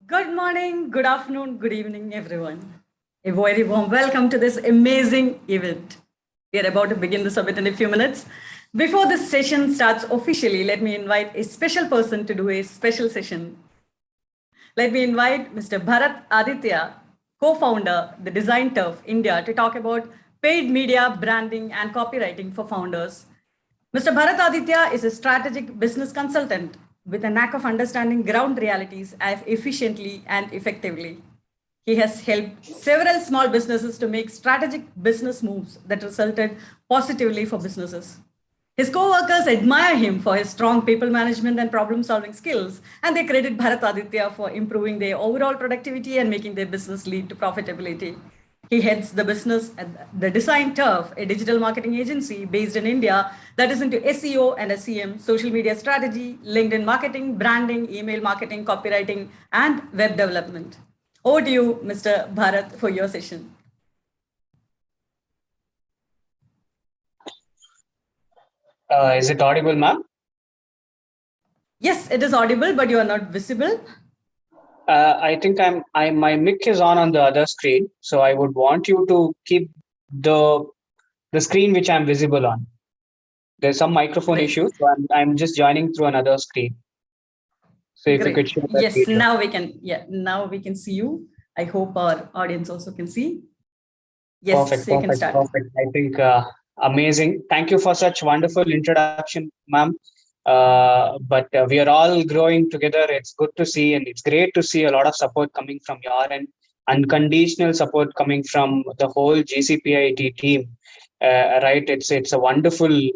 Good morning, good afternoon, good evening, everyone. A very warm welcome to this amazing event. We are about to begin the summit in a few minutes. Before this session starts officially, let me invite a special person to do a special session. Let me invite Mr. Bharat Aditya, co-founder, the Design Turf India, to talk about paid media, branding, and copywriting for founders. Mr. Bharat Aditya is a strategic business consultant with a knack of understanding ground realities as efficiently and effectively. He has helped several small businesses to make strategic business moves that resulted positively for businesses. His co-workers admire him for his strong people management and problem-solving skills, and they credit Bharat Aditya for improving their overall productivity and making their business lead to profitability. He heads the business at the Design Turf, a digital marketing agency based in India that is into SEO and SEM, social media strategy, LinkedIn marketing, branding, email marketing, copywriting, and web development. Over to you, Mr. Bharat, for your session. Is it audible, ma'am? Yes, it is audible, but you are not visible. I think my mic is on the other screen, so I would want you to keep the screen which I'm visible on. There's some microphone Great. issue, so I'm just joining through another screen. So if you could Great. share that Yes, video. now we can see you. I hope our audience also can see. Yes, Perfect, you can perfect, start. perfect. I think amazing. Thank you for such wonderful introduction, ma'am. But we are all growing together. It's good to see, and it's great to see a lot of support coming from your end, unconditional support coming from the whole GCPIT team. Right? It's a wonderful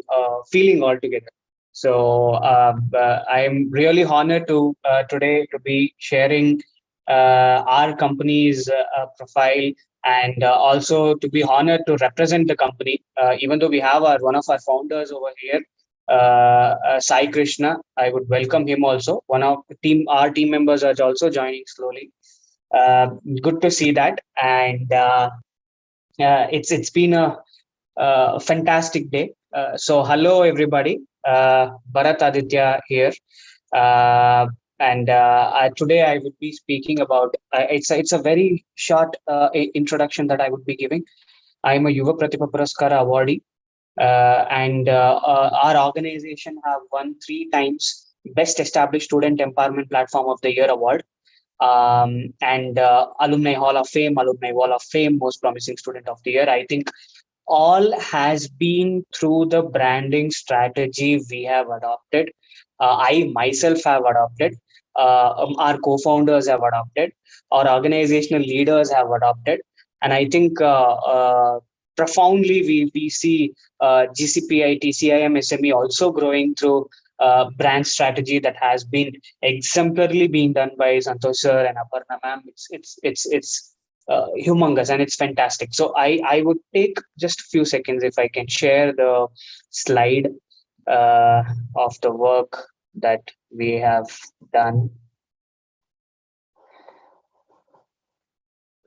feeling altogether. So I am really honored to today to be sharing our company's profile and also to be honored to represent the company. Even though we have one of our founders over here, Sai Krishna, I would welcome him also. One of our team members are also joining slowly. Good to see that, and it's been a fantastic day. So hello everybody, Bharat Aditya here. And today I would be speaking about it's a very short introduction that I would be giving. I am a Yuva Pratibha Puraskara awardee, and our organization have won 3 times Best Established Student Empowerment Platform of the Year award, and Alumni Hall of Fame, Alumni Wall of Fame, Most Promising Student of the Year. I think all has been through the branding strategy we have adopted. I myself have adopted. Our co-founders have adopted. Our organizational leaders have adopted. And I think profoundly we see GCPIT, CIM, SME also growing through brand strategy that has been exemplarily being done by Santosh sir and Aparna ma'am. It's humongous and it's fantastic. So I would take just a few seconds if I can share the slide of the work that we have done.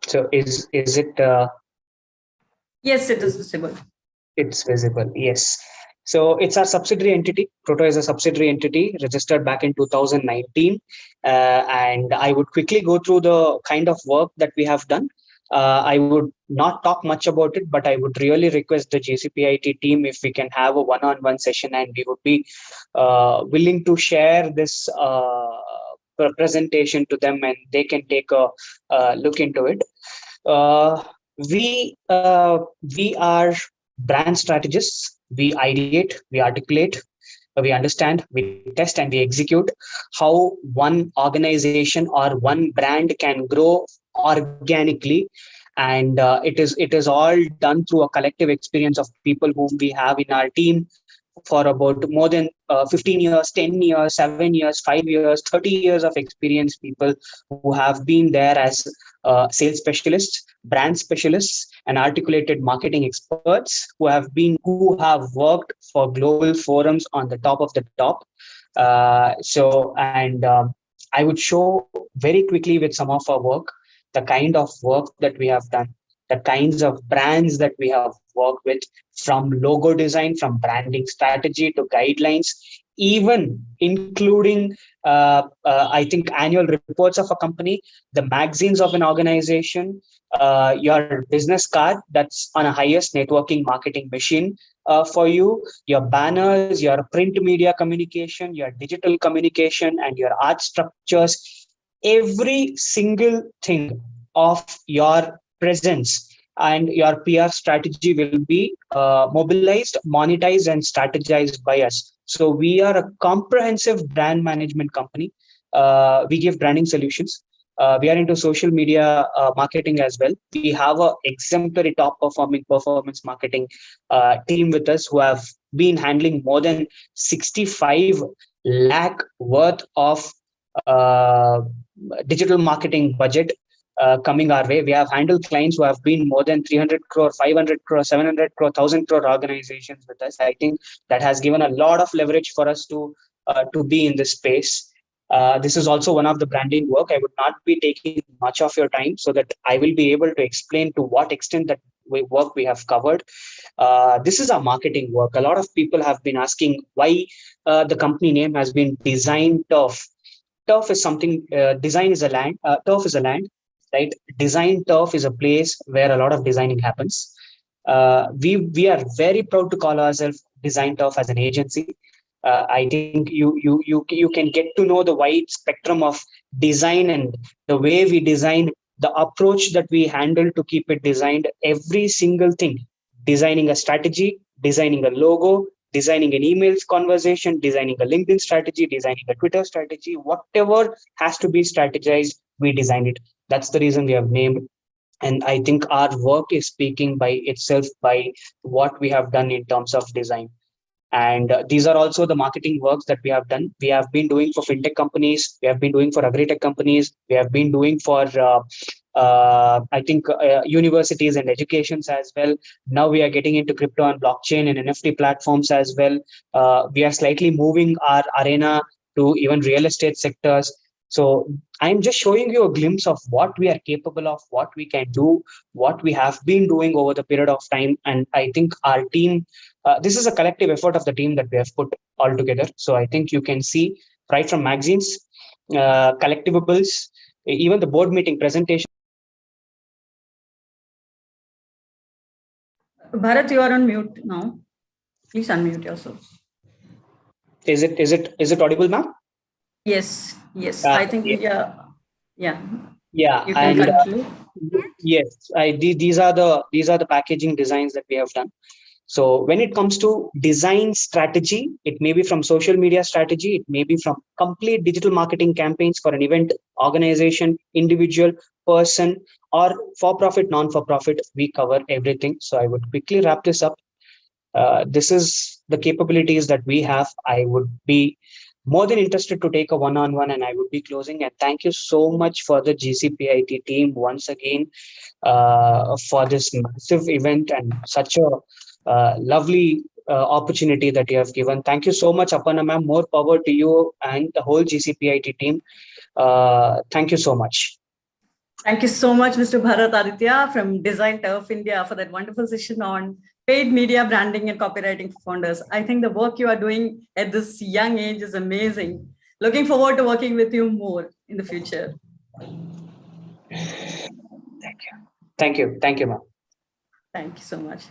So is it? Yes, it is visible. It's visible. Yes. So it's our subsidiary entity. Proto is a subsidiary entity registered back in 2019. And I would quickly go through the kind of work that we have done. I would not talk much about it, but I would really request the GCPIT team if we can have a one-on-one session, and we would be willing to share this presentation to them, and they can take a look into it. We are brand strategists. We ideate, we articulate, we understand, we test, and we execute how one organization or one brand can grow organically. And it is all done through a collective experience of people whom we have in our team for about more than 15 years, 10 years, 7 years, 5 years, 30 years of experience, people who have been there as sales specialists, brand specialists, and articulated marketing experts who have worked for global forums on the top of the top. I would show very quickly with some of our work, the kind of work that we have done, the kinds of brands that we have worked with, from logo design, from branding strategy to guidelines, even including I think annual reports of a company, the magazines of an organization, your business card that's on a highest networking marketing machine for you, your banners, your print media communication, your digital communication, and your art structures, every single thing of your presence and your PR strategy will be mobilized, monetized, and strategized by us. So we are a comprehensive brand management company. We give branding solutions. We are into social media marketing as well. We have a exemplary top performing performance marketing team with us who have been handling more than 65 lakh worth of uh, digital marketing budget coming our way. We have handled clients who have been more than 300 crore, 500 crore, 700 crore, 1000 crore organizations with us. I think that has given a lot of leverage for us to be in this space. This is also one of the branding work. I would not be taking much of your time so that I will be able to explain to what extent that work we have covered. This is our marketing work. A lot of people have been asking why the company name has been Design Turf. Turf is something, design is a land, turf is a land, right? Design Turf is a place where a lot of designing happens. We are very proud to call ourselves Design Turf as an agency. I think you can get to know the wide spectrum of design and the way we design, the approach that we handle to keep it designed, every single thing, designing a strategy, designing a logo, designing an emails conversation, designing a LinkedIn strategy, designing a Twitter strategy, whatever has to be strategized, we design it. That's the reason we have named. And I think our work is speaking by itself by what we have done in terms of design. And these are also the marketing works that we have done. We have been doing for fintech companies. We have been doing for agri-tech companies. We have been doing for, I think, universities and educations as well. Now we are getting into crypto and blockchain and NFT platforms as well. We are slightly moving our arena to even real estate sectors. So I'm just showing you a glimpse of what we are capable of, what we can do, what we have been doing over the period of time. And I think our team, this is a collective effort of the team that we have put all together. So I think you can see right from magazines, collectibles, even the board meeting presentation. Bharat, you are on mute now. Please unmute yourself. Is it audible, ma'am? Yes. I think yeah. Yeah, you can continue. Yes, these are the packaging designs that we have done. So when it comes to design strategy, it may be from social media strategy, it may be from complete digital marketing campaigns for an event, organization, individual, person, or for-profit, non-for-profit. We cover everything. So I would quickly wrap this up. This is the capabilities that we have. I would be more than interested to take a one-on-one, and I would be closing. And thank you so much for the GCPIT team once again for this massive event and such a lovely opportunity that you have given. Thank you so much, Aparna ma'am. More power to you and the whole GCPIT team. Thank you so much. Thank you so much, Mr. Bharat Aditya from Design Turf India for that wonderful session on paid media branding and copywriting for founders. I think the work you are doing at this young age is amazing. Looking forward to working with you more in the future. Thank you, ma'am. Thank you so much.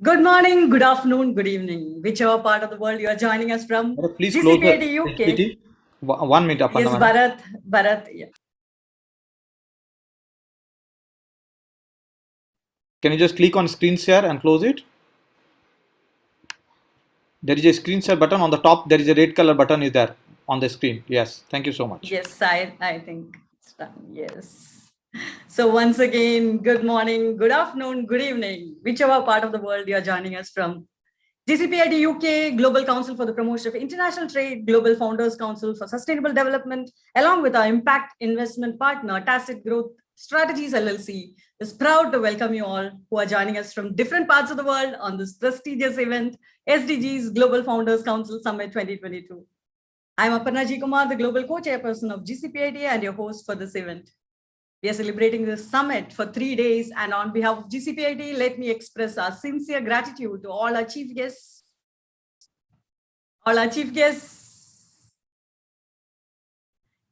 Good morning, good afternoon, good evening, whichever part of the world you are joining us from. Please close the UK. PPT. 1 minute, Aparna. Yes, Bharat. Yeah. Can you just click on screen share and close it? There is a screen share button on the top. There is a red color button is there on the screen. Yes. Thank you so much. Yes, I think it's done. Yes. So once again, good morning, good afternoon, good evening, whichever part of the world you are joining us from. GCPIT UK, Global Council for the Promotion of International Trade, Global Founders Council for Sustainable Development, along with our impact investment partner, Tacit Growth Strategies LLC, is proud to welcome you all who are joining us from different parts of the world on this prestigious event, SDGs Global Founders Council Summit 2022. I'm Aparna G. Kumar, the Global Co-Chairperson of GCPIT and your host for this event. We are celebrating this summit for 3 days, and on behalf of GCPIT, let me express our sincere gratitude to all our chief guests,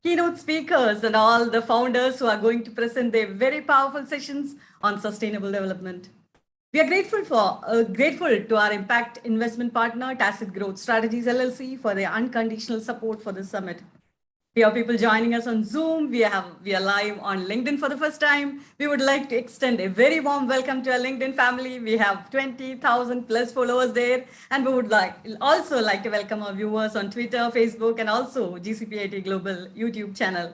keynote speakers, and all the founders who are going to present their very powerful sessions on sustainable development. We are grateful to our impact investment partner, Tacit Growth Strategies LLC, for their unconditional support for this summit. We have people joining us on Zoom. We are live on LinkedIn for the first time. We would like to extend a very warm welcome to our LinkedIn family. We have 20,000 plus followers there, and we would also like to welcome our viewers on Twitter, Facebook, and also GCPIT Global YouTube channel.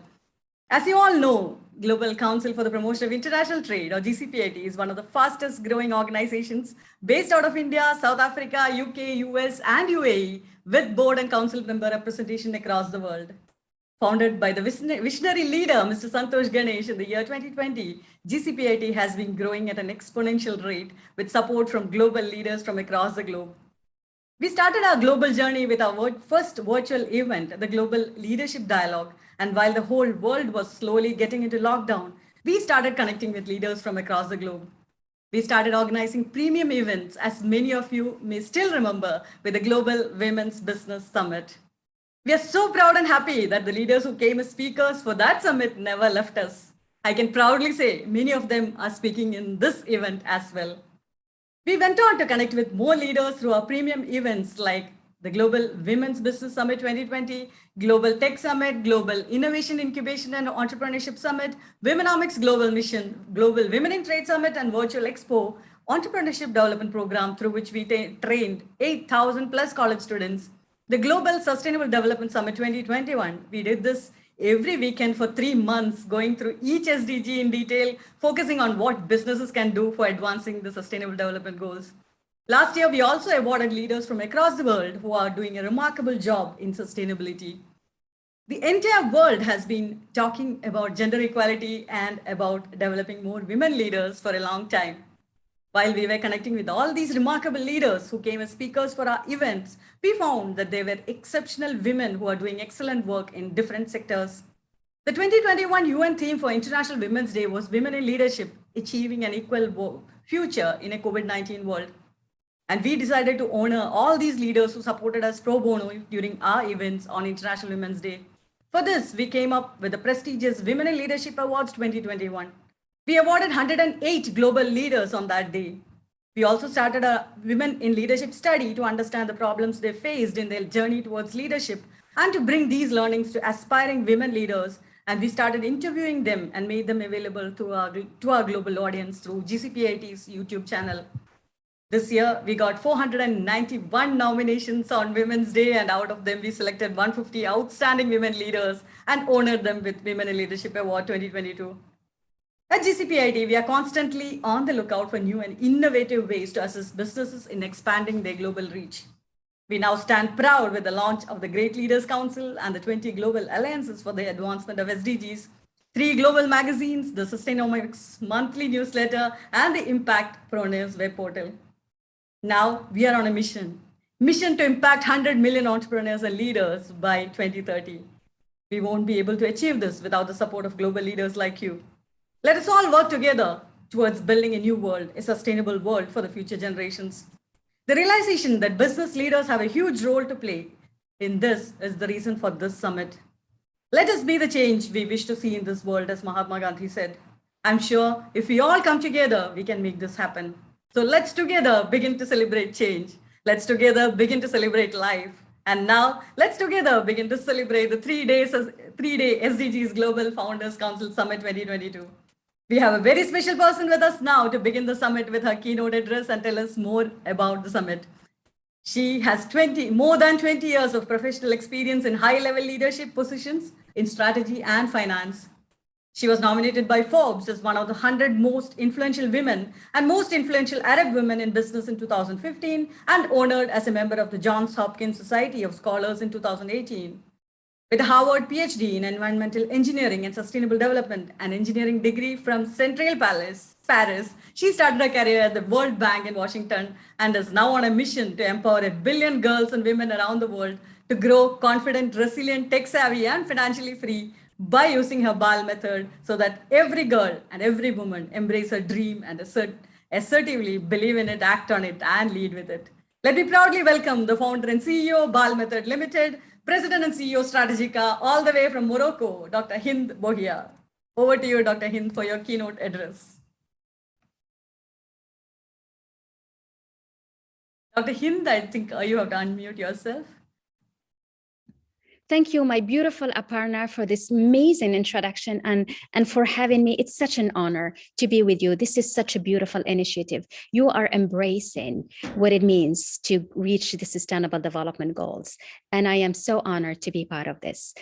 As you all know, Global Council for the Promotion of International Trade, or GCPIT, is one of the fastest growing organizations based out of India, South Africa, UK, US, and UAE, with board and council member representation across the world. Founded by the visionary leader, Mr. Santosh Ganesh, in the year 2020, GCPIT has been growing at an exponential rate with support from global leaders from across the globe. We started our global journey with our first virtual event, the Global Leadership Dialogue. And while the whole world was slowly getting into lockdown, we started connecting with leaders from across the globe. We started organizing premium events, as many of you may still remember, with the Global Women's Business Summit. We are so proud and happy that the leaders who came as speakers for that summit never left us. I can proudly say many of them are speaking in this event as well. We went on to connect with more leaders through our premium events like the Global Women's Business Summit 2020, Global Tech Summit, Global Innovation Incubation and Entrepreneurship Summit, Womenomics Global Mission, Global Women in Trade Summit, and Virtual Expo Entrepreneurship Development Program, through which we trained 8,000 plus college students. The Global Sustainable Development Summit 2021, we did this every weekend for 3 months, going through each SDG in detail, focusing on what businesses can do for advancing the sustainable development goals. Last year, we also awarded leaders from across the world who are doing a remarkable job in sustainability. The entire world has been talking about gender equality and about developing more women leaders for a long time. While we were connecting with all these remarkable leaders who came as speakers for our events, we found that there were exceptional women who are doing excellent work in different sectors. The 2021 UN theme for International Women's Day was Women in Leadership, Achieving an Equal Future in a COVID-19 World. And we decided to honor all these leaders who supported us pro bono during our events on International Women's Day. For this, we came up with the prestigious Women in Leadership Awards 2021. We awarded 108 global leaders on that day. We also started a Women in Leadership study to understand the problems they faced in their journey towards leadership and to bring these learnings to aspiring women leaders. And we started interviewing them and made them available to our global audience through GCPIT's YouTube channel. This year, we got 491 nominations on Women's Day, and out of them, we selected 150 outstanding women leaders and honored them with Women in Leadership Award 2022. At GCPIT, we are constantly on the lookout for new and innovative ways to assist businesses in expanding their global reach. We now stand proud with the launch of the Great Leaders Council and the 20 Global Alliances for the Advancement of SDGs, 3 global magazines, the Sustainomics monthly newsletter, and the Impact Proneurs web portal. Now we are on a mission to impact 100 million entrepreneurs and leaders by 2030. We won't be able to achieve this without the support of global leaders like you. Let us all work together towards building a new world, a sustainable world for the future generations. The realization that business leaders have a huge role to play in this is the reason for this summit. Let us be the change we wish to see in this world, as Mahatma Gandhi said. I'm sure if we all come together, we can make this happen. So let's together begin to celebrate change. Let's together begin to celebrate life. And now let's together begin to celebrate the 3-day SDGs Global Founders Council Summit 2022. We have a very special person with us now to begin the summit with her keynote address and tell us more about the summit. She has more than 20 years of professional experience in high-level leadership positions in strategy and finance. She was nominated by Forbes as one of the 100 most influential women and most influential Arab women in business in 2015 and honored as a member of the Johns Hopkins Society of Scholars in 2018. With a Harvard PhD in Environmental Engineering and Sustainable Development and engineering degree from Central Paris, she started her career at the World Bank in Washington and is now on a mission to empower 1 billion girls and women around the world to grow confident, resilient, tech-savvy, and financially free by using her BAL method so that every girl and every woman embrace her dream and assertively believe in it, act on it, and lead with it. Let me proudly welcome the founder and CEO of BAL Method Limited, President and CEO Strategica, all the way from Morocco, Dr. Hind Bohia. Over to you, Dr. Hind, for your keynote address. Dr. Hind, I think you have to unmute yourself. Thank you, my beautiful Aparna, for this amazing introduction and for having me. It's such an honor to be with you. This is such a beautiful initiative. You are embracing what it means to reach the Sustainable Development Goals. And I am so honored to be part of this.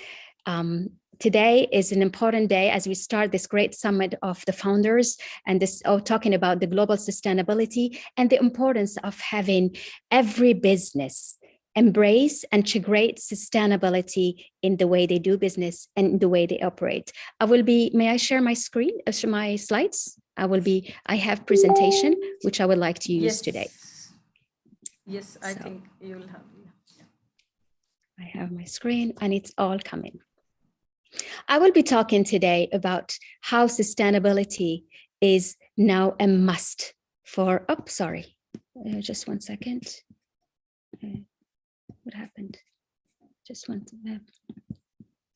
Today is an important day as we start this great summit of the founders and this talking about the global sustainability and the importance of having every business embrace and integrate sustainability in the way they do business and the way they operate. May I share my screen, my slides? I have presentation, which I would like to use today. Yes, I think you will have. Yeah. I have my screen and it's all coming. I will be talking today about how sustainability is now a must for, just 1 second. What happened? Just one.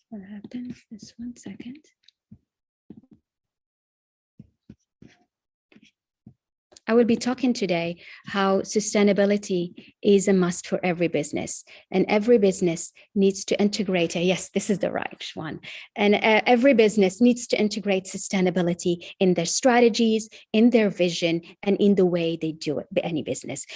What happened? Just 1 second. I will be talking today how sustainability is a must for every business, and every business needs to integrate. Yes, this is the right one. And every business needs to integrate sustainability in their strategies, in their vision, and in the way they do it, any business.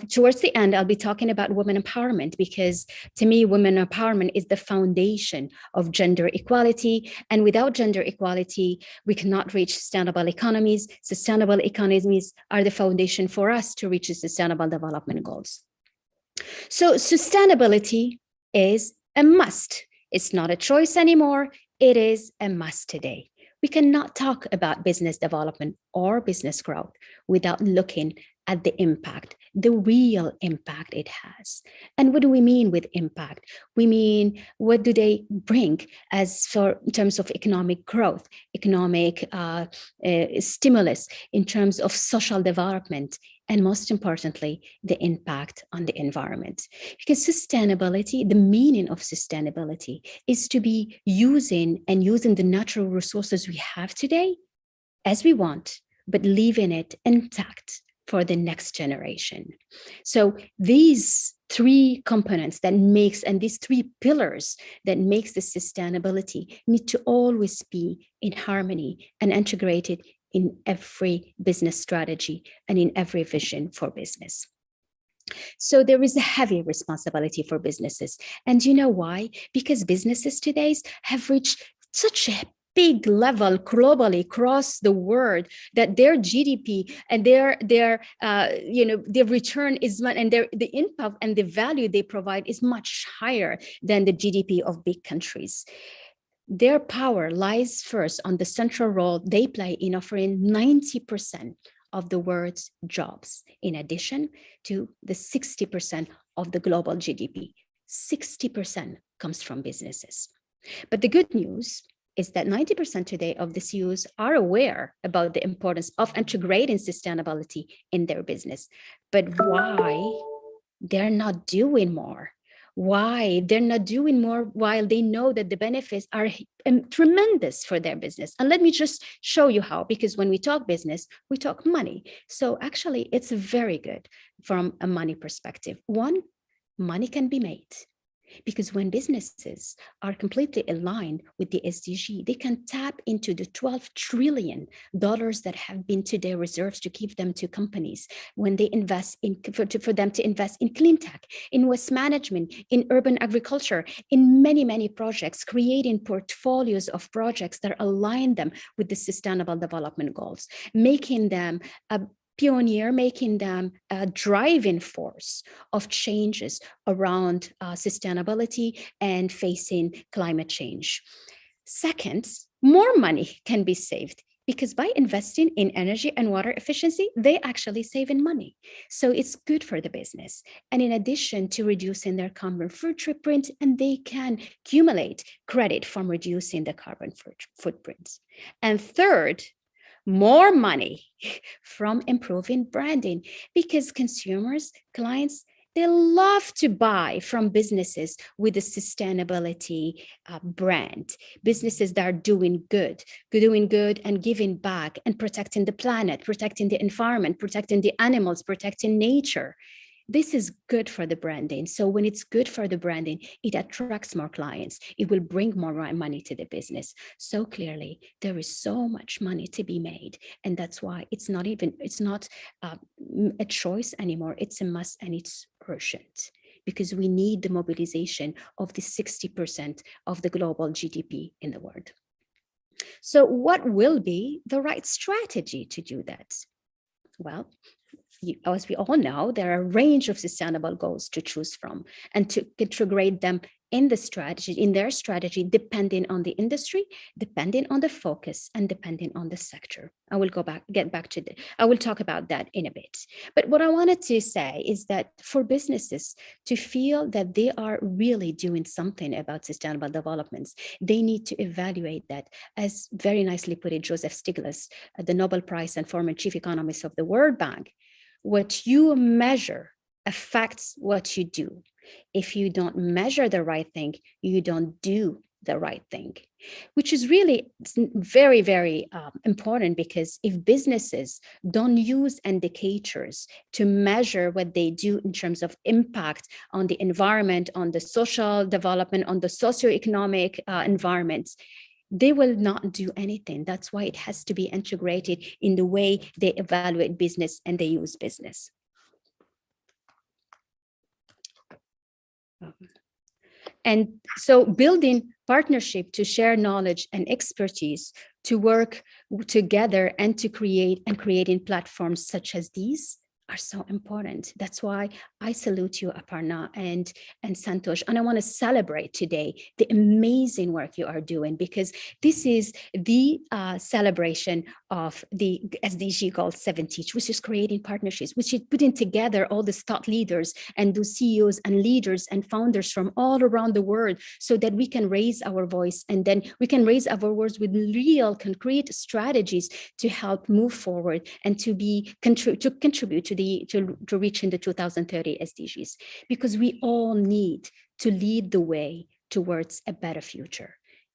Towards the end, I'll be talking about women empowerment, because to me, women empowerment is the foundation of gender equality. And without gender equality, we cannot reach sustainable economies. Sustainable economies are the foundation for us to reach the Sustainable Development Goals. So sustainability is a must. It's not a choice anymore. It is a must today. We cannot talk about business development or business growth without looking at the impact, the real impact it has. And what do we mean with impact? We mean, what do they bring in terms of economic growth, economic stimulus, in terms of social development, and most importantly, the impact on the environment. Because sustainability, the meaning of sustainability is to be using the natural resources we have today as we want, but leaving it intact for the next generation. So these three components these three pillars that makes the sustainability need to always be in harmony and integrated in every business strategy and in every vision for business. So there is a heavy responsibility for businesses. And you know why? Because businesses today have reached such a big level globally across the world that their GDP and their return is, and the impact and the value they provide is much higher than the GDP of big countries. Their power lies first on the central role they play in offering 90% of the world's jobs, in addition to the 60% of the global GDP. 60% comes from businesses. But the good news is that 90% today of the CEOs are aware about the importance of integrating sustainability in their business. But why they're not doing more? Why they're not doing more while they know that the benefits are tremendous for their business? And let me just show you how, because when we talk business, we talk money. So actually, it's very good from a money perspective. One, money can be made. Because when businesses are completely aligned with the SDG, they can tap into the $12 trillion that have been to their reserves to give them to companies when they invest for them to invest in clean tech, in waste management, in urban agriculture, in many, many projects, creating portfolios of projects that align them with the Sustainable Development Goals, making them a pioneer, making them a driving force of changes around sustainability and facing climate change. Second, more money can be saved because by investing in energy and water efficiency, they actually save in money. So it's good for the business. And in addition to reducing their carbon footprint, and they can accumulate credit from reducing the carbon footprint. And third, more money from improving branding, because consumers, clients, They love to buy from businesses with a sustainability brand, businesses that are doing good and giving back and protecting the planet, protecting the environment, protecting the animals, protecting nature. This is good for the branding. So when it's good for the branding, it attracts more clients. It will bring more money to the business. So clearly, there is so much money to be made. And that's why it's not a choice anymore. It's a must, and it's urgent, because we need the mobilization of the 60% of the global GDP in the world. So what will be the right strategy to do that? Well, as we all know, there are a range of sustainable goals to choose from, and to integrate them in their strategy, depending on the industry, depending on the focus, and depending on the sector. I will I will talk about that in a bit. But what I wanted to say is that for businesses to feel that they are really doing something about sustainable developments, they need to evaluate that, as very nicely put it, Joseph Stiglitz, the Nobel Prize and former chief economist of the World Bank. What you measure affects what you do. If you don't measure the right thing, you don't do the right thing, which is really very, very important, because if businesses don't use indicators to measure what they do in terms of impact on the environment, on the social development, on the socioeconomic environments, they will not do anything. That's why it has to be integrated in the way they evaluate business and they use business. And so building partnership to share knowledge and expertise, to work together and to creating platforms such as these are so important. That's why I salute you, Aparna and Santosh. And I want to celebrate today the amazing work you are doing, because this is the celebration of the SDG Goal 70, which is creating partnerships, which is putting together all the thought leaders and the CEOs and leaders and founders from all around the world, so that we can raise our voice, and then we can raise our voice with real concrete strategies to help move forward and to contribute to reaching the 2030 SDGs, because we all need to lead the way towards a better future.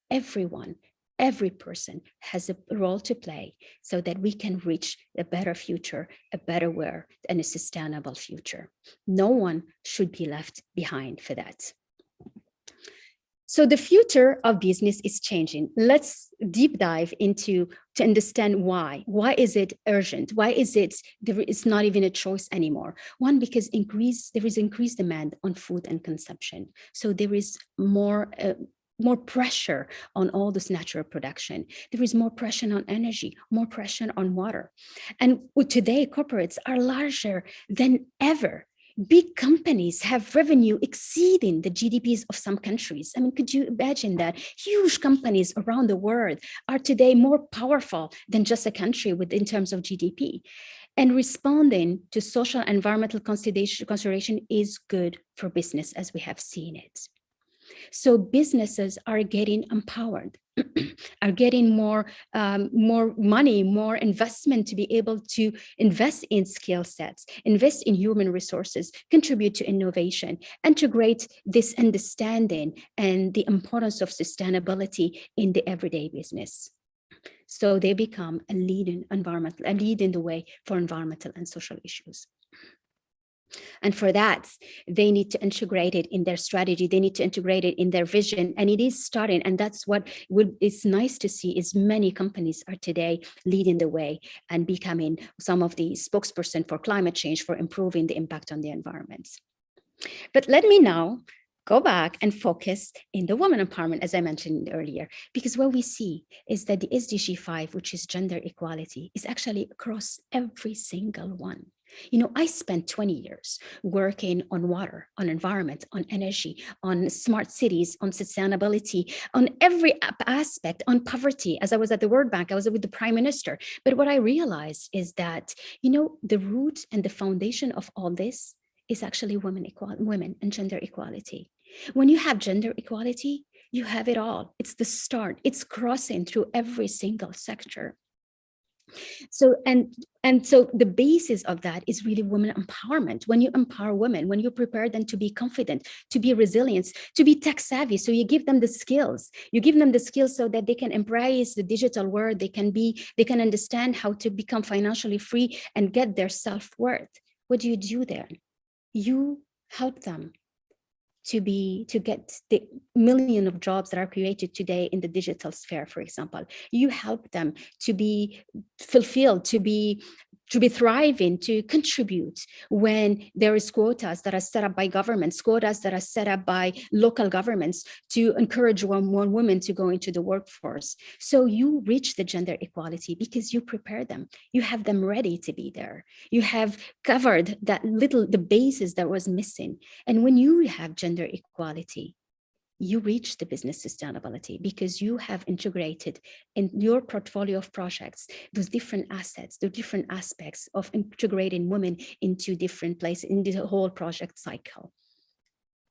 Every person has a role to play, so that we can reach a better future, a better world, and a sustainable future. No one should be left behind for that. So the future of business is changing. Let's deep dive to understand why. Why is it urgent? Why is it's not even a choice anymore? One, because there is increased demand on food and consumption. So there is more pressure on all this natural production. There is more pressure on energy, more pressure on water. And today, corporates are larger than ever. Big companies have revenue exceeding the GDPs of some countries. I mean, could you imagine that? Huge companies around the world are today more powerful than just a country in terms of GDP. And responding to social and environmental consideration is good for business, as we have seen it. So businesses are getting empowered, are getting more money, more investment to be able to invest in skill sets, invest in human resources, contribute to innovation, integrate this understanding and the importance of sustainability in the everyday business. So they become a lead in the way for environmental and social issues. And for that, they need to integrate it in their strategy. They need to integrate it in their vision. And it is starting. And that's what is nice to see, is many companies are today leading the way and becoming some of the spokesperson for climate change, for improving the impact on the environment. But let me now go back and focus in the women empowerment, as I mentioned earlier, because what we see is that the SDG 5, which is gender equality, is actually across every single one. You know, I spent 20 years working on water, on environment, on energy, on smart cities, on sustainability, on every aspect, on poverty. As I was at the World Bank, I was with the Prime Minister. But what I realized is that, you know, the root and the foundation of all this is actually women and gender equality. When you have gender equality, you have it all. It's the start. It's crossing through every single sector. So, and so the basis of that is really women empowerment. When you empower women, when you prepare them to be confident, to be resilient, to be tech savvy, so you give them the skills, so that they can embrace the digital world, they can understand how to become financially free and get their self-worth. What do you do there? You help them to get the million of jobs that are created today in the digital sphere, for example. You help them to be fulfilled, to be thriving, to contribute when there is quotas that are set up by governments, quotas that are set up by local governments to encourage more women to go into the workforce. So you reach the gender equality because you prepare them. You have them ready to be there. You have covered the basis that was missing. And when you have gender equality, you reach the business sustainability because you have integrated in your portfolio of projects those different assets, the different aspects of integrating women into different places in the whole project cycle.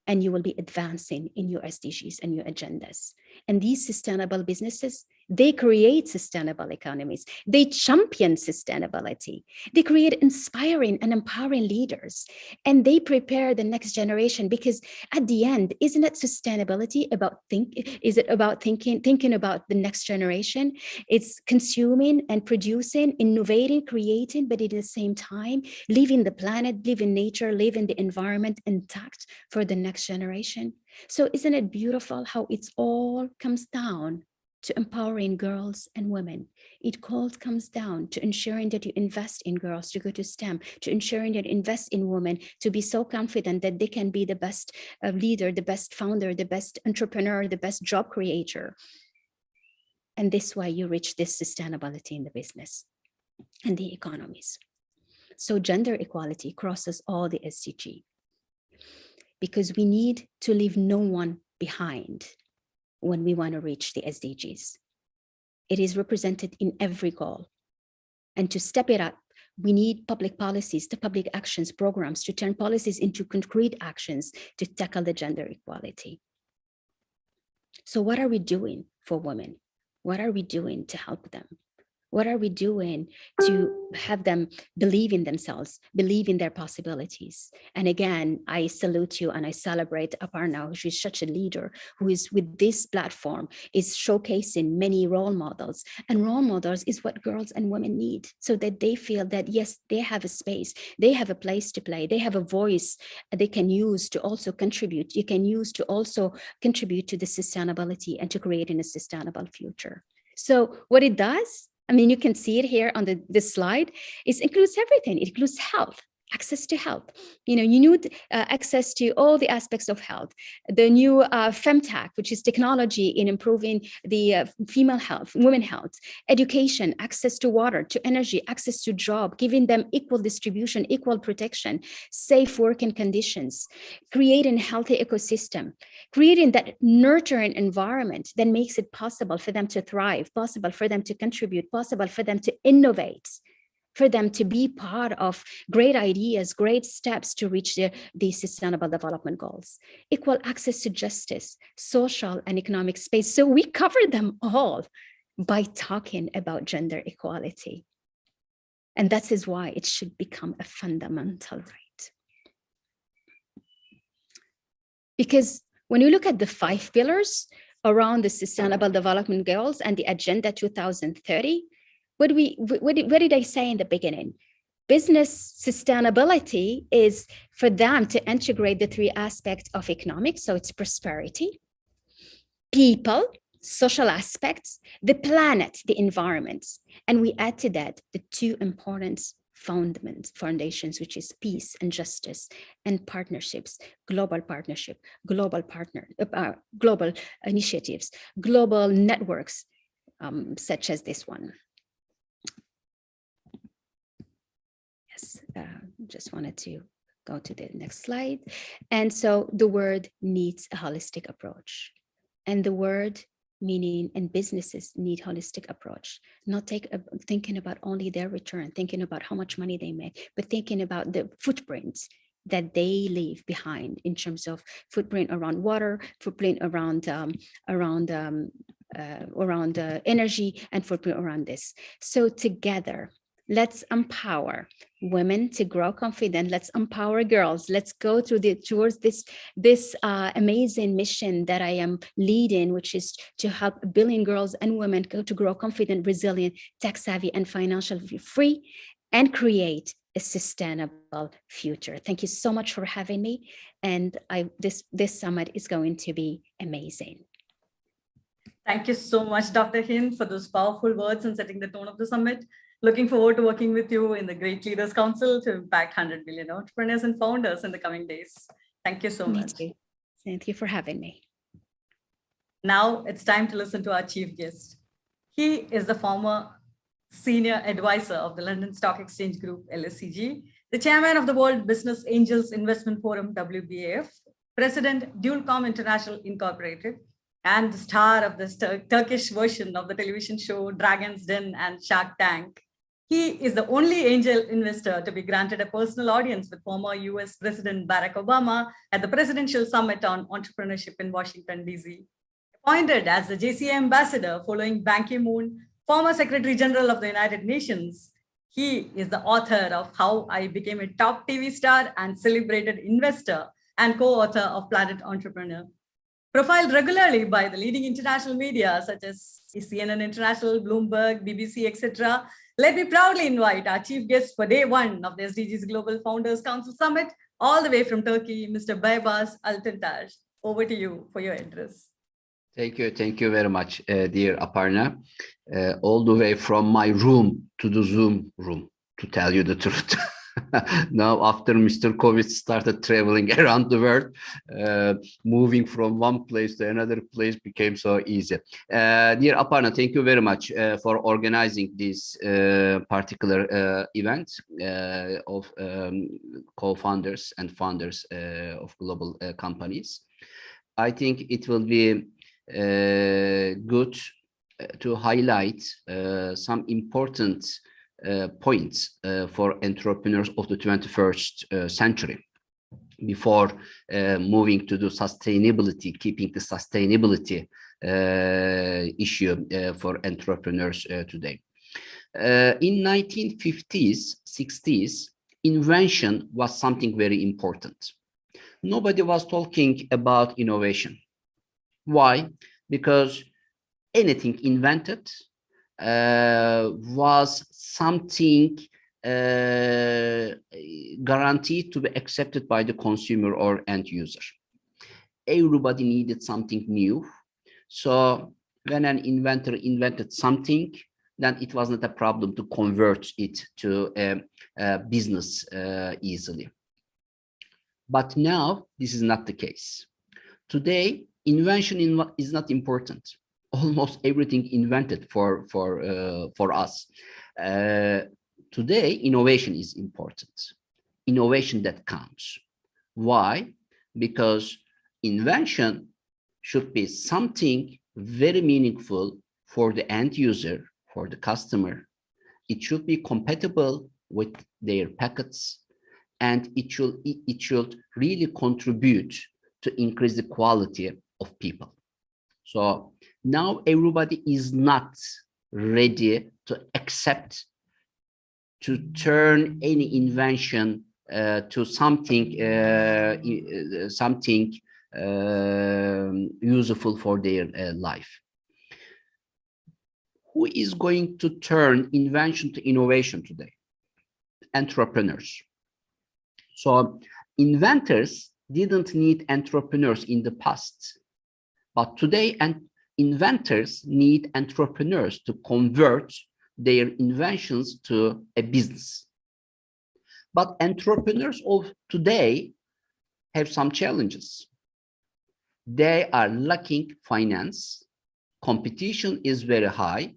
And you will be advancing in your SDGs and your agendas. And these sustainable businesses, they create sustainable economies. They champion sustainability. They create inspiring and empowering leaders. And they prepare the next generation, because at the end, isn't it sustainability about thinking about the next generation? It's consuming and producing, innovating, creating, but at the same time, leaving the planet, leaving nature, leaving the environment intact for the next generation. So isn't it beautiful how it all comes down to empowering girls and women? It all comes down to ensuring that you invest in girls to go to STEM, to ensuring that you invest in women to be so confident that they can be the best leader, the best founder, the best entrepreneur, the best job creator. And this way you reach this sustainability in the business and the economies. So gender equality crosses all the SDG, because we need to leave no one behind when we want to reach the SDGs. It is represented in every goal. And to step it up, we need public policies, the public actions programs to turn policies into concrete actions to tackle the gender equality. So what are we doing for women? What are we doing to help them? What are we doing to have them believe in themselves, believe in their possibilities? And again, I salute you and I celebrate Aparna, who is such a leader, who is with this platform, is showcasing many role models. And role models is what girls and women need, so that they feel that, yes, they have a space, they have a place to play, they have a voice they can use to also contribute. You can use to also contribute to the sustainability and to creating a sustainable future. So what it does, I mean, you can see it here on this slide. It includes everything. It includes health, access to health. You need access to all the aspects of health. The new femtech, which is technology in improving the female health, women health, education, access to water, to energy, access to job, giving them equal distribution, equal protection, safe working conditions, creating a healthy ecosystem, creating that nurturing environment that makes it possible for them to thrive, possible for them to contribute, possible for them to innovate, for them to be part of great ideas, great steps to reach the Sustainable Development Goals. Equal access to justice, social and economic space. So we cover them all by talking about gender equality. And that is why it should become a fundamental right. Because when you look at the 5 pillars around the Sustainable Development Goals and the Agenda 2030, what did I say in the beginning? Business sustainability is for them to integrate the 3 aspects of economics. So it's prosperity, people, social aspects, the planet, the environment. And we add to that the 2 important foundations, which is peace and justice and partnerships, global partnership, global initiatives, global networks, such as this one. Yes, just wanted to go to the next slide. And so the word needs a holistic approach. And the word meaning, and businesses need holistic approach, not thinking about only their return, thinking about how much money they make, but thinking about the footprints that they leave behind in terms of footprint around water, footprint around around energy and footprint around this. So together, let's empower women to grow confident. Let's empower girls. Let's go towards this amazing mission that I am leading, which is to help 1 billion girls and women to grow confident, resilient, tech savvy, and financially free, and create a sustainable future. Thank you so much for having me. And this summit is going to be amazing. Thank you so much, Dr. Hind, for those powerful words and setting the tone of the summit. Looking forward to working with you in the Great Leaders Council to impact 100 million entrepreneurs and founders in the coming days. Thank you so much. Me too. Thank you for having me. Now it's time to listen to our chief guest. He is the former senior advisor of the London Stock Exchange Group, LSEG, the chairman of the World Business Angels Investment Forum, WBAF, president, Dualcom International Incorporated, and the star of this Turkish version of the television show Dragon's Den and Shark Tank. He is the only angel investor to be granted a personal audience with former US President Barack Obama at the Presidential Summit on Entrepreneurship in Washington, D.C. Appointed as the JCA ambassador following Ban Ki-moon, former Secretary General of the United Nations, he is the author of How I Became a Top TV Star and Celebrated Investor and co-author of Planet Entrepreneur. Profiled regularly by the leading international media such as CNN International, Bloomberg, BBC, etc., let me proudly invite our chief guest for day one of the SDGs Global Founders Council Summit, all the way from Turkey, Mr. Baybars Altuntaş. Over to you for your address. Thank you very much, dear Aparna. All the way from my room to the Zoom room, to tell you the truth. Now, after Mr. COVID started traveling around the world, moving from one place to another place became so easy. Dear Aparna, thank you very much for organizing this particular event of co-founders and founders of global companies. I think it will be good to highlight some important points for entrepreneurs of the 21st century before moving to the sustainability, keeping the sustainability issue for entrepreneurs today. In 1950s, 60s, invention was something very important. Nobody was talking about innovation. Why? Because anything invented was something guaranteed to be accepted by the consumer or end user. Everybody needed something new. So when an inventor invented something, then it was not a problem to convert it to a business easily. But now this is not the case. Today, invention is not important. Almost everything invented for us. Today, innovation is important. Innovation that counts. Why? Because invention should be something very meaningful for the end user, for the customer. It should be compatible with their packets, and it should really contribute to increase the quality of people. So now everybody is not ready to accept to turn any invention to something useful for their life. Who is going to turn invention to innovation today? Entrepreneurs. So inventors didn't need entrepreneurs in the past, but today inventors need entrepreneurs to convert their inventions to a business. But entrepreneurs of today have some challenges. They are lacking finance, competition is very high,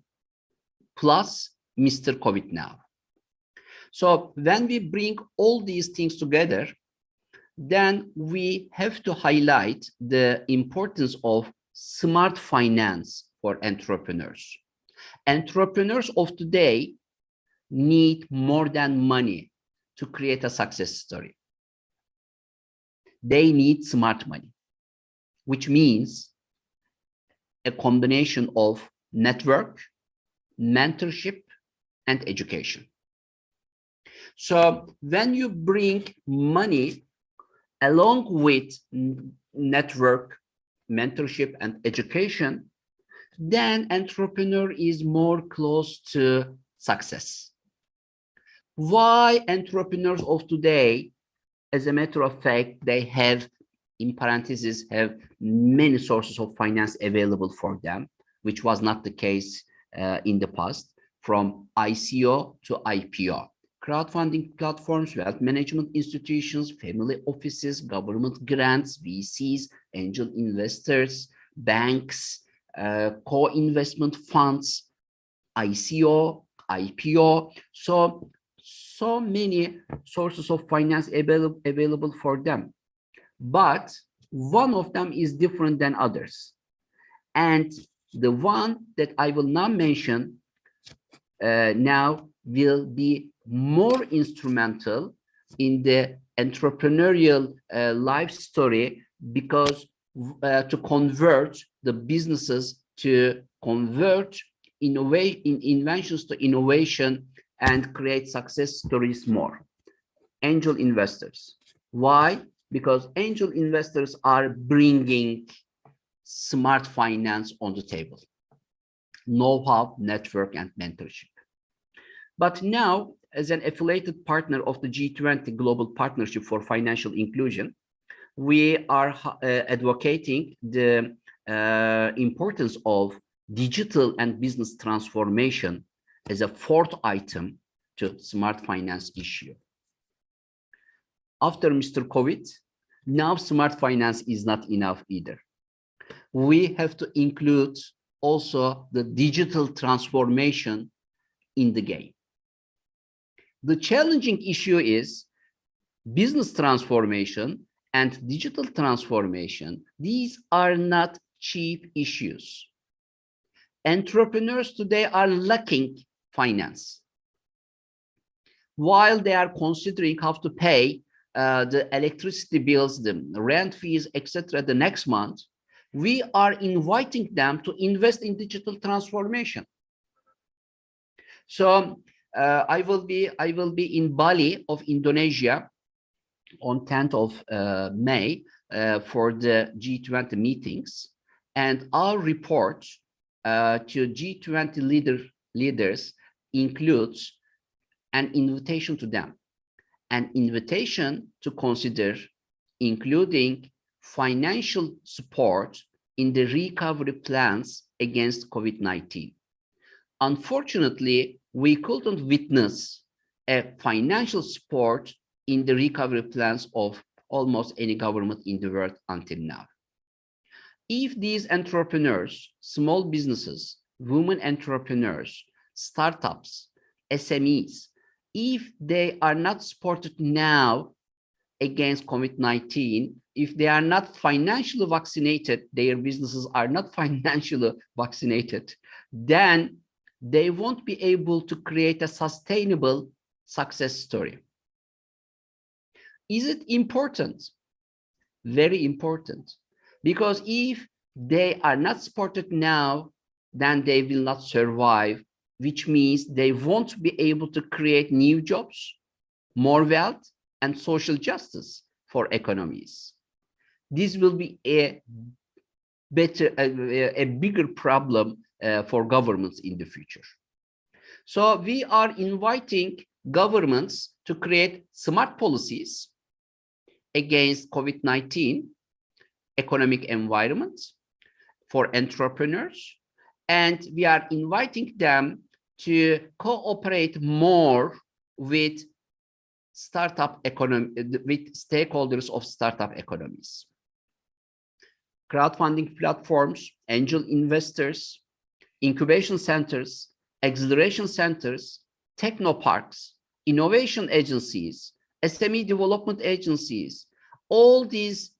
plus Mr. COVID now. So when we bring all these things together, then we have to highlight the importance of smart finance for entrepreneurs. Entrepreneurs of today need more than money to create a success story. They need smart money, which means a combination of network, mentorship, and education. So when you bring money along with network, mentorship, and education, then entrepreneur is more close to success. Why entrepreneurs of today, as a matter of fact, they have, in parentheses, have many sources of finance available for them, which was not the case in the past, from ICO to IPO. Crowdfunding platforms, wealth management institutions, family offices, government grants, VCs, angel investors, banks, co-investment funds, ICO, IPO. So many sources of finance available for them. But one of them is different than others. And the one that I will now mention now will be more instrumental in the entrepreneurial life story, because to convert the businesses, to convert inventions to innovation and create success stories more. Angel investors. Why? Because angel investors are bringing smart finance on the table, know-how, network, and mentorship. But now, as an affiliated partner of the G20 Global Partnership for Financial Inclusion, we are advocating the importance of digital and business transformation as a fourth item to smart finance issue. After Mr. COVID, now smart finance is not enough either. We have to include also the digital transformation in the game. The challenging issue is business transformation and digital transformation. These are not cheap issues. Entrepreneurs today are lacking finance. While they are considering how to pay the electricity bills, the rent fees, etc., the next month, we are inviting them to invest in digital transformation. So I will be in Bali of Indonesia on 10th of May for the G20 meetings, and our report to G20 leaders includes an invitation to them, an invitation to consider including financial support in the recovery plans against COVID-19. Unfortunately, we couldn't witness a financial support in the recovery plans of almost any government in the world until now. If these entrepreneurs, small businesses, women entrepreneurs, startups, SMEs, if they are not supported now against COVID-19, if they are not financially vaccinated, their businesses are not financially vaccinated, then they won't be able to create a sustainable success story. Is it important? Very important. Because if they are not supported now, then they will not survive, which means they won't be able to create new jobs, more wealth, and social justice for economies. This will be a bigger problem for governments in the future. So we are inviting governments to create smart policies against COVID-19 economic environment for entrepreneurs, and we are inviting them to cooperate more with startup economy, with stakeholders of startup economies. Crowdfunding platforms, angel investors, incubation centers, acceleration centers, technoparks, innovation agencies, SME development agencies, all these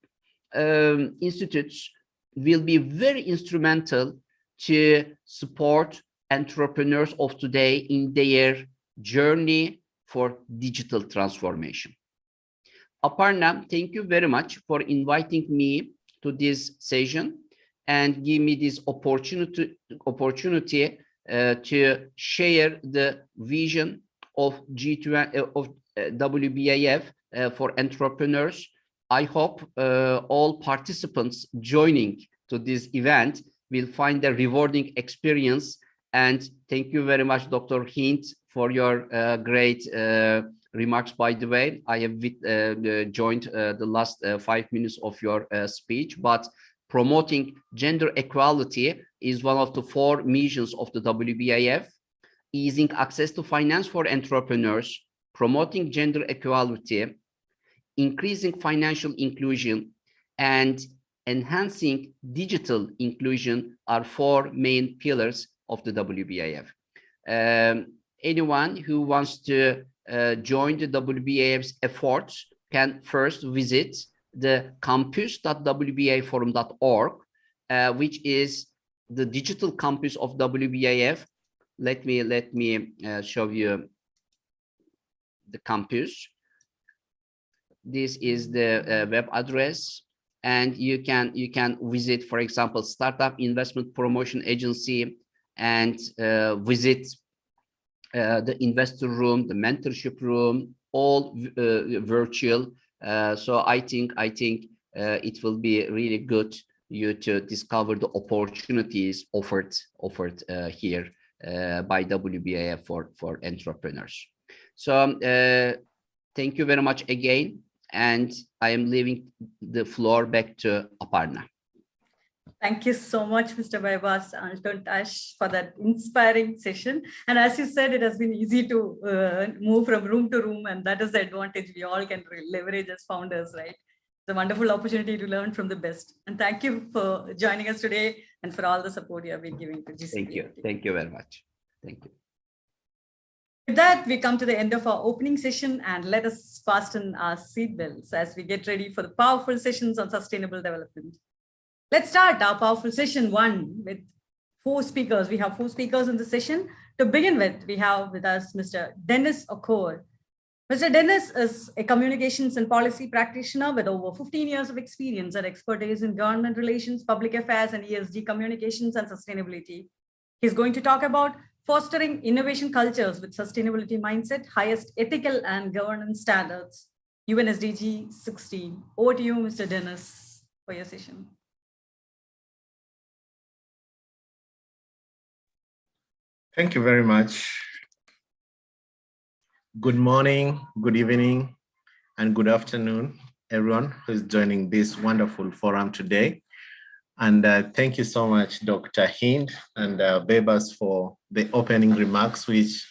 institutes will be very instrumental to support entrepreneurs of today in their journey for digital transformation. Aparna, thank you very much for inviting me to this session. and give me this opportunity to share the vision of G20 of WBAF for entrepreneurs. I hope all participants joining to this event will find a rewarding experience. And thank you very much, Dr. Hint, for your great remarks. By the way, I have joined the last 5 minutes of your speech, but promoting gender equality is one of the 4 missions of the WBAF. Easing access to finance for entrepreneurs, promoting gender equality, increasing financial inclusion, and enhancing digital inclusion are 4 main pillars of the WBAF. Anyone who wants to join the WBAF's efforts can first visit the campus.wbaforum.org, which is the digital campus of WBAF. Let me show you the campus. This is the web address, and you can visit, for example, Startup Investment Promotion Agency, and visit the investor room, the mentorship room, all virtual. So I think it will be really good you to discover the opportunities offered here by WBAF for entrepreneurs. So thank you very much again, and I am leaving the floor back to Aparna. Thank you so much, Mr. Baibas Altontash, for that inspiring session. And as you said, it has been easy to move from room to room, and that is the advantage we all can leverage as founders, right? It's a wonderful opportunity to learn from the best. And thank you for joining us today and for all the support you have been giving to GCPIT. Thank you. Thank you very much. Thank you. With that, we come to the end of our opening session, and let us fasten our seatbelts as we get ready for the powerful sessions on sustainable development. Let's start our powerful session 1 with 4 speakers. We have 4 speakers in the session. To begin with, we have with us Mr. Dennis Okor. Mr. Dennis is a communications and policy practitioner with over 15 years of experience and expertise in government relations, public affairs, and ESG communications and sustainability. He's going to talk about fostering innovation cultures with sustainability mindset, highest ethical and governance standards, UN SDG 16. Over to you, Mr. Dennis, for your session. Thank you very much. Good morning, good evening, and good afternoon, everyone who's joining this wonderful forum today. And thank you so much, Dr. Hind and Bebas, for the opening remarks, which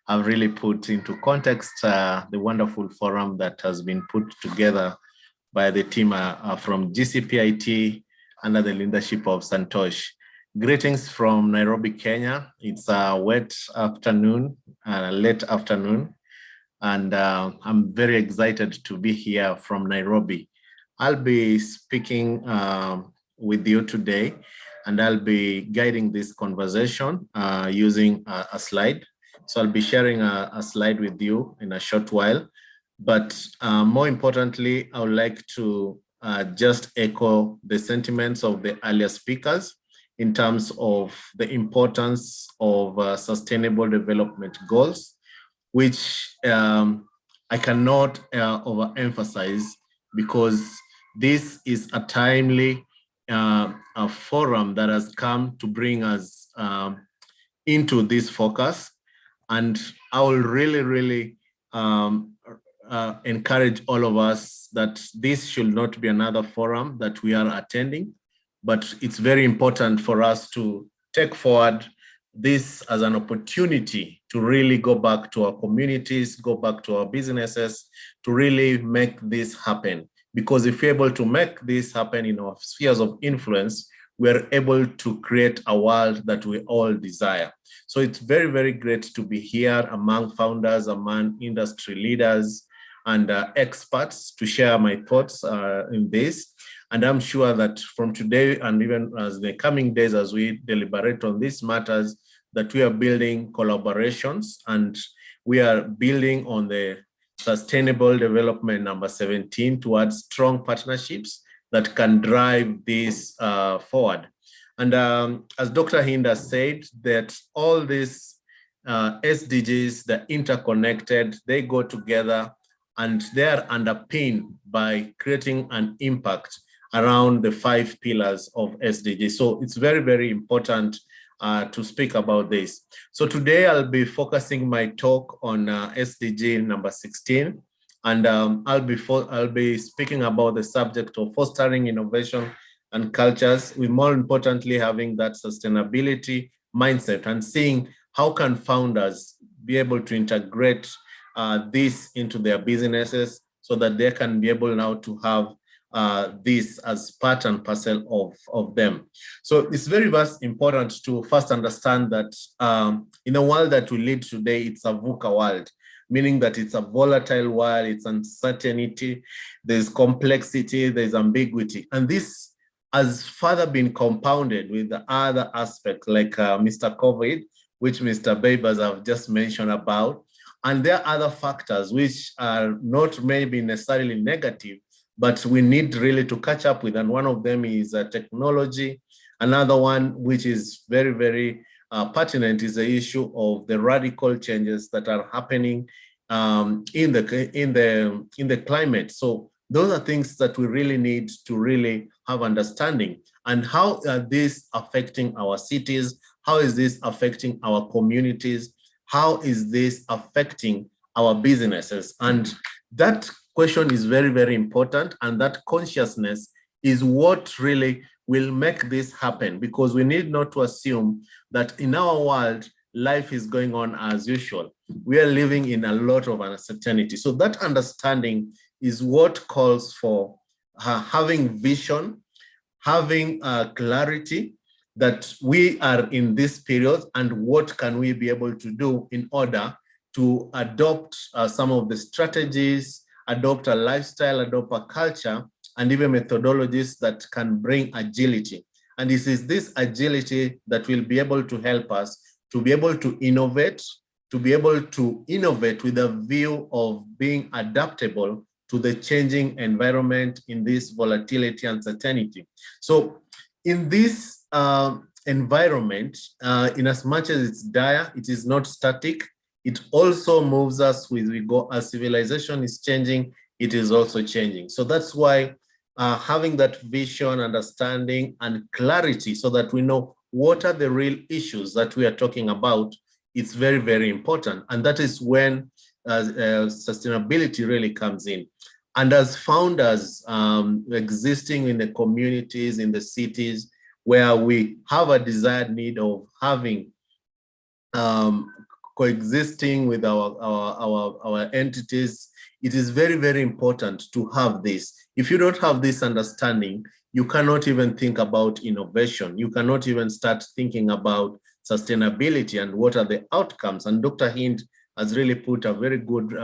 have really put into context the wonderful forum that has been put together by the team from GCPIT under the leadership of Santosh. Greetings from Nairobi, Kenya. It's a wet afternoon, late afternoon, and I'm very excited to be here from Nairobi. I'll be speaking with you today, and I'll be guiding this conversation using a slide. So I'll be sharing a slide with you in a short while, but more importantly, I would like to just echo the sentiments of the earlier speakers in terms of the importance of sustainable development goals, which I cannot overemphasize, because this is a timely a forum that has come to bring us into this focus. And I will really encourage all of us that this should not be another forum that we are attending, but it's very important for us to take forward this as an opportunity to really go back to our communities, go back to our businesses, to really make this happen. Because if we're able to make this happen in our spheres of influence, we're able to create a world that we all desire. So it's very great to be here among founders, among industry leaders and experts to share my thoughts in this. And I'm sure that from today and even as the coming days, as we deliberate on these matters, that we are building collaborations and we are building on the Sustainable Development number 17 towards strong partnerships that can drive this forward. And as Dr. Hind has said, that all these SDGs, they're interconnected, they go together, and they are underpinned by creating an impact around the 5 pillars of SDGs. So it's very, very important to speak about this. So today I'll be focusing my talk on SDG number 16, and I'll be speaking about the subject of fostering innovation and cultures, with more importantly having that sustainability mindset and seeing how can founders be able to integrate this into their businesses so that they can be able now to have this as part and parcel of them. So it's very important to first understand that in the world that we live today, it's a VUCA world, meaning that it's a volatile world, it's uncertainty, there's complexity, there's ambiguity. And this has further been compounded with the other aspects like Mr. COVID, which Mr. Babers have just mentioned about. And there are other factors which are not maybe necessarily negative, but we need really to catch up with. And one of them is technology. Another one, which is very, very pertinent, is the issue of the radical changes that are happening in the climate. So those are things that we really need to really have understanding. And how are this affecting our cities? How is this affecting our communities? How is this affecting our businesses? And that question is very, very important. And that consciousness is what really will make this happen, because we need not to assume that in our world, life is going on as usual. We are living in a lot of uncertainty. So that understanding is what calls for having vision, having clarity that we are in this period and what can we be able to do in order to adopt some of the strategies, adopt a lifestyle, adopt a culture, and even methodologies that can bring agility. And this is this agility that will be able to help us to be able to innovate with a view of being adaptable to the changing environment in this volatility and uncertainty. So in this environment, in as much as it's dire, it is not static. It also moves us with we go as civilization is changing, it is also changing. So that's why having that vision, understanding, and clarity so that we know what are the real issues that we are talking about, it's very, very important. And that is when sustainability really comes in. And as founders existing in the communities, in the cities, where we have a desired need of having coexisting with our entities, it is very, very important to have this. If you don't have this understanding, you cannot even think about innovation. You cannot even start thinking about sustainability and what are the outcomes. And Dr. Hind has really put a very good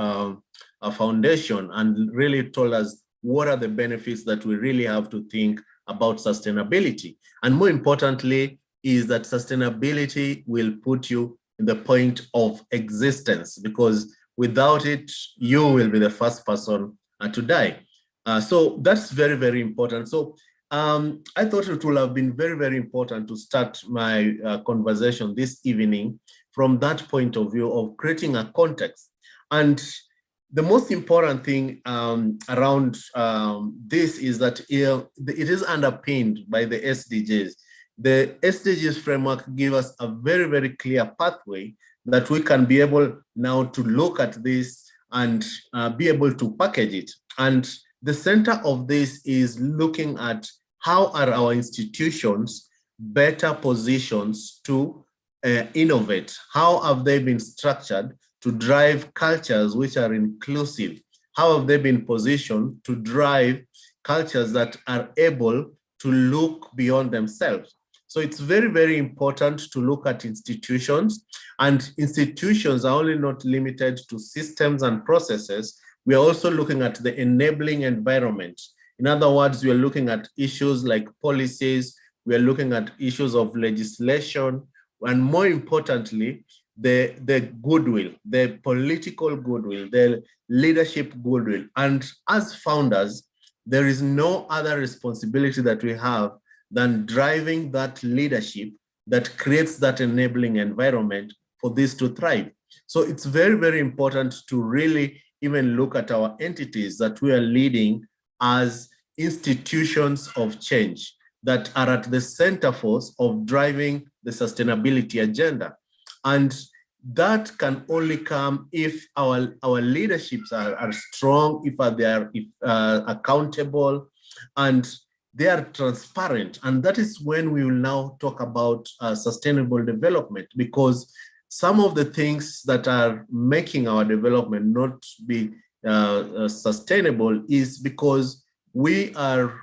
foundation and really told us what are the benefits that we really have to think about sustainability. And more importantly, is that sustainability will put you in the point of existence, because without it, you will be the first person to die. So that's very, very important. So I thought it would have been very, very important to start my conversation this evening from that point of view of creating a context. And the most important thing around this is that it is underpinned by the SDGs. The SDGs framework gives us a very, very clear pathway that we can be able now to look at this and be able to package it. And the center of this is looking at how are our institutions better positions to innovate? How have they been structured to drive cultures which are inclusive? How have they been positioned to drive cultures that are able to look beyond themselves? So it's very, very important to look at institutions, and institutions are only not limited to systems and processes. We are also looking at the enabling environment. In other words, we are looking at issues like policies, we are looking at issues of legislation, and more importantly, the goodwill, the political goodwill, the leadership goodwill. And as founders, there is no other responsibility that we have than driving that leadership that creates that enabling environment for this to thrive. So it's very, very important to really even look at our entities that we are leading as institutions of change that are at the center force of driving the sustainability agenda. And that can only come if our leaderships are strong, if they are accountable, and they are transparent. And that is when we will now talk about sustainable development, because some of the things that are making our development not be sustainable is because we are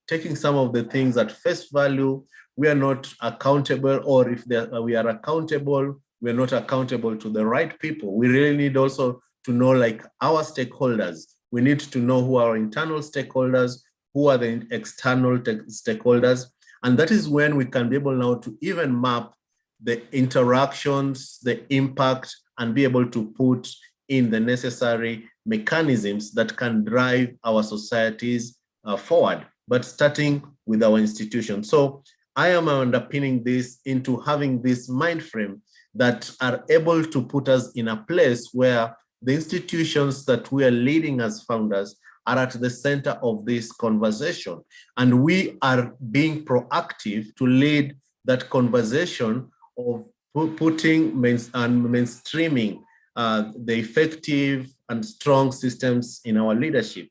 taking some of the things at face value. We are not accountable, or if we are accountable, we are not accountable to the right people. We really need also to know, like, our stakeholders. We need to know who are our internal stakeholders, who are the external stakeholders. And that is when we can be able now to even map the interactions, the impact, and be able to put in the necessary mechanisms that can drive our societies forward, but starting with our institutions. So I am underpinning this into having this mind frame that are able to put us in a place where the institutions that we are leading as founders are at the center of this conversation. And we are being proactive to lead that conversation of putting and mainstreaming the effective and strong systems in our leadership.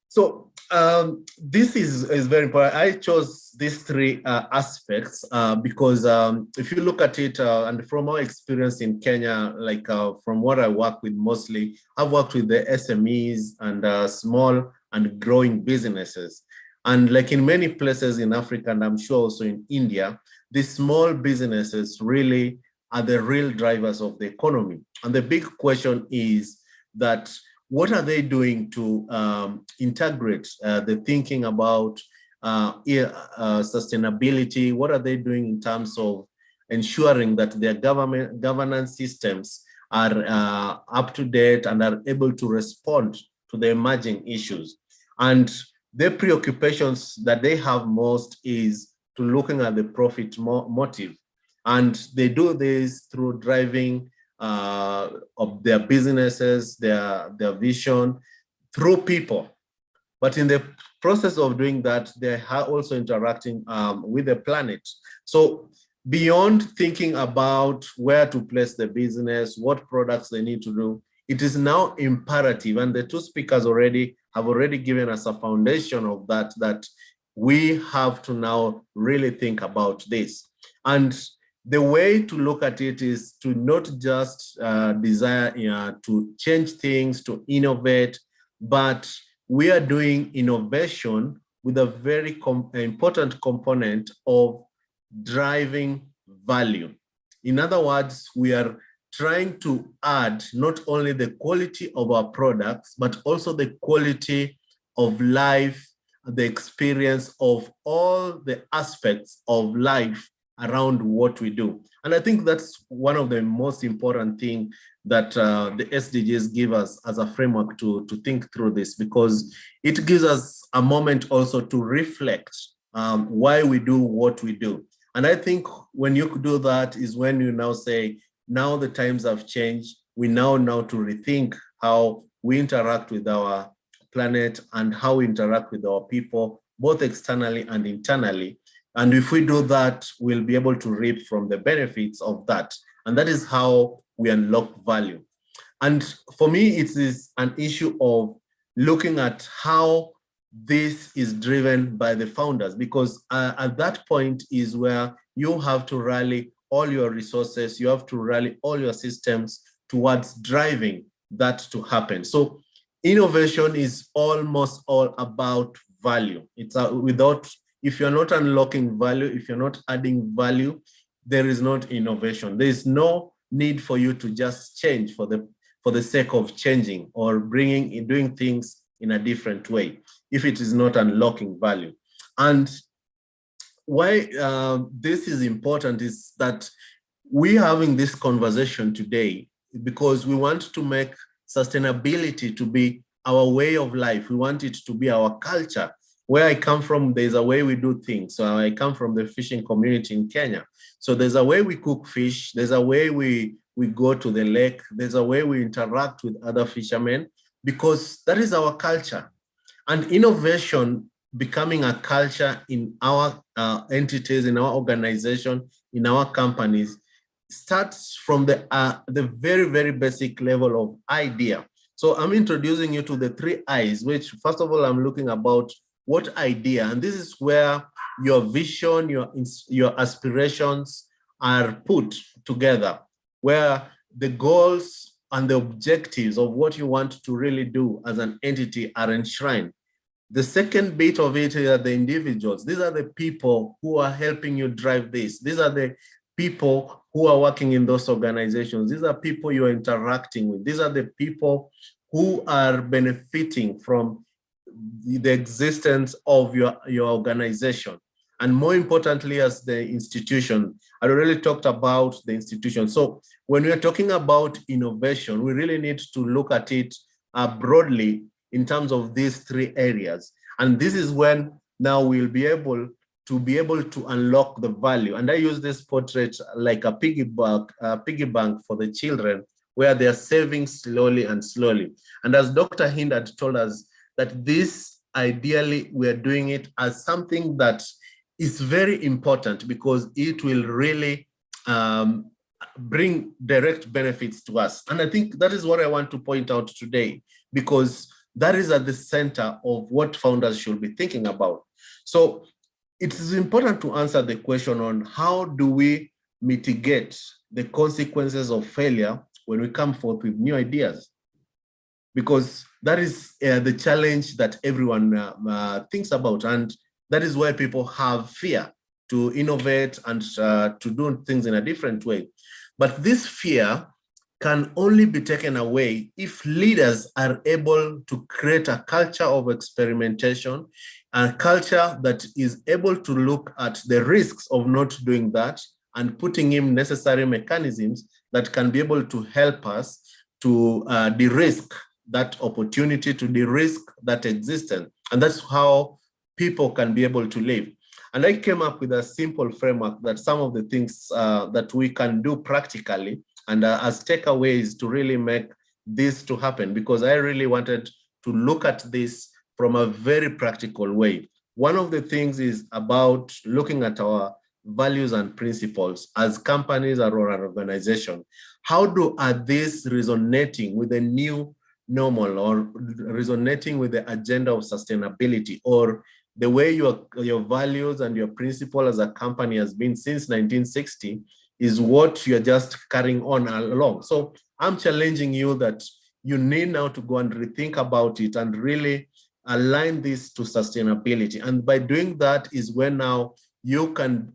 So this is very important. I chose these three aspects because if you look at it, and from our experience in Kenya, like from what I work with mostly, I've worked with the SMEs and small and growing businesses. And like in many places in Africa, and I'm sure also in India, these small businesses really are the real drivers of the economy. And the big question is that what are they doing to integrate the thinking about sustainability? What are they doing in terms of ensuring that their governance systems are up to date and are able to respond to the emerging issues? And the preoccupations that they have most is to looking at the profit motive. And they do this through driving of their businesses, their vision through people. But in the process of doing that, they are also interacting with the planet. So beyond thinking about where to place the business, what products they need to do, it is now imperative, and the two speakers have already given us a foundation of that we have to now really think about this. And the way to look at it is to not just desire to change things, to innovate, but we are doing innovation with a very important component of driving value. In other words, we are trying to add not only the quality of our products, but also the quality of life, the experience of all the aspects of life around what we do. And I think that's one of the most important things that the SDGs give us as a framework to think through this, because it gives us a moment also to reflect why we do what we do. And I think when you do that is when you now say, now the times have changed. We now know to rethink how we interact with our planet and how we interact with our people, both externally and internally. And if we do that, we'll be able to reap from the benefits of that. And that is how we unlock value. And for me, it is an issue of looking at how this is driven by the founders, because at that point is where you have to rally all your resources, you have to rally all your systems towards driving that to happen. So innovation is almost all about value. It's if you're not unlocking value, if you're not adding value, there is not innovation. There is no need for you to just change for the sake of changing or doing things in a different way if it is not unlocking value. And why this is important is that we're having this conversation today because we want to make sustainability to be our way of life. We want it to be our culture. Where I come from, there's a way we do things. So I come from the fishing community in Kenya. So there's a way we cook fish. There's a way we go to the lake. There's a way we interact with other fishermen, because that is our culture. And innovation becoming a culture in our entities, in our organization, in our companies, starts from the very, very basic level of idea. So I'm introducing you to the 3 I's, which first of all, I'm looking about what idea, and this is where your vision, your aspirations are put together, where the goals and the objectives of what you want to really do as an entity are enshrined. The second bit of it are the individuals. These are the people who are helping you drive this. These are the people who are working in those organizations. These are people you're interacting with. These are the people who are benefiting from the existence of your organization. And more importantly, as the institution, I already talked about the institution. So when we're talking about innovation, we really need to look at it broadly in terms of these 3 areas. And this is when now we'll be able to unlock the value. And I use this portrait like a piggy bank for the children, where they're saving slowly and slowly. And as Dr. Hind had told us, that this ideally we're doing it as something that is very important, because it will really bring direct benefits to us. And I think that is what I want to point out today, because that is at the center of what founders should be thinking about. So it is important to answer the question on how do we mitigate the consequences of failure when we come forth with new ideas, because that is the challenge that everyone thinks about. And that is why people have fear to innovate and to do things in a different way. But this fear can only be taken away if leaders are able to create a culture of experimentation, a culture that is able to look at the risks of not doing that and putting in necessary mechanisms that can be able to help us to de-risk that opportunity, to de-risk that existence. And that's how people can be able to live. And I came up with a simple framework that some of the things that we can do practically and as takeaways to really make this to happen, because I really wanted to look at this from a very practical way. One of the things is about looking at our values and principles as companies or an organization. How are these resonating with the new normal, or resonating with the agenda of sustainability, or the way your values and your principle as a company has been since 1960 is what you're just carrying on along. So I'm challenging you that you need now to go and rethink about it and really align this to sustainability. And by doing that is when now you can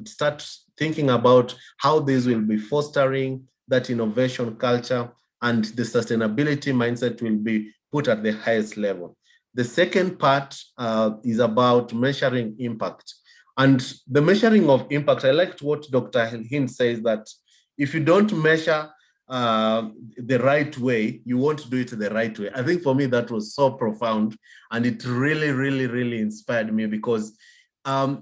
start thinking about how this will be fostering that innovation culture, and the sustainability mindset will be put at the highest level. The second part is about measuring impact. And the measuring of impact, I liked what Dr. Hind says, that if you don't measure the right way, you won't do it the right way. I think for me, that was so profound. And it really, really, really inspired me, because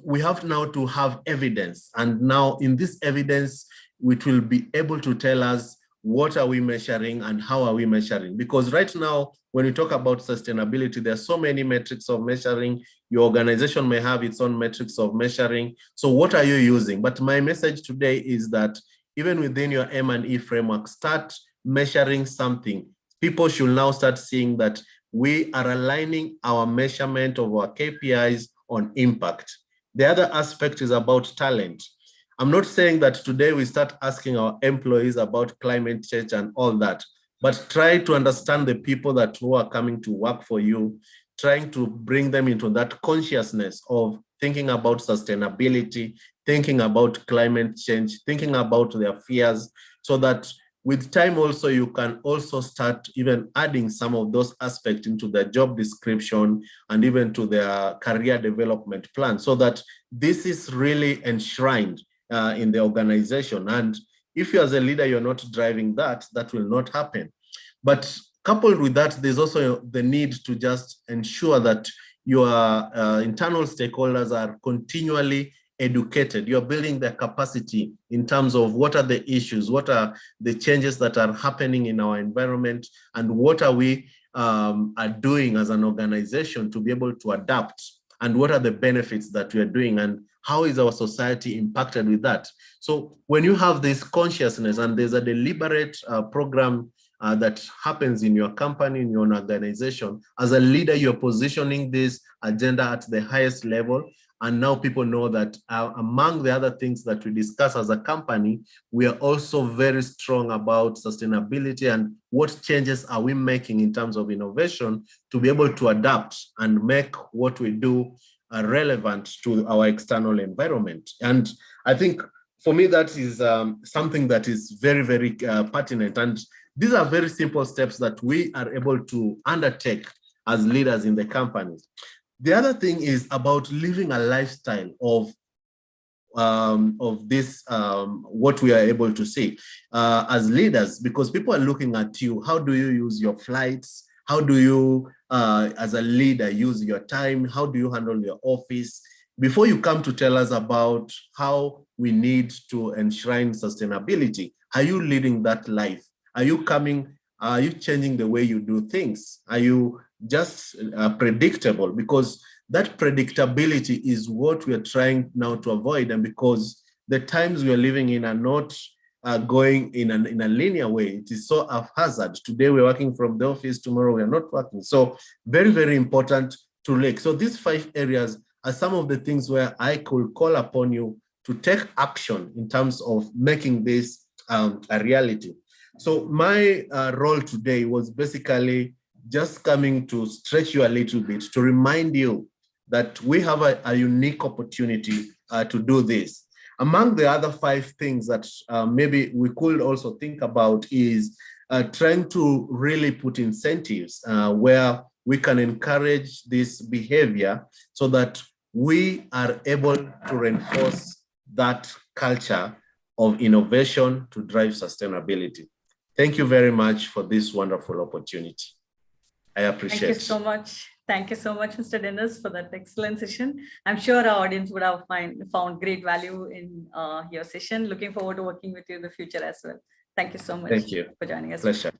we have now to have evidence. And now in this evidence, it will be able to tell us what are we measuring and how are we measuring? Because right now, when we talk about sustainability, there are so many metrics of measuring. Your organization may have its own metrics of measuring. So what are you using? But my message today is that even within your M&E framework, start measuring something. People should now start seeing that we are aligning our measurement of our KPIs on impact. The other aspect is about talent. I'm not saying that today we start asking our employees about climate change and all that, but try to understand the people who are coming to work for you, trying to bring them into that consciousness of thinking about sustainability, thinking about climate change, thinking about their fears, so that with time also you can also start even adding some of those aspects into their job description and even to their career development plan, so that this is really enshrined in the organization. And if you as a leader, you're not driving that, that will not happen. But coupled with that, there's also the need to just ensure that your internal stakeholders are continually educated. You're building their capacity in terms of what are the issues, what are the changes that are happening in our environment, and what are we are doing as an organization to be able to adapt, and what are the benefits that we are doing, and how is our society impacted with that. So when you have this consciousness and there's a deliberate program that happens in your company, in your organization, as a leader, you're positioning this agenda at the highest level. And now people know that among the other things that we discuss as a company, we are also very strong about sustainability and what changes are we making in terms of innovation to be able to adapt and make what we do relevant to our external environment. And I think for me, that is something that is very, very pertinent. And these are very simple steps that we are able to undertake as leaders in the company. The other thing is about living a lifestyle of this, what we are able to see as leaders, because people are looking at you. How do you use your flights? How do you, as a leader, use your time? How do you handle your office? Before you come to tell us about how we need to enshrine sustainability, are you leading that life? Are you changing the way you do things? Are you just predictable? Because that predictability is what we are trying now to avoid. And because the times we are living in are not going in a linear way, it is so haphazard. Today we're working from the office, tomorrow we're not working. So very, very important to relate. So these 5 areas are some of the things where I could call upon you to take action in terms of making this a reality. So my role today was basically just coming to stretch you a little bit, to remind you that we have a unique opportunity to do this. Among the other 5 things that maybe we could also think about is trying to really put incentives where we can encourage this behavior so that we are able to reinforce that culture of innovation to drive sustainability. Thank you very much for this wonderful opportunity. I appreciate it. Thank you so much. Thank you so much, Mr. Dennis, for that excellent session. I'm sure our audience would have found great value in your session. Looking forward to working with you in the future as well. Thank you so much. Thank you for joining us. Pleasure.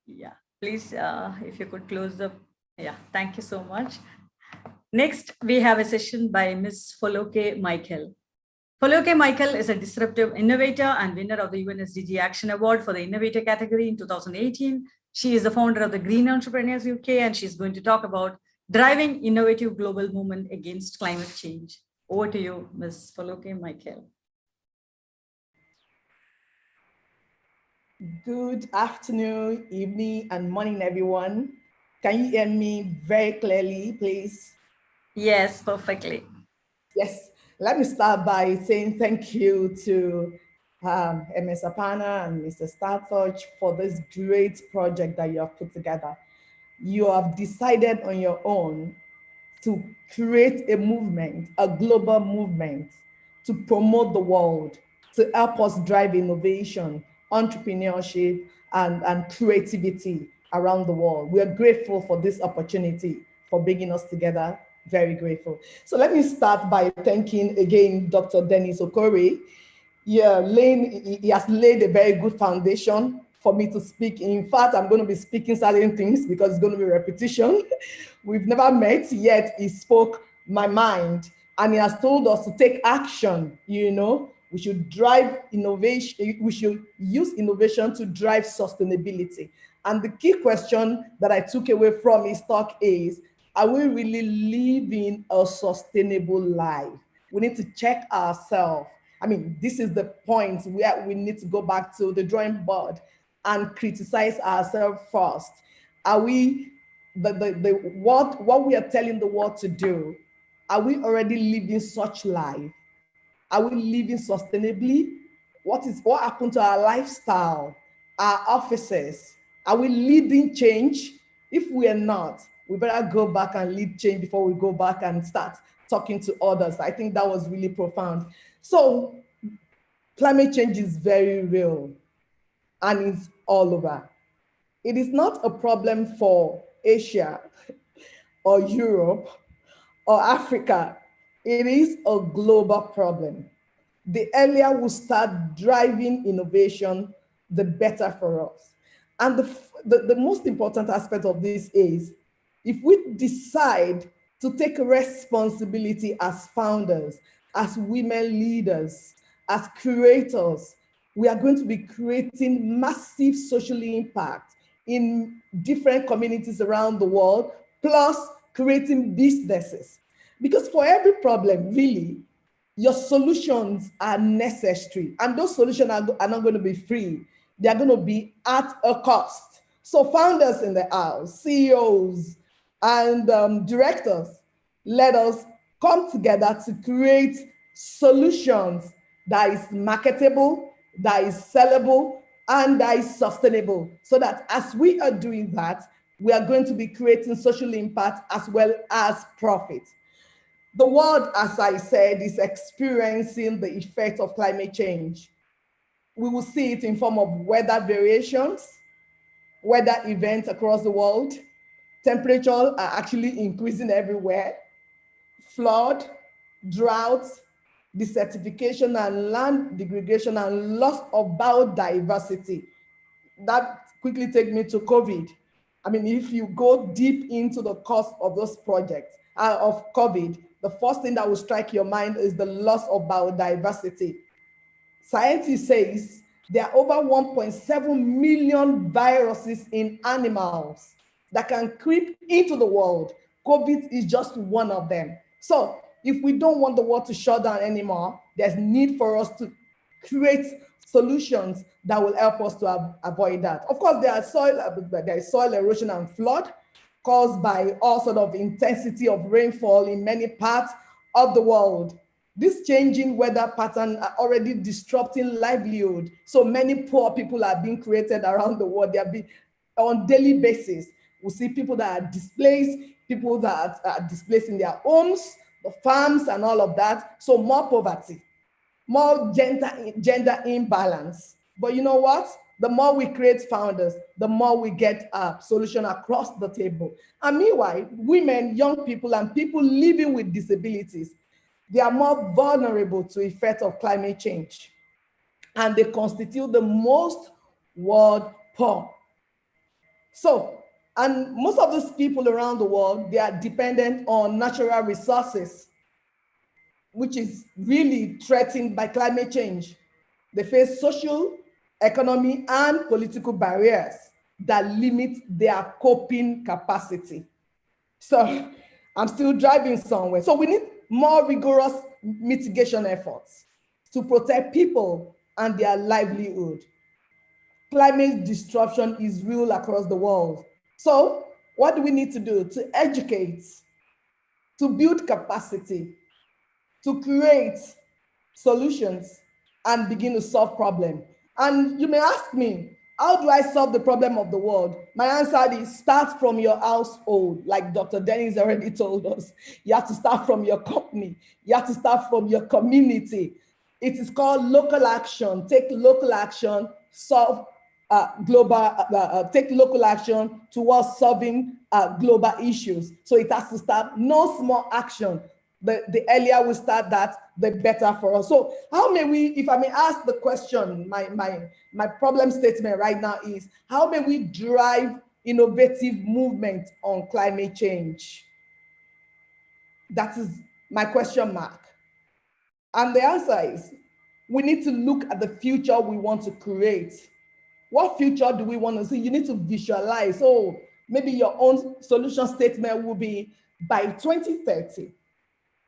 Yeah, please, if you could close the, thank you so much. Next, we have a session by Ms. Foloke Michael. Foloke Michael is a disruptive innovator and winner of the UN SDG Action Award for the Innovator category in 2018. She is the founder of the Green Entrepreneurs UK, and she's going to talk about driving innovative global movement against climate change. Over to you, Ms. Foloke Michael. Good afternoon, evening, and morning, everyone. Can you hear me very clearly, please? Yes, perfectly. Yes. Let me start by saying thank you to MS Apana and Mr. Startouch for this great project that you have put together. You have decided on your own to create a movement, a global movement, to promote the world, to help us drive innovation, entrepreneurship, and creativity around the world. We are grateful for this opportunity, for bringing us together. Very grateful. So let me start by thanking again Dr. Dennis Okore. Yeah, he has laid a very good foundation for me to speak. In fact, I'm going to be speaking certain things because it's going to be repetition. We've never met, yet he spoke my mind, and he has told us to take action. You know, we should drive innovation. We should use innovation to drive sustainability. And the key question that I took away from his talk is, are we really living a sustainable life? We need to check ourselves. I mean, this is the point where we need to go back to the drawing board and criticize ourselves first. Are we, what we are telling the world to do, are we already living such life? Are we living sustainably? What happened to our lifestyle, our offices? Are we leading change? If we are not, we better go back and lead change before we go back and start talking to others. I think that was really profound. So climate change is very real and it's all over. It is not a problem for Asia or Europe or Africa. It is a global problem. The earlier we start driving innovation, the better for us. And the most important aspect of this is if we decide to take responsibility as founders, as women leaders, as creators, we are going to be creating massive social impact in different communities around the world, plus creating businesses. Because for every problem, really, your solutions are necessary, and those solutions are not going to be free. They're going to be at a cost. So founders in the house, CEOs, and directors, let us come together to create solutions that is marketable, that is sellable, and that is sustainable. So that as we are doing that, we are going to be creating social impact as well as profit. The world, as I said, is experiencing the effect of climate change. We will see it in form of weather variations, weather events across the world. Temperatures are actually increasing everywhere. Flood, drought, desertification and land degradation and loss of biodiversity. That quickly takes me to COVID. I mean, if you go deep into the cost of those projects, of COVID, the first thing that will strike your mind is the loss of biodiversity. Scientists say there are over 1.7 million viruses in animals that can creep into the world. COVID is just one of them. So if we don't want the world to shut down anymore, there's need for us to create solutions that will help us to avoid that. Of course, there is soil erosion and flood caused by all sort of intensity of rainfall in many parts of the world. This changing weather pattern are already disrupting livelihood. So many poor people are being created around the world. They are being on daily basis. We see people that are displaced, people that are displaced in their homes, the farms and all of that. So more poverty, more gender imbalance. But you know what? The more we create founders, the more we get a solution across the table. And meanwhile, women, young people, and people living with disabilities, they are more vulnerable to effects of climate change. And they constitute the most world poor. So, and most of these people around the world, they are dependent on natural resources, which is really threatened by climate change. They face social, economic, and political barriers that limit their coping capacity. So I'm still driving somewhere. So we need more rigorous mitigation efforts to protect people and their livelihood. Climate disruption is real across the world. So what do we need to do? To educate, to build capacity, to create solutions, and begin to solve problems. And you may ask me, how do I solve the problem of the world? My answer is start from your household, like Dr. Dennis already told us. You have to start from your company. You have to start from your community. It is called local action. Take local action, solve take local action towards solving global issues. So it has to start no small action. The earlier we start that, the better for us. So how may we, if I may ask the question, my problem statement right now is, how may we drive innovative movement on climate change? That is my question mark. And the answer is, we need to look at the future we want to create. What future do we want to see? You need to visualize. So maybe your own solution statement will be, by 2030,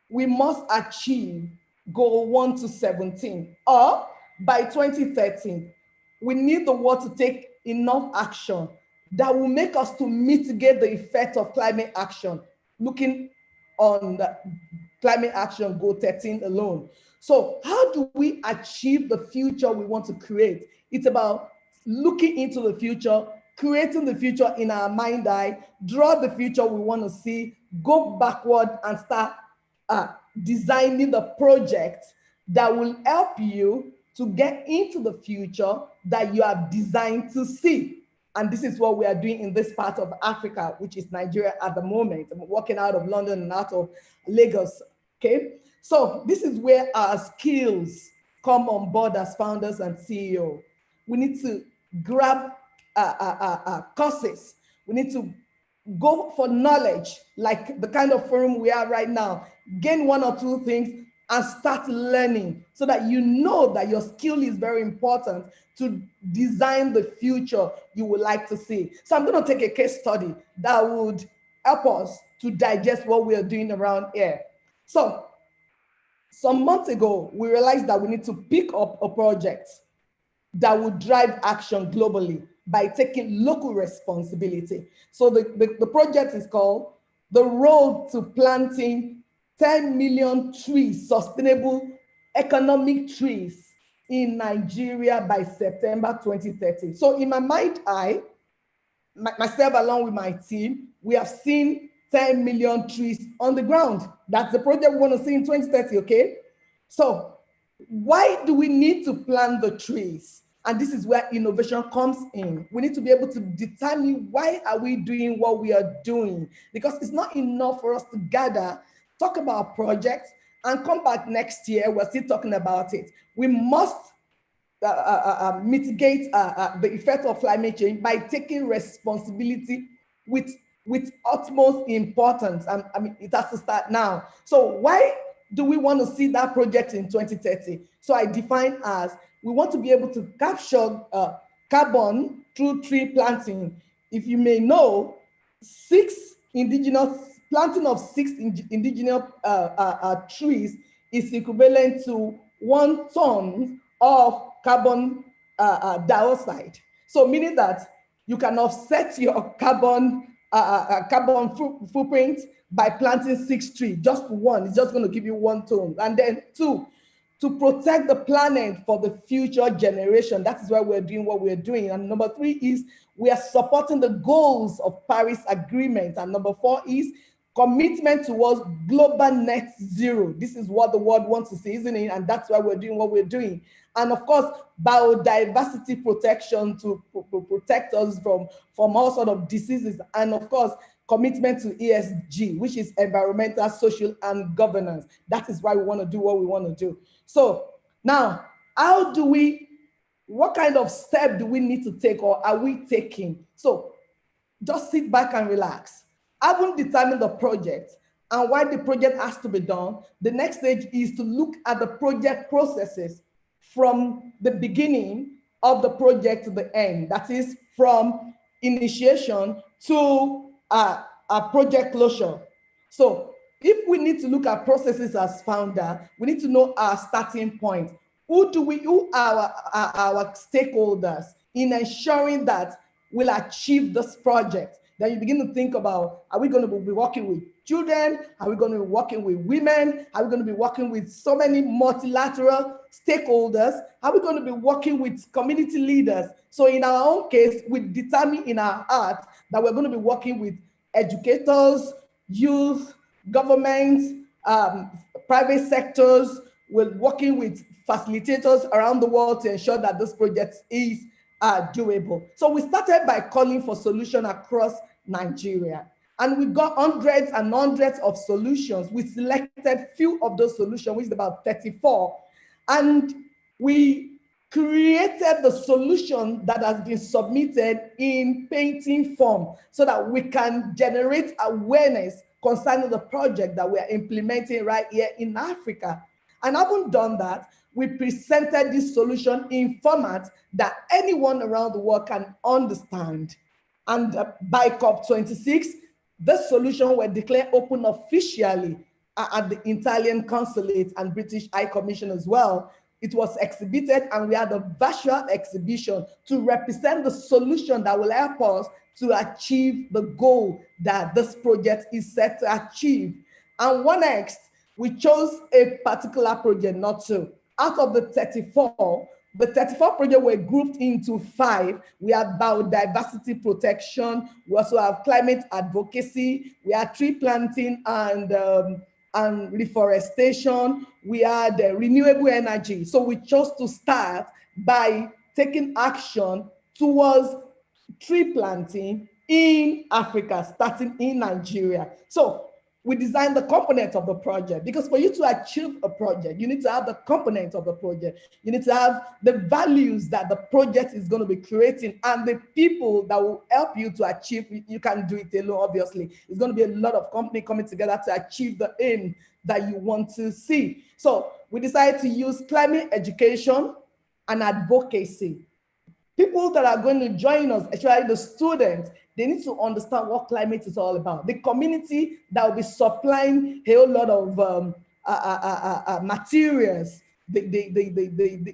we must achieve goal 1 to 17. Or by 2030, we need the world to take enough action that will make us to mitigate the effect of climate action, looking on the climate action goal 13 alone. So how do we achieve the future we want to create? It's about looking into the future, creating the future in our mind eye, draw the future we want to see, go backward and start designing the project that will help you to get into the future that you are designed to see. And this is what we are doing in this part of Africa, which is Nigeria at the moment. I'm working out of London and out of Lagos, okay? So this is where our skills come on board as founders and CEO. We need to grab courses. We need to go for knowledge, like the kind of forum we are right now, gain one or two things and start learning so that you know that your skill is very important to design the future you would like to see. So I'm going to take a case study that would help us to digest what we are doing around here. So some months ago, we realized that we need to pick up a project that would drive action globally by taking local responsibility. So the project is called The Road to Planting 10 Million Trees, Sustainable Economic Trees in Nigeria by September 2030. So in my mind, myself along with my team, we have seen 10 million trees on the ground. That's the project we want to see in 2030, okay? So why do we need to plant the trees? And this is where innovation comes in. We need to be able to determine why are we doing what we are doing? Because it's not enough for us to gather, talk about projects, and come back next year, we're still talking about it. We must mitigate the effect of climate change by taking responsibility with utmost importance. I mean, it has to start now. So why do we want to see that project in 2030? So I define as we want to be able to capture carbon through tree planting. If you may know, planting of 6 indigenous trees is equivalent to 1 ton of carbon dioxide. So meaning that you can offset your carbon footprint by planting 6 trees. Just one, it's just going to give you 1 ton. And then 2, to protect the planet for the future generation. That is why we're doing what we're doing. And number 3 is we are supporting the goals of Paris Agreement. And number 4 is commitment towards global net zero. This is what the world wants to see, isn't it? And that's why we're doing what we're doing. And of course, biodiversity protection to protect us from all sorts of diseases. And of course, commitment to ESG, which is environmental, social, and governance. That is why we want to do what we want to do. So now, what kind of step do we need to take, or are we taking? So just sit back and relax. Having determined the project and why the project has to be done, the next stage is to look at the project processes from the beginning of the project to the end. That is from initiation to a project closure. So if we need to look at processes as founder, we need to know our starting point. Who are our stakeholders in ensuring that we'll achieve this project? Then you begin to think about, are we going to be working with children? Are we going to be working with women? Are we going to be working with so many multilateral stakeholders? Are we going to be working with community leaders? So in our own case, we determine in our heart that we're going to be working with educators, youth, governments, private sectors. We're working with facilitators around the world to ensure that this project is doable. So we started by calling for solutions across Nigeria. And we got hundreds and hundreds of solutions. We selected few of those solutions, which is about 34. And we created the solution that has been submitted in painting form so that we can generate awareness concerning the project that we are implementing right here in Africa. And having done that, we presented this solution in format that anyone around the world can understand. And by COP26, this solution was declared open officially at the Italian consulate and British High Commission as well. It was exhibited, and we had a virtual exhibition to represent the solution that will help us to achieve the goal that this project is set to achieve. And what next? We chose a particular project, not two. Out of the 34 projects were grouped into 5. We have biodiversity protection. We also have climate advocacy. We have tree planting and reforestation. We had renewable energy. So we chose to start by taking action towards tree planting in Africa, starting in Nigeria. So we designed the components of the project, because for you to achieve a project, you need to have the components of the project. You need to have the values that the project is going to be creating, and the people that will help you to achieve. You can't do it alone, obviously. It's going to be a lot of company coming together to achieve the aim that you want to see. So we decided to use climate education and advocacy. People that are going to join us, especially the students, they need to understand what climate is all about. The community that will be supplying a whole lot of materials, the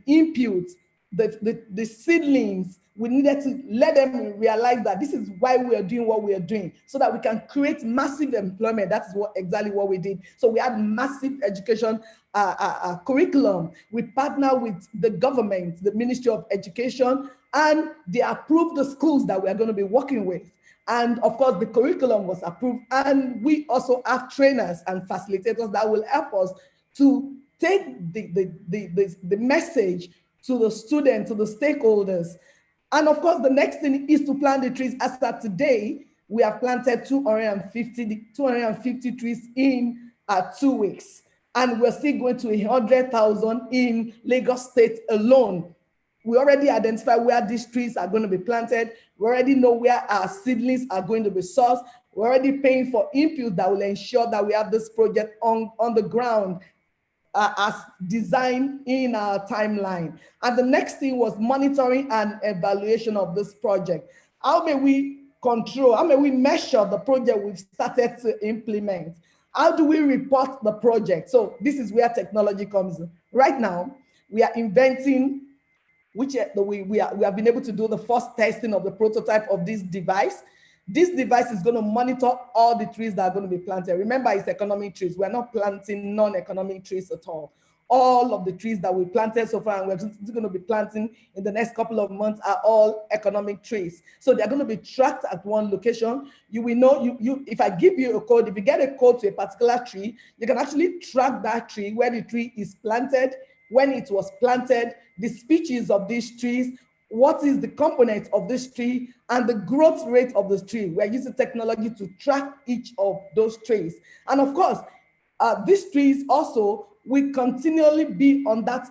inputs, the seedlings. We needed to let them realize that this is why we are doing what we are doing, so that we can create massive employment. That's exactly what we did. So we had massive education curriculum. We partner with the government, the Ministry of Education, and they approved the schools that we are going to be working with. And of course, the curriculum was approved. And we also have trainers and facilitators that will help us to take the message to the students, to the stakeholders. And of course, the next thing is to plant the trees. As of today, we have planted 250 trees in 2 weeks. And we're still going to 100,000 in Lagos State alone. We already identify where these trees are going to be planted. We already know where our seedlings are going to be sourced. We're already paying for inputs that will ensure that we have this project on the ground as designed in our timeline. And the next thing was monitoring and evaluation of this project. How may we control, how may we measure the project we've started to implement? How do we report the project? So this is where technology comes in. Right now, we are inventing, which we have been able to do the first testing of the prototype of this device. This device is going to monitor all the trees that are going to be planted. Remember, it's economic trees. We're not planting non-economic trees at all. All of the trees that we planted so far and we're going to be planting in the next couple of months are all economic trees. So they're going to be tracked at one location. You will know, if I give you a code, if you get a code to a particular tree, you can actually track that tree, where the tree is planted, when it was planted, the species of these trees, what is the component of this tree, and the growth rate of the tree. We're using technology to track each of those trees. And of course, these trees also will continually be on that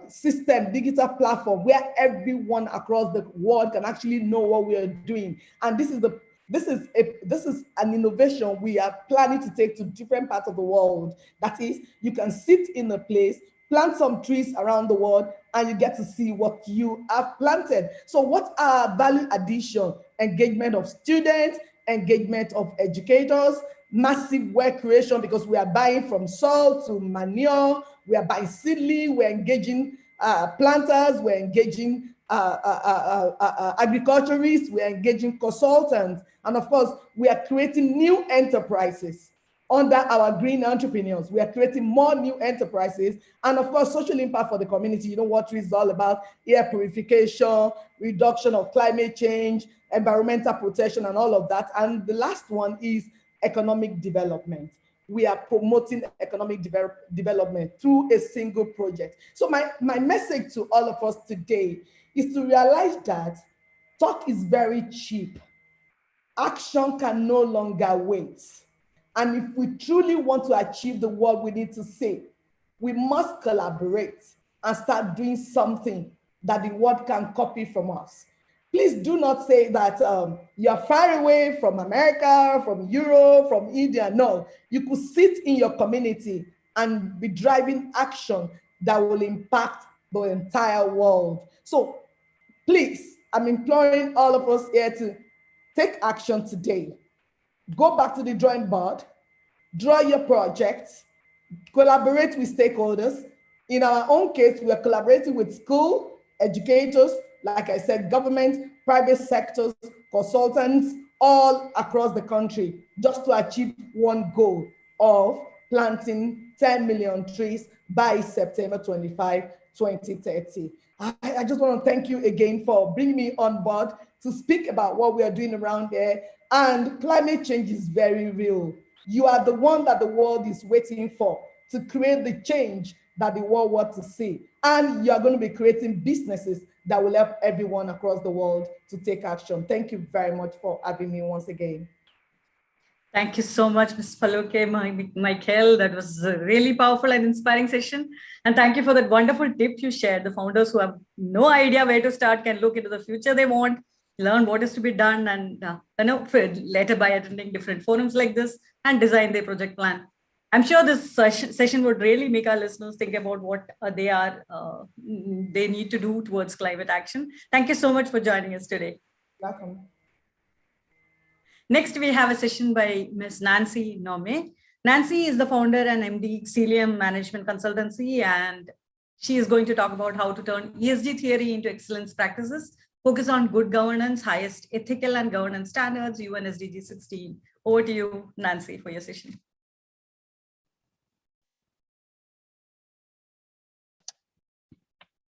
system, digital platform, where everyone across the world can actually know what we are doing. And this is an innovation we are planning to take to different parts of the world. That is, you can sit in a place, plant some trees around the world, and you get to see what you have planted. So what are value addition? Engagement of students, engagement of educators, massive wealth creation, because we are buying from soil to manure, we are buying seedling, we're engaging planters, we're engaging agriculturists, we're engaging consultants, and of course, we are creating new enterprises. Under our green entrepreneurs, we are creating more new enterprises, and of course, social impact for the community. You know what trees is all about: air purification, reduction of climate change, environmental protection, and all of that. And the last one is economic development. We are promoting economic development through a single project. So my message to all of us today is to realize that talk is very cheap. Action can no longer wait. And if we truly want to achieve the word we need to say, we must collaborate and start doing something that the world can copy from us. Please do not say that you're far away from America, from Europe, from India. No, you could sit in your community and be driving action that will impact the entire world. So please, I'm imploring all of us here to take action today. Go back to the drawing board, draw your projects, collaborate with stakeholders. In our own case, we are collaborating with school, educators, like I said, government, private sectors, consultants, all across the country, just to achieve one goal of planting 10 million trees by September 25, 2030. I just want to thank you again for bringing me on board to speak about what we are doing around here. And climate change is very real. You are the one that the world is waiting for to create the change that the world wants to see. And you're going to be creating businesses that will help everyone across the world to take action. Thank you very much for having me once again. Thank you so much, Ms. Paluke, Michael. That was a really powerful and inspiring session. And thank you for that wonderful tip you shared. The founders who have no idea where to start can look into the future they want, learn what is to be done, and later by attending different forums like this and design their project plan. I'm sure this session would really make our listeners think about what they need to do towards climate action. Thank you so much for joining us today. Welcome. Next, we have a session by Ms. Nancy Nome. Nancy is the founder and MD Celium Management Consultancy, and she is going to talk about how to turn ESG theory into excellence practices, focus on good governance, highest ethical and governance standards, UN SDG 16. Over to you, Nancy, for your session.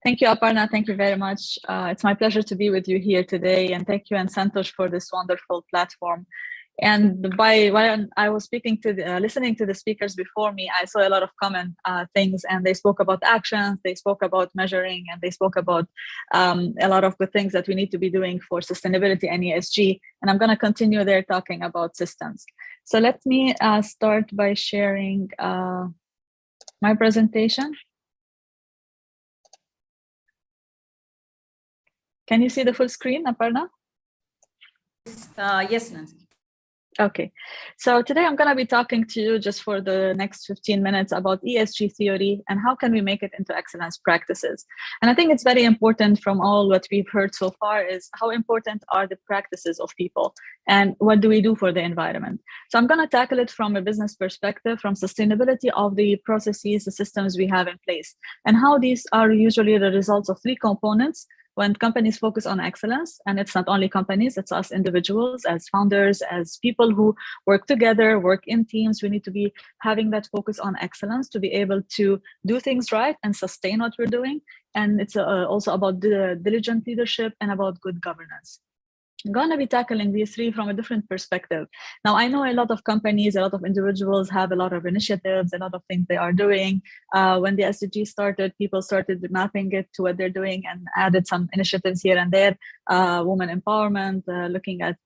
Thank you, Aparna. Thank you very much. It's my pleasure to be with you here today. And thank you, and Santosh, for this wonderful platform. And while I was listening to the speakers before me, I saw a lot of common things, and they spoke about actions, they spoke about measuring, and they spoke about a lot of good things that we need to be doing for sustainability and ESG. And I'm going to continue there talking about systems. So let me start by sharing my presentation. Can you see the full screen, Aparna? Yes, Nancy. Okay, so today I'm going to be talking to you just for the next 15 minutes about ESG theory and how can we make it into excellence practices. And I think it's very important from all what we've heard so far is how important are the practices of people and what do we do for the environment. So I'm going to tackle it from a business perspective, from sustainability of the processes, the systems we have in place, and how these are usually the results of three components. When companies focus on excellence, and it's not only companies, it's us individuals as founders, as people who work together, work in teams, we need to be having that focus on excellence to be able to do things right and sustain what we're doing. And it's also about the diligent leadership and about good governance. I'm going to be tackling these three from a different perspective. Now, I know a lot of companies, a lot of individuals have a lot of initiatives, a lot of things they are doing. When the SDG started, people started mapping it to what they're doing and added some initiatives here and there, women empowerment, looking at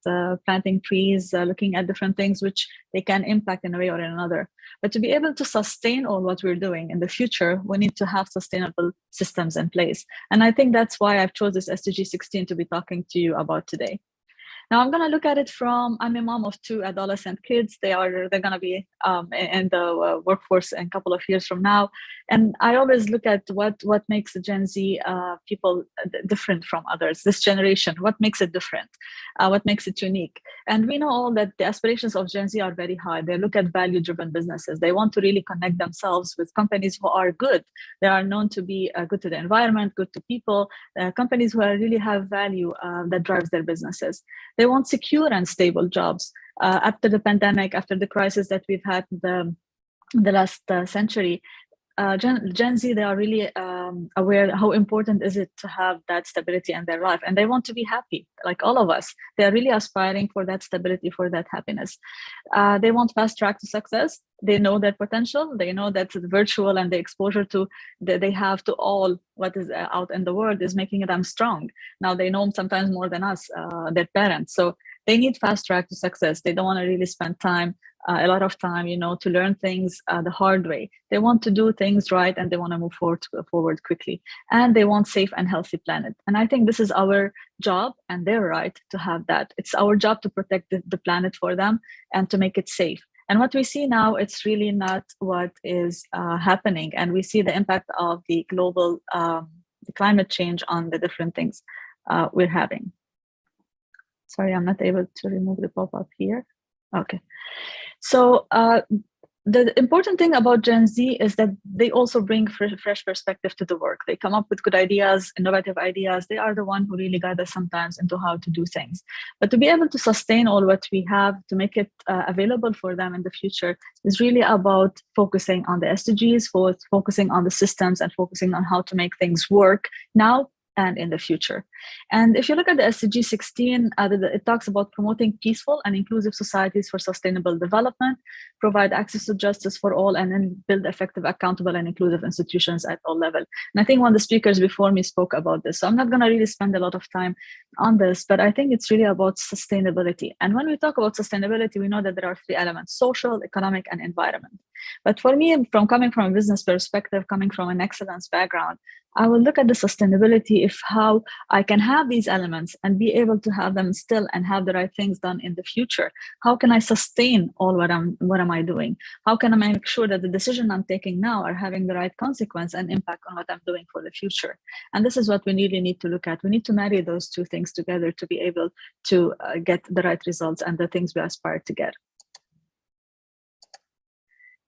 planting trees, looking at different things which they can impact in a way or in another. But to be able to sustain all what we're doing in the future, we need to have sustainable systems in place. And I think that's why I've chosen this SDG 16 to be talking to you about today. Now I'm going to look at it from, I'm a mom of 2 adolescent kids. They're going to be in the workforce in a couple of years from now. And I always look at what makes the Gen Z people different from others, this generation, what makes it different, what makes it unique. And we know all that the aspirations of Gen Z are very high. They look at value-driven businesses. They want to really connect themselves with companies who are good. They are known to be good to the environment, good to people, companies who really have value that drives their businesses. They want secure and stable jobs. After the pandemic, after the crisis that we've had the last century, Gen Z, they are really aware how important is it to have that stability in their life. And they want to be happy, like all of us. They are really aspiring for that stability, for that happiness. They want fast track to success. They know their potential. They know that the virtual and the exposure to they have to all what is out in the world is making them strong. Now they know sometimes more than us, their parents. So they need fast track to success. They don't want to really spend time, a lot of time, to learn things the hard way. They want to do things right and they want to move forward quickly. And they want safe and healthy planet. And I think this is our job and their right to have that. It's our job to protect the planet for them and to make it safe. And what we see now, it's really not what is happening. And we see the impact of the global the climate change on the different things we're having. Sorry, I'm not able to remove the pop-up here. Okay. So the important thing about Gen Z is that they also bring fresh perspective to the work. They come up with good ideas, innovative ideas. They are the one who really guide us sometimes into how to do things. But to be able to sustain all what we have, to make it available for them in the future is really about focusing on the SDGs, focusing on the systems and focusing on how to make things work now and in the future. And if you look at the SDG 16, it talks about promoting peaceful and inclusive societies for sustainable development, provide access to justice for all, and then build effective, accountable, and inclusive institutions at all levels. And I think one of the speakers before me spoke about this. So I'm not going to really spend a lot of time on this, but I think it's really about sustainability. And when we talk about sustainability, we know that there are three elements: social, economic, and environment. But for me, coming from a business perspective, coming from an excellence background, I will look at the sustainability of how I can have these elements and be able to have them still and have the right things done in the future. How can I sustain all what am I doing? How can I make sure that the decision I'm taking now are having the right consequence and impact on what I'm doing for the future? And this is what we really need to look at. We need to marry those two things together to be able to get the right results and the things we aspire to get.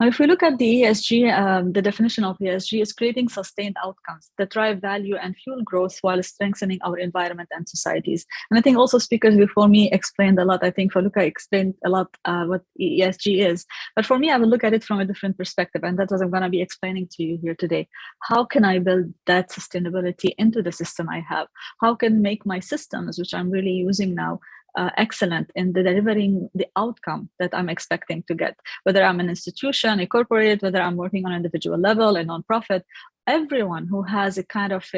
Now, if we look at the ESG, the definition of ESG is creating sustained outcomes that drive value and fuel growth while strengthening our environment and societies. And I think also speakers before me explained a lot. I think Faluka explained a lot what ESG is. But for me, I will look at it from a different perspective. And that's what I'm going to be explaining to you here today. How can I build that sustainability into the system I have? How can I make my systems, which I'm really using now, excellent in delivering the outcome that I'm expecting to get, whether I'm an institution, a corporate, whether I'm working on an individual level, a nonprofit. Everyone who has a kind of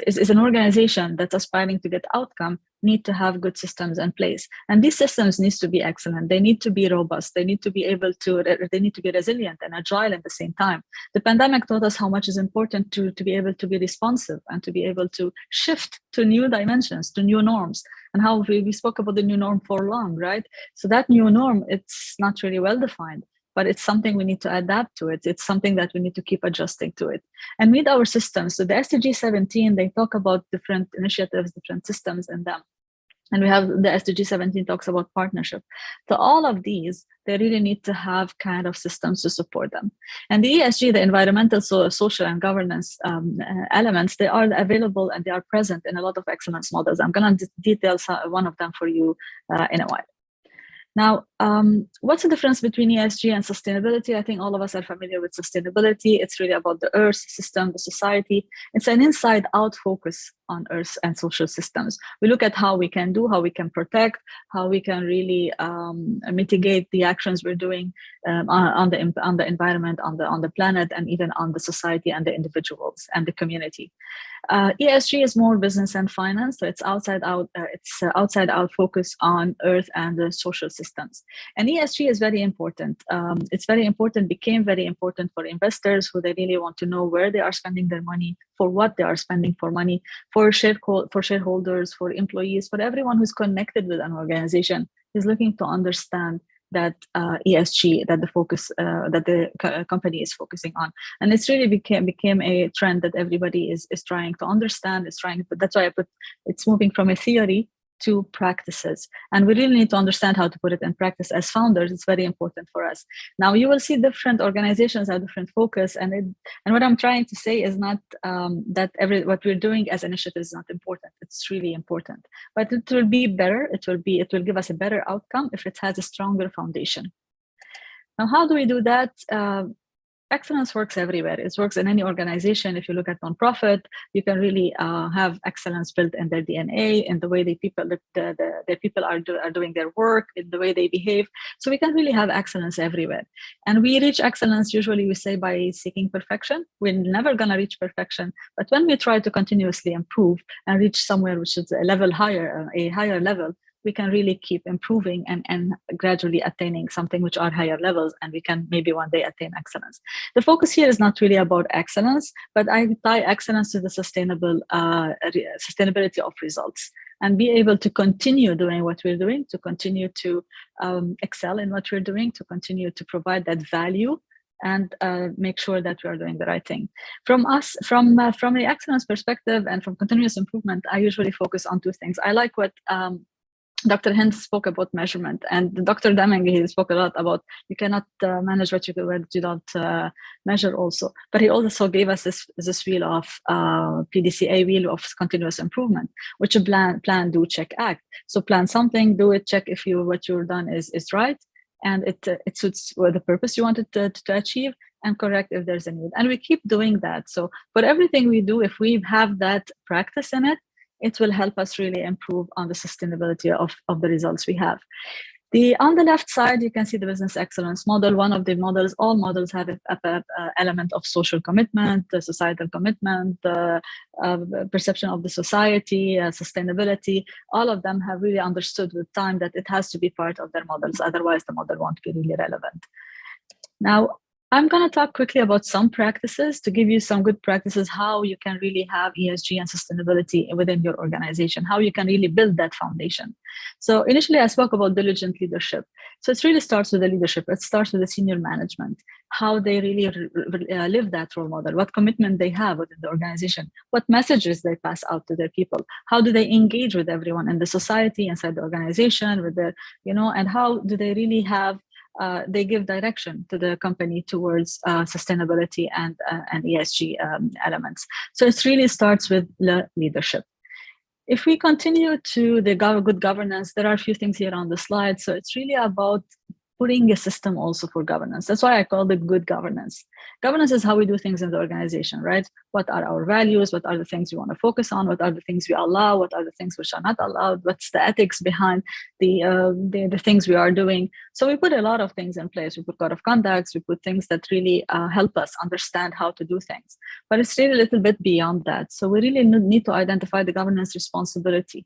is an organization that's aspiring to get outcome need to have good systems in place. And these systems need to be excellent. They need to be robust. They need to be able to, they need to be resilient and agile at the same time. The pandemic taught us how much is important to be able to be responsive and to be able to shift to new dimensions, to new norms, and how we spoke about the new norm for long, right? So that new norm, it's not really well defined, but it's something we need to adapt to it. It's something that we need to keep adjusting to it. And with our systems, so the SDG 17, they talk about different initiatives, different systems in them. And we have the SDG 17 talks about partnership. So all of these, they really need to have kind of systems to support them. And the ESG, the environmental, social, and governance elements, they are available and they are present in a lot of excellence models. I'm going to detail one of them for you in a while. Now, what's the difference between ESG and sustainability? I think all of us are familiar with sustainability. It's really about the earth system, the society. It's an inside-out focus on earth and social systems. We look at how we can do, how we can protect, how we can really mitigate the actions we're doing on the environment, on the planet, and even on the society and the individuals and the community. ESG is more business and finance, so it's outside out focus on earth and the social systems. And ESG is very important. It's very important, became very important for investors who they really want to know where they are spending their money, for what they are spending for money, for shareholders, for employees, for everyone who's connected with an organization is looking to understand that ESG, that the focus that the company is focusing on. And it's really became a trend that everybody is trying to understand, that's why I put it's moving from a theory to practices. And we really need to understand how to put it in practice. As founders, it's very important for us. Now, you will see different organizations have different focus. And what I'm trying to say is not that what we're doing as initiatives is not important. It's really important. But it will be better. It will give us a better outcome if it has a stronger foundation. Now, how do we do that? Excellence works everywhere. It works in any organization. If you look at nonprofit, you can really have excellence built in their DNA, in the way the people are doing their work, in the way they behave. So we can really have excellence everywhere. And we reach excellence, usually we say, by seeking perfection. We're never going to reach perfection. But when we try to continuously improve and reach somewhere which is a higher level, we can really keep improving and gradually attaining something which are higher levels, and we can maybe one day attain excellence. The focus here is not really about excellence, but I tie excellence to the sustainability of results and be able to continue doing what we're doing, to continue to excel in what we're doing, to continue to provide that value and make sure that we are doing the right thing. From the excellence perspective and from continuous improvement, I usually focus on two things. I like what Dr. Hind spoke about measurement, and Dr. Deming, he spoke a lot about you cannot manage what you don't measure also. But he also gave us this wheel of PDCA, wheel of continuous improvement, which a plan, do, check, act. So plan something, do it, check if what you've done is right, and it suits the purpose you wanted to achieve, and correct if there's a need. And we keep doing that. So for everything we do, if we have that practice in it, it will help us really improve on the sustainability of the results we have. On the left side, you can see the business excellence model. One of the models, all models have an element of social commitment, societal commitment, perception of the society, sustainability. All of them have really understood with time that it has to be part of their models. Otherwise, the model won't be really relevant. Now, I'm going to talk quickly about some practices to give you some good practices, how you can really have ESG and sustainability within your organization, how you can really build that foundation. So initially, I spoke about diligent leadership. So it really starts with the leadership. It starts with the senior management, how they really live that role model, what commitment they have within the organization, what messages they pass out to their people, how do they engage with everyone in the society, inside the organization, with their, and how do they really have they give direction to the company towards sustainability and ESG elements. So it really starts with the leadership. If we continue to the good governance, there are a few things here on the slide. So it's really about putting a system also for governance. That's why I call it good governance. Governance is how we do things in the organization, right? What are our values? What are the things we want to focus on? What are the things we allow? What are the things which are not allowed? What's the ethics behind the things we are doing? So we put a lot of things in place. We put code of conducts. We put things that really help us understand how to do things. But it's really a little bit beyond that. So we really need to identify the governance responsibility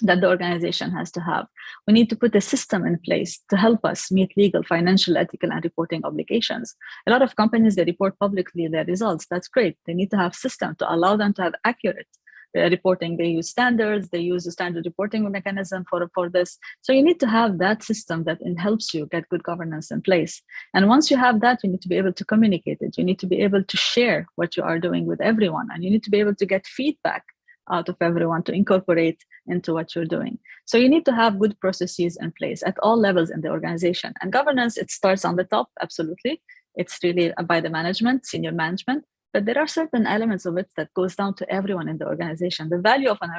that the organization has to have. We need to put a system in place to help us meet legal, financial, ethical, and reporting obligations. A lot of companies, they report publicly their results. That's great. They need to have system to allow them to have accurate reporting. They use standards. They use a standard reporting mechanism for this. So you need to have that system that helps you get good governance in place. And once you have that, you need to be able to communicate it. You need to be able to share what you are doing with everyone. And you need to be able to get feedback out of everyone to incorporate into what you're doing. So you need to have good processes in place at all levels in the organization. And governance, it starts on the top, absolutely. It's really by the management, senior management, but there are certain elements of it that goes down to everyone in the organization. The value of an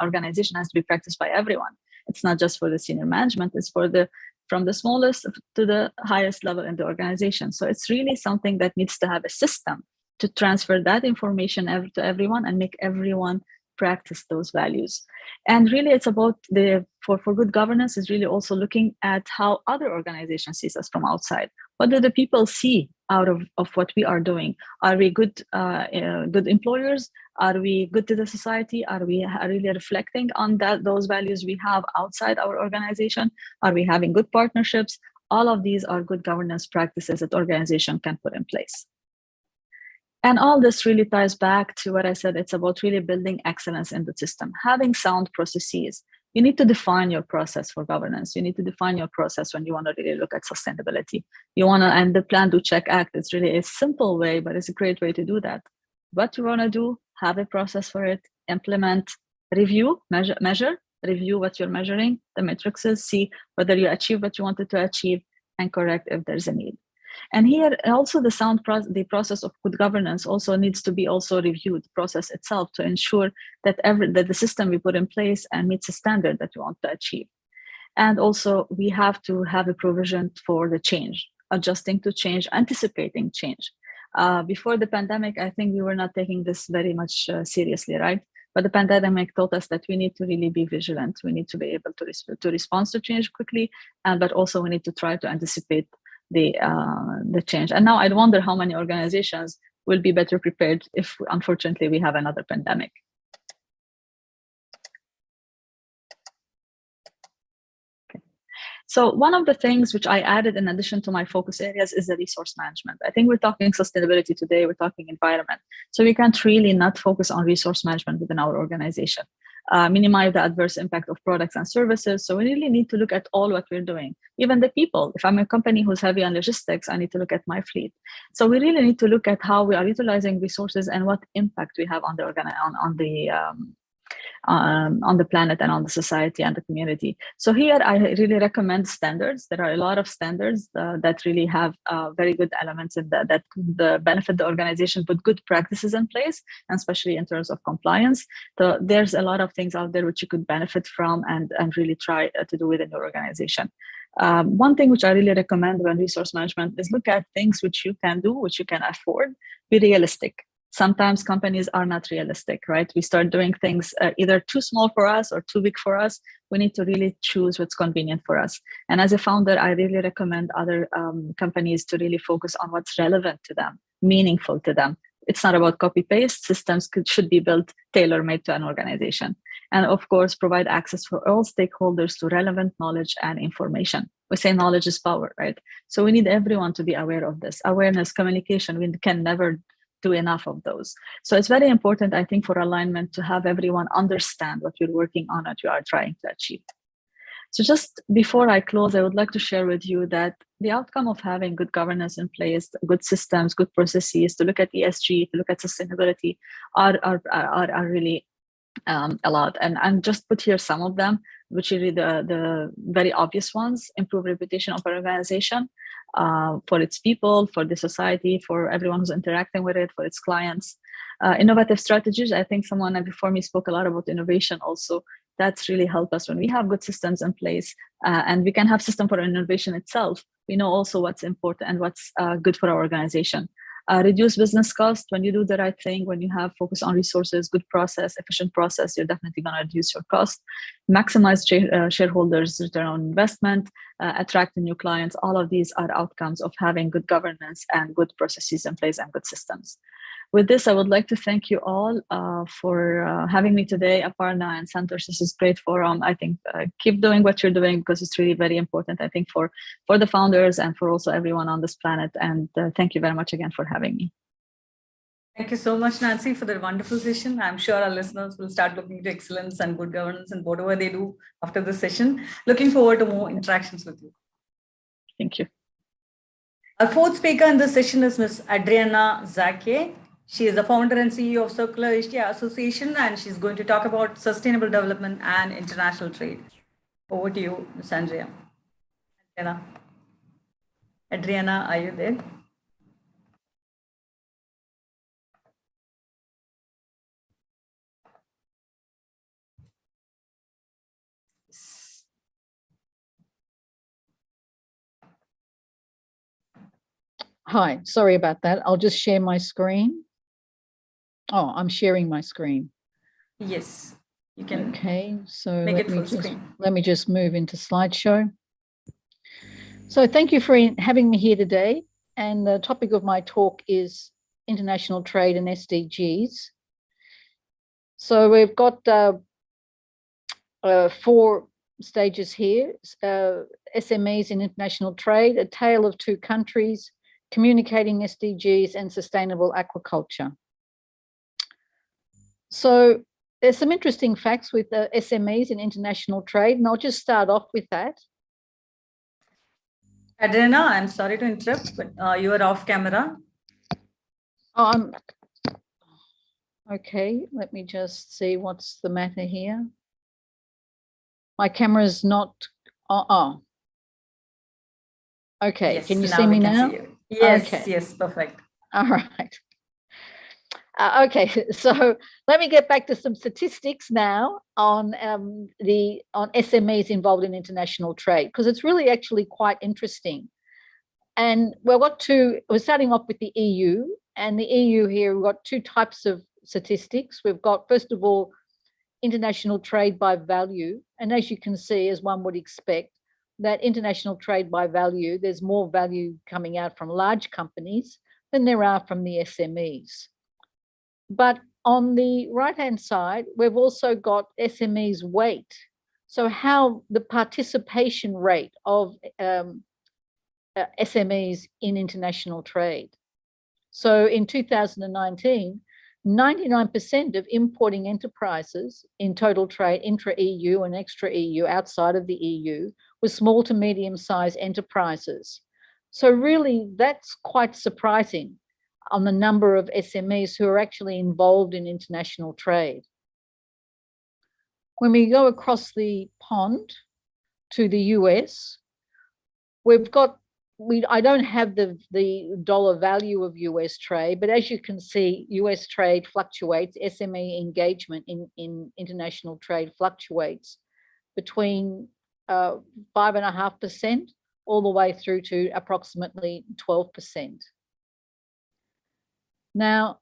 organization has to be practiced by everyone. It's not just for the senior management, it's from the smallest to the highest level in the organization. So it's really something that needs to have a system to transfer that information to everyone and make everyone practice those values. And really it's about for good governance is really also looking at how other organizations see us from outside. What do the people see out of what we are doing? Are we good employers? Are we good to the society? Are we really reflecting on those values we have outside our organization? Are we having good partnerships? All of these are good governance practices that organization can put in place. And all this really ties back to what I said. It's about really building excellence in the system, having sound processes. You need to define your process for governance. You need to define your process when you want to really look at sustainability. And the Plan, Do, Check, Act, it's really a simple way, but it's a great way to do that. What you want to do, have a process for it, implement, review, measure, review what you're measuring, the matrices, see whether you achieve what you wanted to achieve, and correct if there's a need. And here also the process of good governance also needs to be also reviewed, the process itself, to ensure that the system we put in place and meets the standard that we want to achieve. And also we have to have a provision for the change, adjusting to change, anticipating change. Before the pandemic, I think we were not taking this very much seriously, right? But the pandemic taught us that we need to really be vigilant. We need to be able to respond to change quickly, but also we need to try to anticipate the change. And now I wonder how many organizations will be better prepared if, unfortunately, we have another pandemic. Okay. So one of the things which I added in addition to my focus areas is the resource management. I think we're talking sustainability today, we're talking environment. So we can't really not focus on resource management within our organization. Minimize the adverse impact of products and services. So we really need to look at all what we're doing, even the people. If I'm a company who's heavy on logistics, I need to look at my fleet. So we really need to look at how we are utilizing resources and what impact we have on the planet and on the society and the community. So here I really recommend standards. There are a lot of standards that really have very good elements in that could benefit the organization, put good practices in place, and especially in terms of compliance. So there's a lot of things out there which you could benefit from and really try to do within your organization. One thing which I really recommend when resource management is look at things which you can do, which you can afford, be realistic. Sometimes companies are not realistic, right? We start doing things either too small for us or too big for us. We need to really choose what's convenient for us. And as a founder, I really recommend other companies to really focus on what's relevant to them, meaningful to them. It's not about copy paste. Systems should be built tailor-made to an organization. And of course, provide access for all stakeholders to relevant knowledge and information. We say knowledge is power, right? So we need everyone to be aware of this. Awareness, communication, we can never do enough of those. So it's very important, I think, for alignment to have everyone understand what you're working on, what you are trying to achieve. So just before I close, I would like to share with you that the outcome of having good governance in place, good systems, good processes, to look at ESG, to look at sustainability are really a lot. And just put here some of them, which are the very obvious ones: improve reputation of an organization for its people, for the society, for everyone who's interacting with it, for its clients. Innovative strategies. I think someone before me spoke a lot about innovation also. That's really helped us when we have good systems in place, and we can have system for innovation itself. We know also what's important and what's good for our organization. Reduce business cost. When you do the right thing, when you have focus on resources, good process, efficient process, you're definitely going to reduce your cost. Maximize shareholders' return on investment, attract new clients. All of these are outcomes of having good governance and good processes in place and good systems. With this, I would like to thank you all for having me today, Aparna and Santosh. This is a great forum. I think keep doing what you're doing, because it's really very important, I think, for the founders and for also everyone on this planet. And thank you very much again for having me. Thank you so much, Nancy, for the wonderful session. I'm sure our listeners will start looking to excellence and good governance in whatever they do after this session. Looking forward to more interactions with you. Thank you. Our fourth speaker in this session is Ms. Adriana Zake. She is the founder and CEO of Circular Asia Association, and she's going to talk about sustainable development and international trade. Over to you, Ms. Andrea. Adriana, are you there? Hi, sorry about that. I'll just share my screen. Oh, I'm sharing my screen. Yes, you can. Okay, so make it full screen. Let me just move into slideshow. So thank you for having me here today. And the topic of my talk is international trade and SDGs. So we've got 4 stages here. SMEs in international trade, a tale of 2 countries, communicating SDGs, and sustainable aquaculture. So there's some interesting facts with SMEs in international trade, and I'll just start off with that. Adriana, I'm sorry to interrupt, but you are off camera. Okay, let me just see what's the matter here. My camera's not, okay, yes, can you see me now? See you. Yes, okay. Yes, perfect. All right. Okay, so let me get back to some statistics now on SMEs involved in international trade, because it's really actually quite interesting. And we're starting off with the EU, and the EU here, we've got 2 types of statistics. We've got, first of all, international trade by value. And as you can see, as one would expect, that international trade by value, there's more value coming out from large companies than there are from the SMEs. But on the right-hand side, we've also got SMEs weight. So how the participation rate of SMEs in international trade. So in 2019, 99% of importing enterprises in total trade, intra-EU and extra-EU, outside of the EU, were small to medium-sized enterprises. So really, that's quite surprising on the number of SMEs who are actually involved in international trade. When we go across the pond to the US, we've got, I don't have the dollar value of US trade, but as you can see, US trade fluctuates, SME engagement in international trade fluctuates between 5.5%, all the way through to approximately 12%. Now,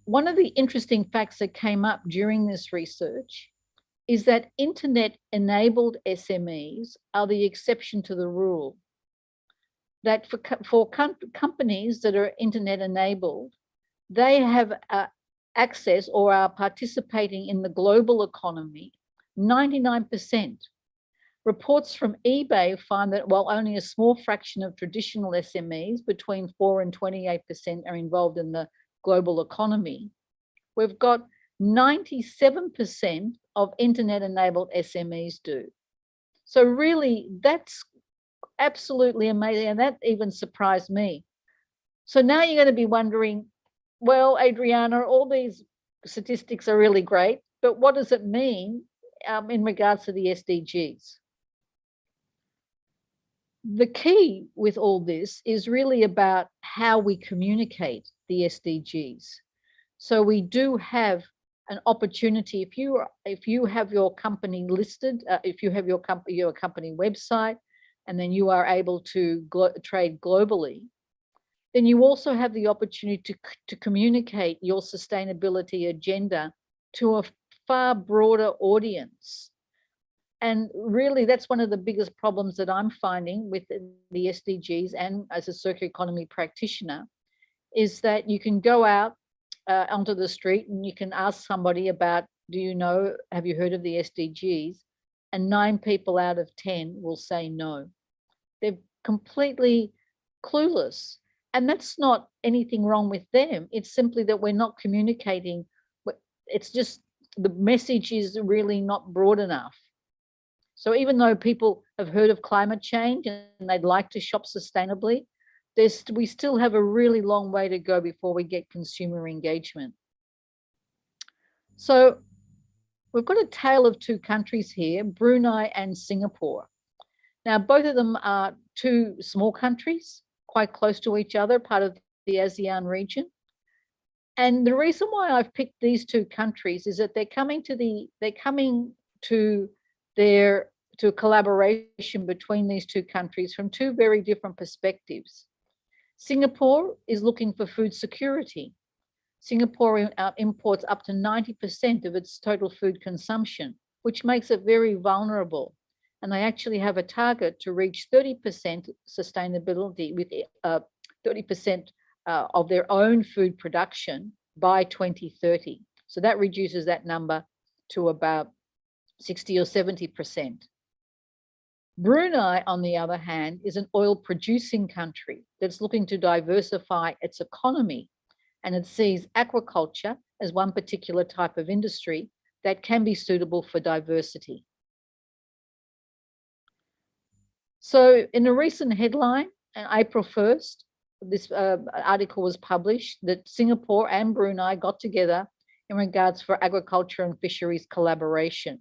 one of the interesting facts that came up during this research is that internet-enabled SMEs are the exception to the rule. That for companies that are internet-enabled, they have access or are participating in the global economy, 99%. Reports from eBay find that while only a small fraction of traditional SMEs, between 4 and 28%, are involved in the global economy, we've got 97% of internet-enabled SMEs do. So really, that's absolutely amazing, and that even surprised me. So now you're going to be wondering, well, Adriana, all these statistics are really great, but what does it mean in regards to the SDGs? The key with all this is really about how we communicate the SDGs. So we do have an opportunity, if you have your company listed, if you have your company website, and then you are able to trade globally, then you also have the opportunity to communicate your sustainability agenda to a far broader audience. And really, that's one of the biggest problems that I'm finding with the SDGs and as a circular economy practitioner, is that you can go out onto the street and you can ask somebody about, have you heard of the SDGs? And 9 people out of 10 will say no. They're completely clueless. And that's not anything wrong with them. It's simply that we're not communicating. It's just the message is really not broad enough. So even though people have heard of climate change and they'd like to shop sustainably, we still have a really long way to go before we get consumer engagement. So we've got a tale of 2 countries here, Brunei and Singapore. Now, both of them are 2 small countries, quite close to each other, part of the ASEAN region. And the reason why I've picked these 2 countries is that they're coming to a collaboration between these 2 countries from 2 very different perspectives. Singapore is looking for food security. Singapore imports up to 90% of its total food consumption, which makes it very vulnerable. And they actually have a target to reach 30% sustainability with 30% of their own food production by 2030. So that reduces that number to about 60 or 70%. Brunei, on the other hand, is an oil producing country that's looking to diversify its economy, and it sees aquaculture as one particular type of industry that can be suitable for diversity. So in a recent headline, on April 1st, this article was published that Singapore and Brunei got together in regards for agriculture and fisheries collaboration.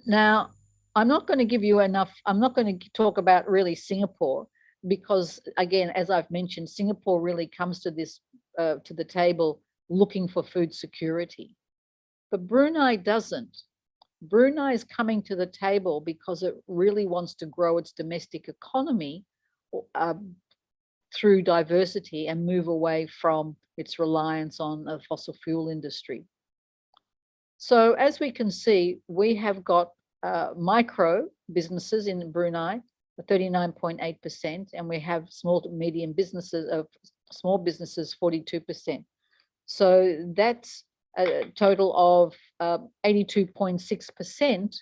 Now, I'm not going to talk about really Singapore, because again, as I've mentioned, Singapore really comes to this, to the table looking for food security. But Brunei doesn't. Brunei is coming to the table because it really wants to grow its domestic economy through diversity and move away from its reliance on the fossil fuel industry. So as we can see, we have got micro businesses in Brunei, 39.8%, and we have small to medium businesses, small businesses, 42%. So that's a total of 82.6%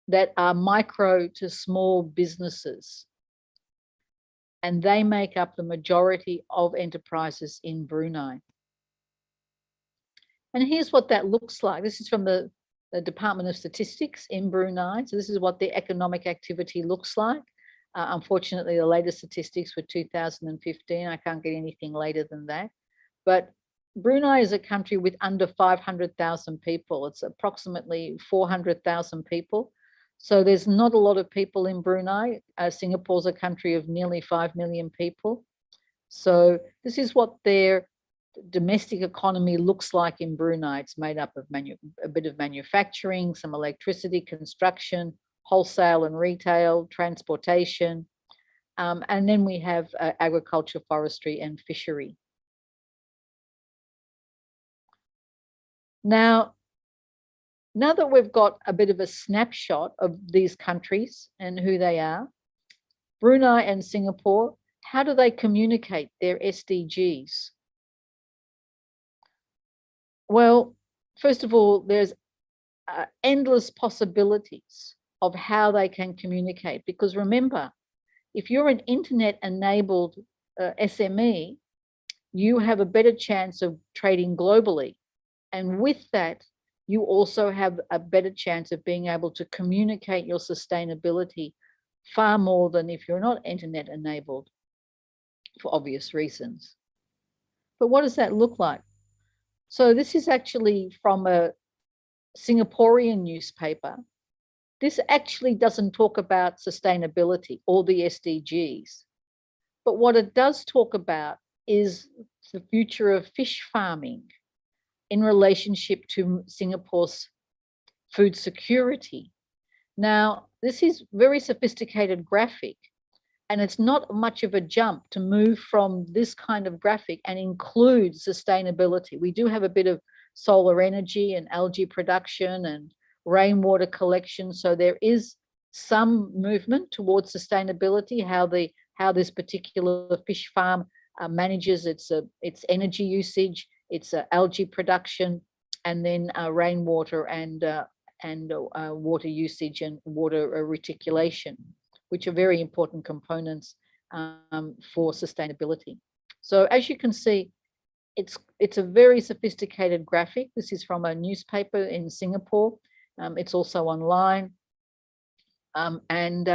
that are micro to small businesses. And they make up the majority of enterprises in Brunei. And here's what that looks like. This is from the Department of Statistics in Brunei. So this is what the economic activity looks like. Unfortunately, the latest statistics were 2015. I can't get anything later than that. But Brunei is a country with under 500,000 people. It's approximately 400,000 people. So there's not a lot of people in Brunei. Singapore's a country of nearly 5 million people. So this is what their domestic economy looks like in Brunei. It's made up of a bit of manufacturing, some electricity, construction, wholesale and retail, transportation, and then we have agriculture, forestry, and fishery. Now that we've got a bit of a snapshot of these countries and who they are, Brunei and Singapore, how do they communicate their SDGs? Well, first of all, there's endless possibilities of how they can communicate, because remember, if you're an internet-enabled SME, you have a better chance of trading globally. And with that, you also have a better chance of being able to communicate your sustainability far more than if you're not internet enabled, for obvious reasons. But what does that look like? So this is actually from a Singaporean newspaper. This actually doesn't talk about sustainability or the SDGs, but what it does talk about is the future of fish farming in relationship to Singapore's food security. Now, this is very sophisticated graphic, and it's not much of a jump to move from this kind of graphic and include sustainability. We do have a bit of solar energy and algae production and rainwater collection, so there is some movement towards sustainability, how this particular fish farm manages its energy usage, its algae production, and then rainwater and water usage and water reticulation, which are very important components for sustainability. So as you can see, it's a very sophisticated graphic. This is from a newspaper in Singapore. It's also online. And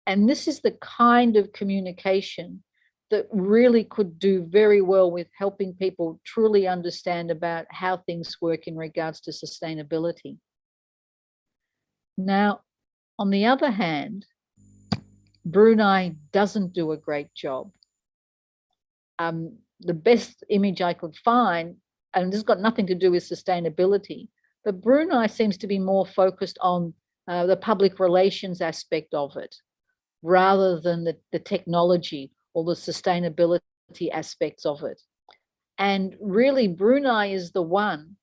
this is the kind of communication that really could do very well with helping people truly understand about how things work in regards to sustainability. Now, on the other hand, Brunei doesn't do a great job. The best image I could find, and this has got nothing to do with sustainability, but Brunei seems to be more focused on the public relations aspect of it, rather than the technology or the sustainability aspects of it. And really, Brunei is the one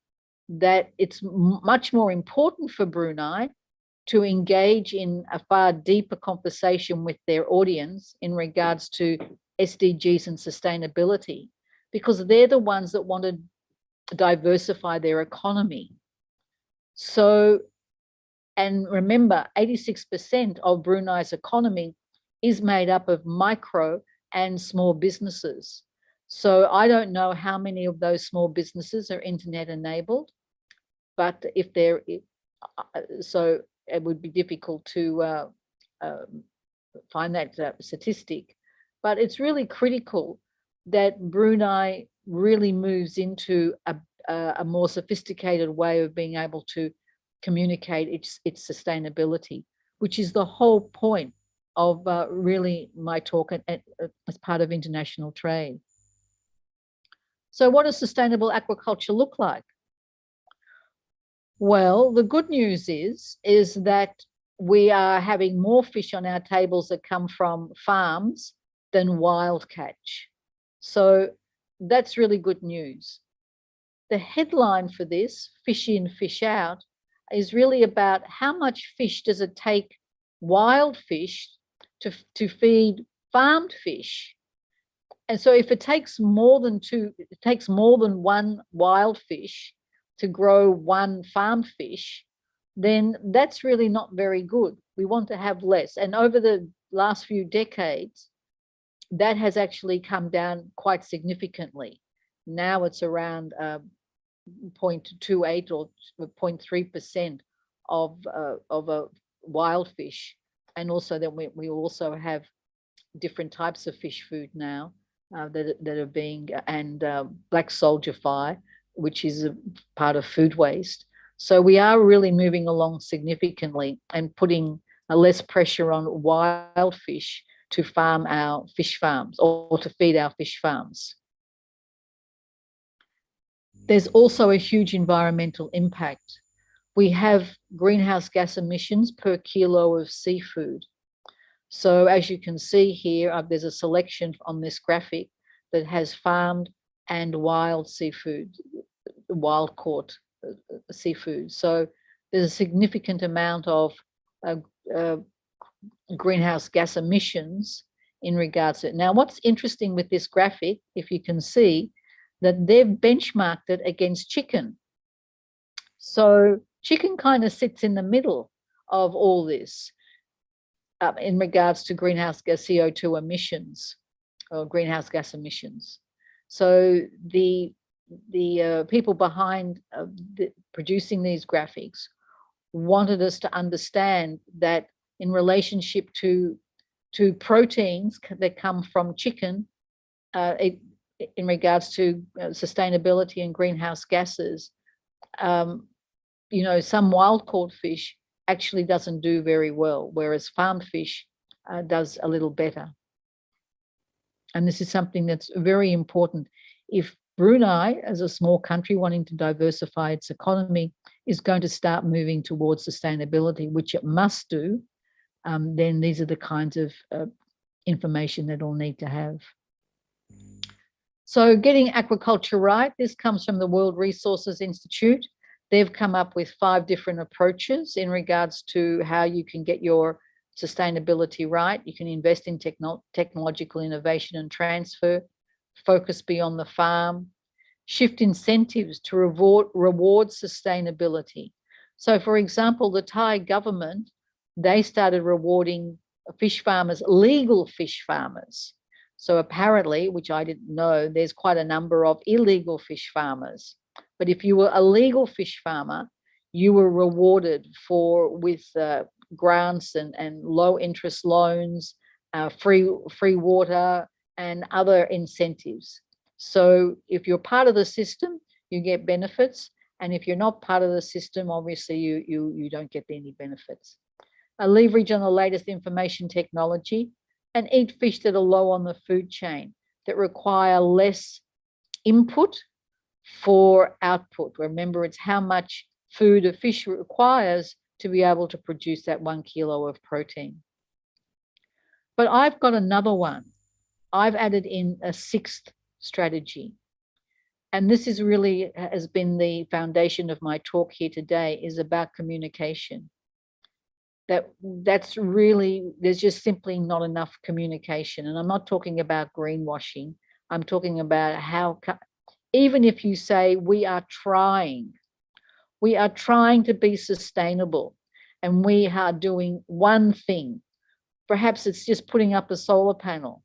that it's much more important for Brunei to engage in a far deeper conversation with their audience in regards to SDGs and sustainability, because they're the ones that want to diversify their economy. So, and remember, 86% of Brunei's economy is made up of micro and small businesses. So I don't know how many of those small businesses are internet enabled, but if they're, so it would be difficult to find that statistic. But it's really critical that Brunei really moves into a more sophisticated way of being able to communicate its sustainability, which is the whole point of really my talk as part of international trade. So what does sustainable aquaculture look like? Well, the good news is that we are having more fish on our tables that come from farms than wild catch. So that's really good news. The headline for this, fish in, fish out, is really about how much fish does it take wild fish to feed farmed fish. And so if it takes more than one wild fish to grow one farmed fish, then that's really not very good. We want to have less. And over the last few decades, that has actually come down quite significantly. Now it's around 0.28 or 0.3% of a wild fish. And also that we also have different types of fish food now that are being, and black soldier fly, which is a part of food waste. So we are really moving along significantly and putting less pressure on wild fish to farm our fish farms or to feed our fish farms. There's also a huge environmental impact. We have greenhouse gas emissions per kilo of seafood. So as you can see here, there's a selection on this graphic that has farmed and wild seafood, wild caught seafood. So there's a significant amount of greenhouse gas emissions in regards to it. Now, what's interesting with this graphic, if you can see, that they've benchmarked it against chicken. So chicken kind of sits in the middle of all this in regards to greenhouse gas CO2 emissions or greenhouse gas emissions. So the people behind producing these graphics wanted us to understand that in relationship to proteins that come from chicken, in regards to sustainability and greenhouse gases, some wild caught fish actually doesn't do very well, whereas farmed fish does a little better. And this is something that's very important. If Brunei, as a small country wanting to diversify its economy, is going to start moving towards sustainability, which it must do, then these are the kinds of information that it'll need to have. So getting aquaculture right, this comes from the World Resources Institute. They've come up with 5 different approaches in regards to how you can get your sustainability right. You can invest in technological innovation and transfer, focus beyond the farm, shift incentives to reward sustainability. So for example, the Thai government, they started rewarding fish farmers, legal fish farmers. So apparently, which I didn't know, there's quite a number of illegal fish farmers. But if you were a legal fish farmer, you were rewarded with grants and low interest loans, free water, and other incentives. So if you're part of the system, you get benefits. And if you're not part of the system, obviously you don't get any benefits. Leverage on the latest information technology, and eat fish that are low on the food chain, that require less input for output. Remember, it's how much food a fish requires to be able to produce that 1 kilo of protein. But I've got another one. I've added in a 6th strategy. And this is really has been the foundation of my talk here today, is about communication. That's really, there's just simply not enough communication. And I'm not talking about greenwashing. I'm talking about how, even if you say we are trying to be sustainable and we are doing one thing, perhaps it's just putting up a solar panel,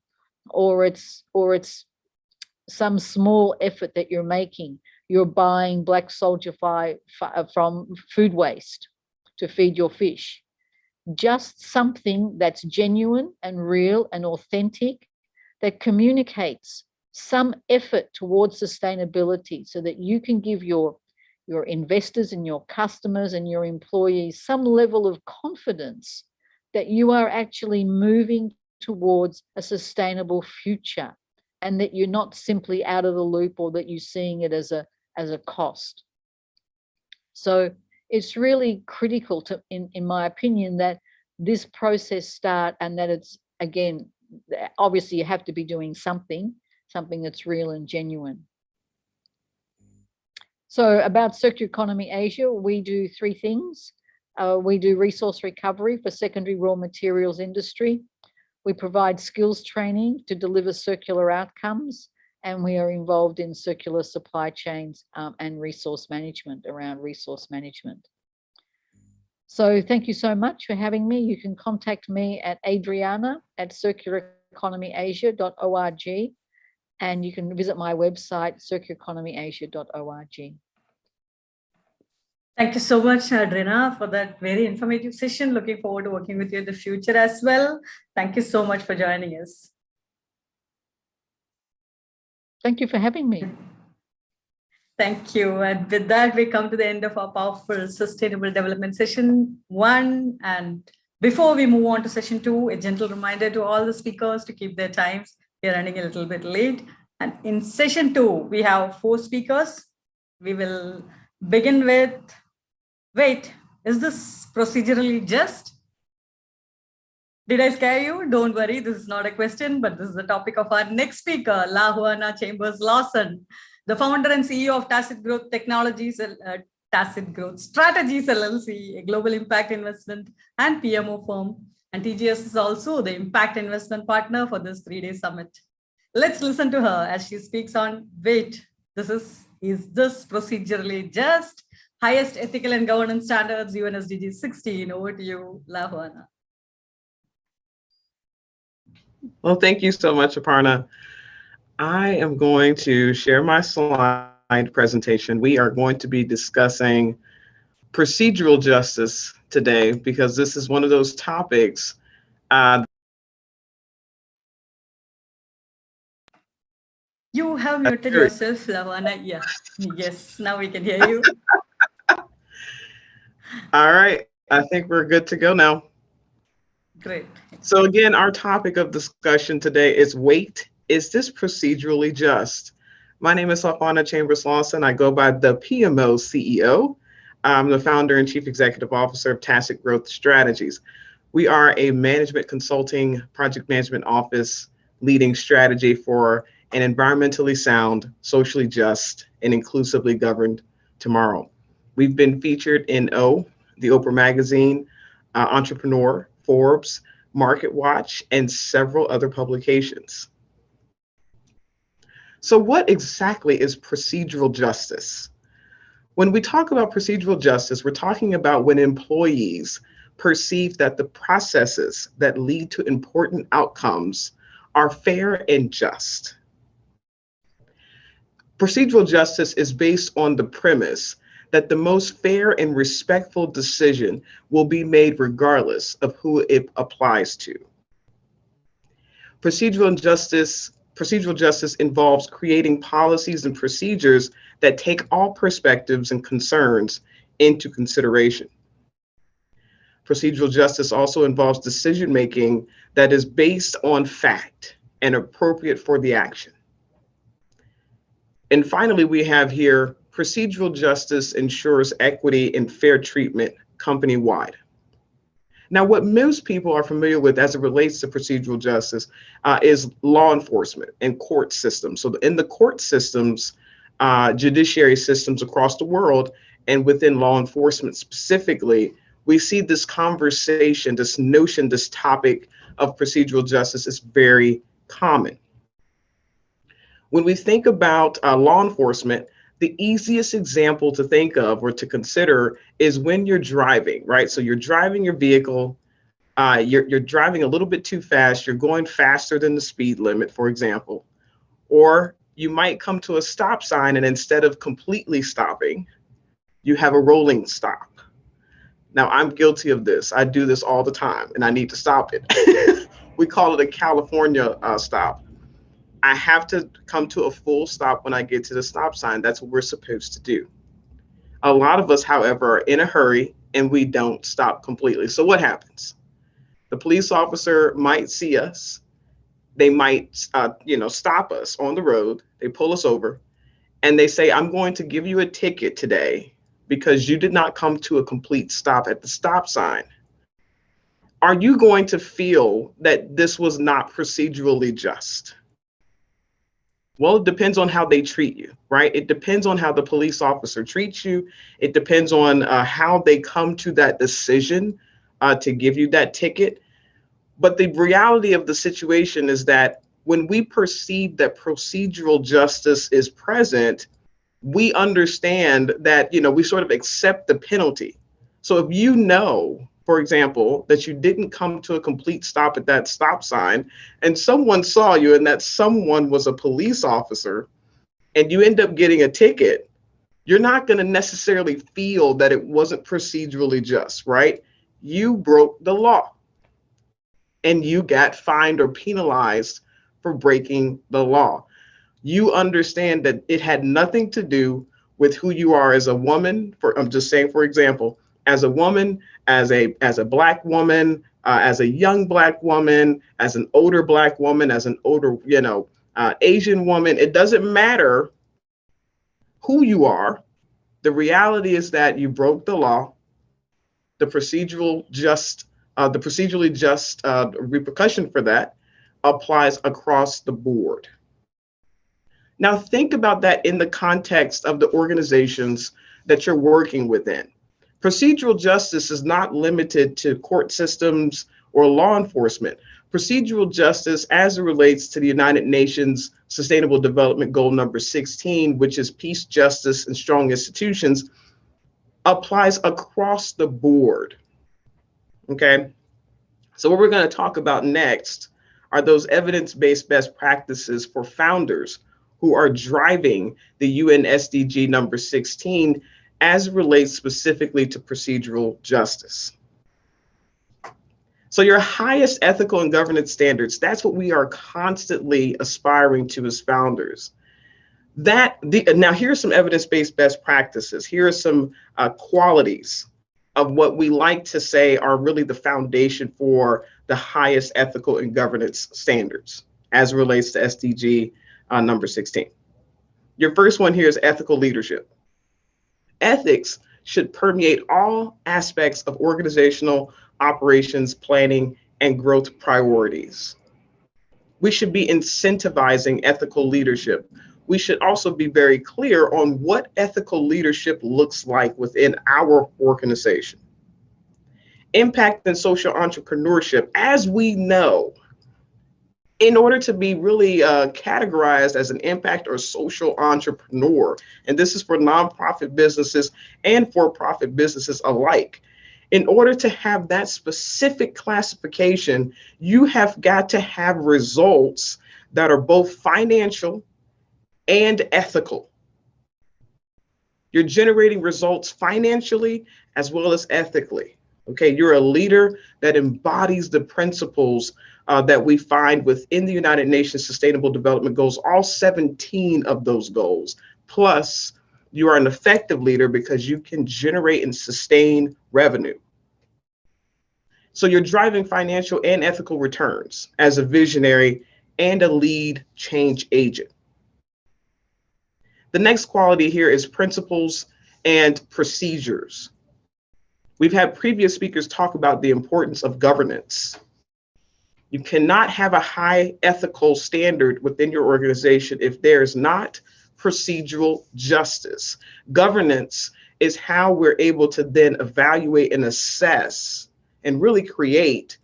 or it's some small effort that you're making. You're buying black soldier from food waste to feed your fish. Just something that's genuine and real and authentic, that communicates some effort towards sustainability, so that you can give your investors and your customers and your employees some level of confidence that you are actually moving towards a sustainable future, and that you're not simply out of the loop, or that you're seeing it as a cost. So it's really critical to, in my opinion, that this process start, and that it's, again, obviously you have to be doing something that's real and genuine. So about Circular Economy Asia, we do 3 things. We do resource recovery for secondary raw materials industry. We provide skills training to deliver circular outcomes, and we are involved in circular supply chains and resource management, around resource management. So thank you so much for having me. You can contact me at adriana@circulareconomyasia.org, and you can visit my website, circulareconomyasia.org. Thank you so much, Adriana, for that very informative session. Looking forward to working with you in the future as well. Thank you so much for joining us. Thank you for having me. Thank you. And with that, we come to the end of our powerful Sustainable Development Session 1. And before we move on to Session 2, a gentle reminder to all the speakers to keep their times. We are running a little bit late. And in Session 2, we have 4 speakers. We will begin with, wait, is this procedurally just? Did I scare you? Don't worry, this is not a question, but this is the topic of our next speaker, La Juana Chambers Lawson, the founder and CEO of Tacit Growth Technologies, Tacit Growth Strategies LLC, a global impact investment and PMO firm. And TGS is also the impact investment partner for this 3-day summit. Let's listen to her as she speaks on, wait, is this procedurally just? Highest ethical and governance standards, UN SDGs 16. Over to you, La Juana. Well, thank you so much, Aparna. I am going to share my slide presentation. We are going to be discussing procedural justice today because this is one of those topics. You have muted yourself, La Juana. Yeah. Yes, now we can hear you. All right, I think we're good to go now. Great. So again, our topic of discussion today is wait, is this procedurally just? My name is La Juana Chambers Lawson. I go by the PMO CEO. I'm the founder and chief executive officer of Tacit Growth Strategies. We are a management consulting project management office leading strategy for an environmentally sound, socially just, and inclusively governed tomorrow. We've been featured in the Oprah Magazine, Entrepreneur, Forbes, Market Watch, and several other publications. So what exactly is procedural justice? When we talk about procedural justice, we're talking about when employees perceive that the processes that lead to important outcomes are fair and just. Procedural justice is based on the premise that the most fair and respectful decision will be made regardless of who it applies to. Procedural justice involves creating policies and procedures that take all perspectives and concerns into consideration. Procedural justice also involves decision-making that is based on fact and appropriate for the action. And finally, we have here, procedural justice ensures equity and fair treatment company-wide. Now, what most people are familiar with as it relates to procedural justice is law enforcement and court systems. So in the court systems, judiciary systems across the world, and within law enforcement specifically, we see this conversation, this notion, this topic of procedural justice is very common. When we think about law enforcement, the easiest example to think of or to consider is when you're driving, right? So you're driving your vehicle, you're driving a little bit too fast, you're going faster than the speed limit, for example, or you might come to a stop sign and instead of completely stopping, you have a rolling stop. Now, I'm guilty of this. I do this all the time and I need to stop it. We call it a California stop. I have to come to a full stop when I get to the stop sign. That's what we're supposed to do. A lot of us, however, are in a hurry and we don't stop completely. So what happens? The police officer might see us. They might, stop us on the road. They pull us over and they say, I'm going to give you a ticket today because you did not come to a complete stop at the stop sign. Are you going to feel that this was not procedurally just? Well, it depends on how they treat you, right? It depends on how the police officer treats you. It depends on how they come to that decision to give you that ticket. But the reality of the situation is that when we perceive that procedural justice is present, we understand that, we sort of accept the penalty. So if you know, for example, that you didn't come to a complete stop at that stop sign and someone saw you and that someone was a police officer and you end up getting a ticket, you're not going to necessarily feel that it wasn't procedurally just, right? You broke the law and you got fined or penalized for breaking the law. You understand that it had nothing to do with who you are as a woman. I'm just saying, for example, as a woman, as a Black woman, as a young Black woman, as an older Black woman, as an older, Asian woman. It doesn't matter who you are. The reality is that you broke the law. The procedurally just repercussion for that applies across the board. Now think about that in the context of the organizations that you're working within. Procedural justice is not limited to court systems or law enforcement. Procedural justice, as it relates to the United Nations Sustainable Development Goal number 16, which is peace, justice, and strong institutions, applies across the board. Okay, so what we're going to talk about next are those evidence-based best practices for founders who are driving the UN SDG number 16 as it relates specifically to procedural justice. So your highest ethical and governance standards, that's what we are constantly aspiring to as founders. Now here's some evidence-based best practices. Here are some qualities of what we like to say are really the foundation for the highest ethical and governance standards as it relates to SDG number 16. Your first one here is ethical leadership. Ethics should permeate all aspects of organizational operations, planning, and growth priorities. We should be incentivizing ethical leadership. We should also be very clear on what ethical leadership looks like within our organization. Impact and social entrepreneurship, as we know, in order to be really categorized as an impact or social entrepreneur, and this is for nonprofit businesses and for-profit businesses alike, in order to have that specific classification, you have got to have results that are both financial and ethical. You're generating results financially as well as ethically. Okay, you're a leader that embodies the principles that we find within the United Nations Sustainable Development Goals, all 17 of those goals. Plus, you are an effective leader because you can generate and sustain revenue. So you're driving financial and ethical returns as a visionary and a lead change agent. The next quality here is principles and procedures. We've had previous speakers talk about the importance of governance. You cannot have a high ethical standard within your organization if there's not procedural justice. Governance is how we're able to then evaluate and assess and really create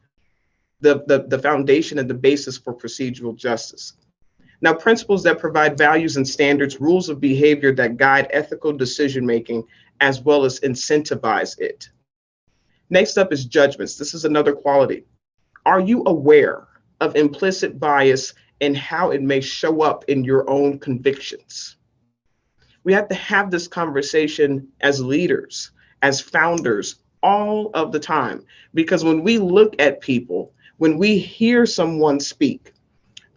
the foundation and the basis for procedural justice. Now, principles that provide values and standards, rules of behavior that guide ethical decision-making, as well as incentivize it. Next up is judgments. This is another quality. Are you aware of implicit bias and how it may show up in your own convictions? We have to have this conversation as leaders, as founders, all of the time, because when we look at people, when we hear someone speak,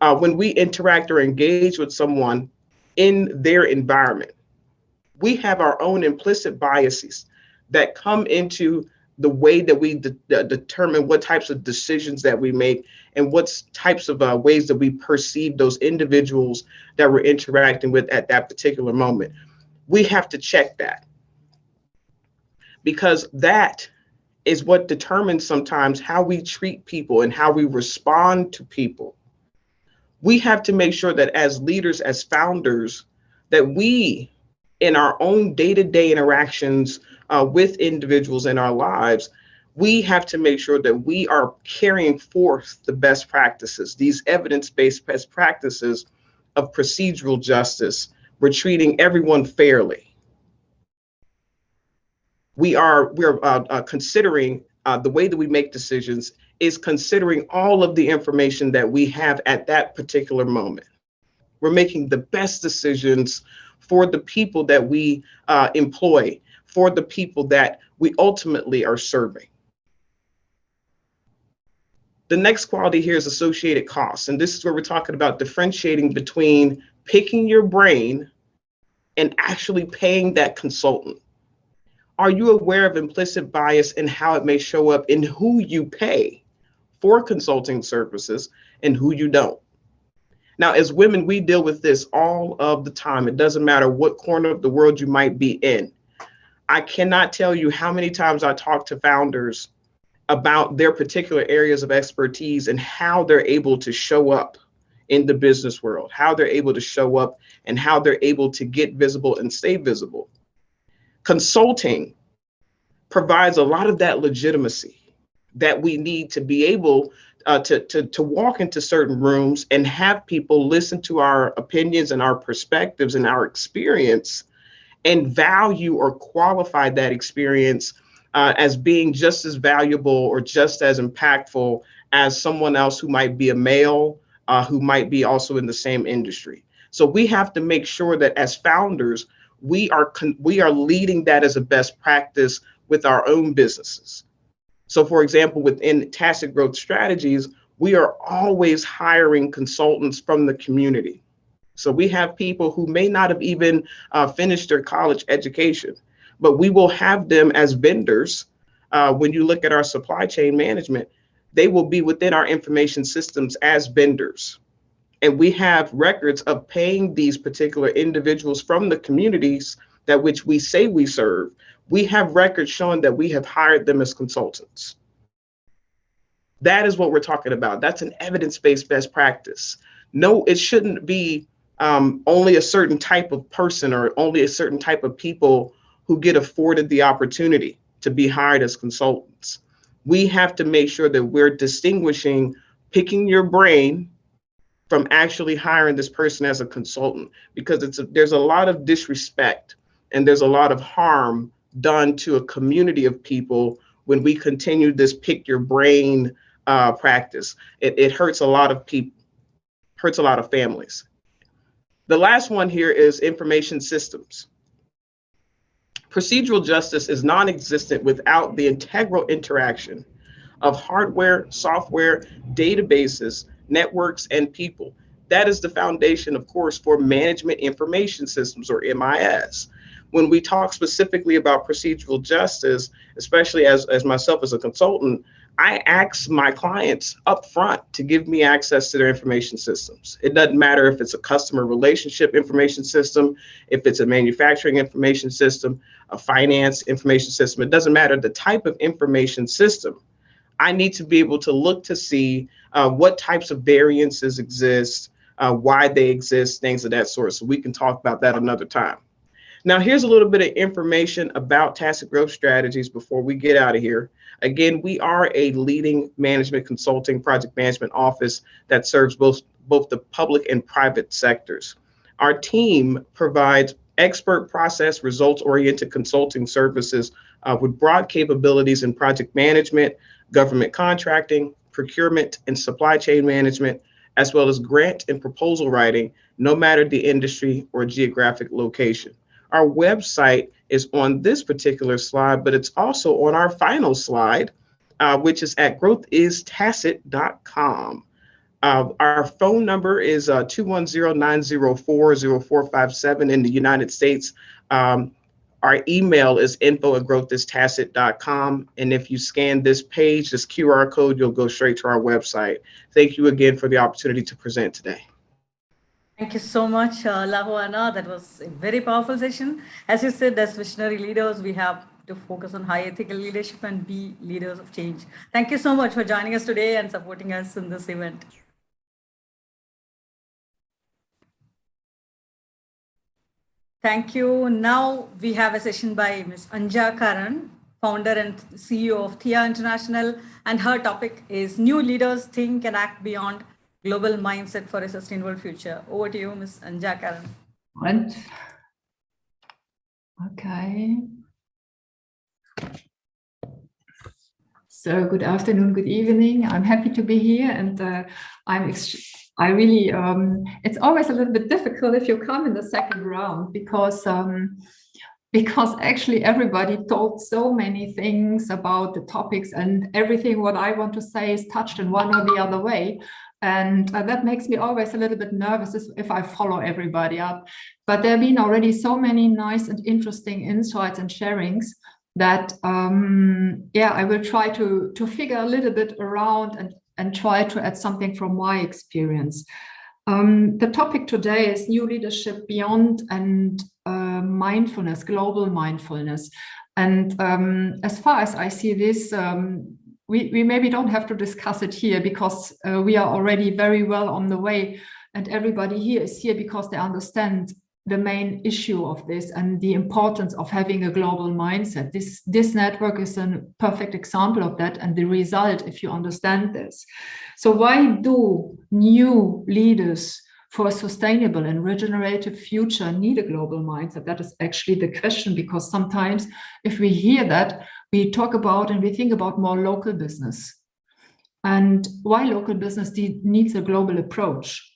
when we interact or engage with someone in their environment, we have our own implicit biases that come into the way that we determine what types of decisions that we make and what types of ways that we perceive those individuals that we're interacting with at that particular moment. We have to check that, because that is what determines sometimes how we treat people and how we respond to people. We have to make sure that as leaders, as founders, that we, in our own day-to-day interactions with individuals in our lives, we have to make sure that we are carrying forth the best practices, these evidence-based best practices of procedural justice. We're treating everyone fairly. We're considering the way that we make decisions is considering all of the information that we have at that particular moment. We're making the best decisions for the people that we employ, for the people that we ultimately are serving. The next quality here is associated costs. And this is where we're talking about differentiating between picking your brain and actually paying that consultant. Are you aware of implicit bias and how it may show up in who you pay for consulting services and who you don't? Now, as women, we deal with this all of the time. It doesn't matter what corner of the world you might be in. I cannot tell you how many times I talk to founders about their particular areas of expertise and how they're able to show up in the business world, how they're able to show up and how they're able to get visible and stay visible. Consulting provides a lot of that legitimacy that we need to be able to walk into certain rooms and have people listen to our opinions and our perspectives and our experience and value or qualify that experience as being just as valuable or just as impactful as someone else who might be a male, who might be also in the same industry. So we have to make sure that as founders, we are leading that as a best practice with our own businesses. So for example, within tacit growth strategies, we are always hiring consultants from the community. So we have people who may not have even finished their college education, but we will have them as vendors. When you look at our supply chain management, they will be within our information systems as vendors. And we have records of paying these particular individuals from the communities that which we say we serve. We have records showing that we have hired them as consultants. That is what we're talking about. That's an evidence-based best practice. No, it shouldn't be only a certain type of person or only a certain type of people who get afforded the opportunity to be hired as consultants. We have to make sure that we're distinguishing picking your brain from actually hiring this person as a consultant, because there's a lot of disrespect and there's a lot of harm done to a community of people when we continue this pick your brain practice. It hurts a lot of people, hurts a lot of families. The last one here is information systems. Procedural justice is non-existent without the integral interaction of hardware, software, databases, networks, and people. That is the foundation, of course, for management information systems, or MIS. When we talk specifically about procedural justice, especially as myself as a consultant, I ask my clients up front to give me access to their information systems. It doesn't matter if it's a customer relationship information system, if it's a manufacturing information system, a finance information system. It doesn't matter the type of information system. I need to be able to look to see what types of variances exist, why they exist, things of that sort. So we can talk about that another time. Now, here's a little bit of information about tacit growth strategies before we get out of here. Again, we are a leading management consulting project management office that serves both the public and private sectors. Our team provides expert process results-oriented consulting services with broad capabilities in project management, government contracting, procurement, and supply chain management, as well as grant and proposal writing, no matter the industry or geographic location. Our website is on this particular slide, but it's also on our final slide, which is at growthistacit.com. Our phone number is 210-904-0457 in the United States. Our email is info@growthistacit.com. And if you scan this page, this QR code, you'll go straight to our website. Thank you again for the opportunity to present today. Thank you so much, Lavo Anna. That was a very powerful session. As you said, as visionary leaders, we have to focus on high ethical leadership and be leaders of change. Thank you so much for joining us today and supporting us in this event. Thank you. Now we have a session by Ms. Anja Karan, founder and CEO of Thea International, and her topic is New Leaders Think and Act Beyond Global Mindset for a Sustainable Future. Over to you, Ms. Anja Karan. Right. Okay. So good afternoon, good evening. I'm happy to be here, and I really, it's always a little bit difficult if you come in the second round because actually everybody told so many things about the topics, and everything what I want to say is touched in one or the other way. And that makes me always a little bit nervous if I follow everybody up. But there have been already so many nice and interesting insights and sharings that, yeah, I will try to figure a little bit around and try to add something from my experience. The topic today is new leadership beyond and mindfulness, global mindfulness. And as far as I see this, we maybe don't have to discuss it here because we are already very well on the way, and everybody here is here because they understand the main issue of this and the importance of having a global mindset. This network is a perfect example of that, and the result, if you understand this. So why do new leaders for a sustainable and regenerative future need a global mindset? That is actually the question, because sometimes if we hear that, we talk about and we think about more local business. And why local business needs a global approach.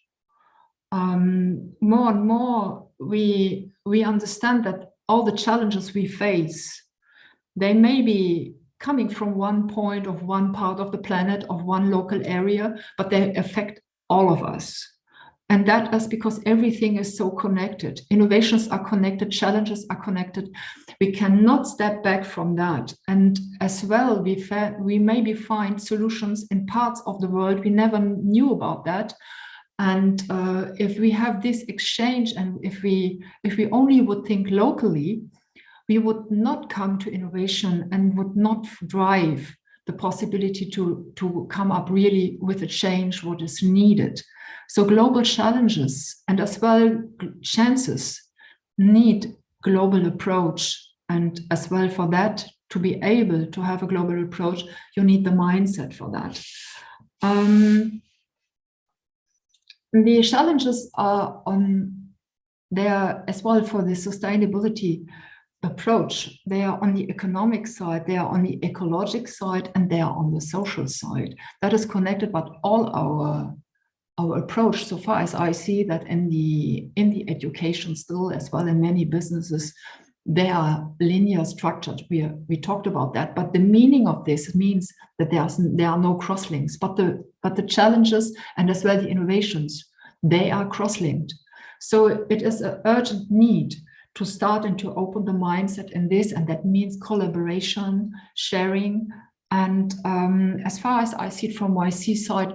More and more, we understand that all the challenges we face, they may be coming from one point of one part of the planet, of one local area, but they affect all of us. And that is because everything is so connected. Innovations are connected, challenges are connected. We cannot step back from that. And as well, we maybe find solutions in parts of the world we never knew about that. And if we have this exchange, and if we only would think locally, we would not come to innovation and would not drive the possibility to come up really with a change what is needed. So global challenges and as well chances need global approach. And as well, for that to be able to have a global approach, you need the mindset for that. The challenges are there as well for the sustainability approach. They are on the economic side, they are on the ecologic side, and they are on the social side. That is connected, but all our approach, so far as I see that in the education still, as well in many businesses, they are linear structured. We talked about that, but the meaning of this means that there are no crosslinks, but the challenges and as well the innovations, they are cross-linked. So it is an urgent need to start and to open the mindset in this, and that means collaboration, sharing, and as far as I see it from my seaside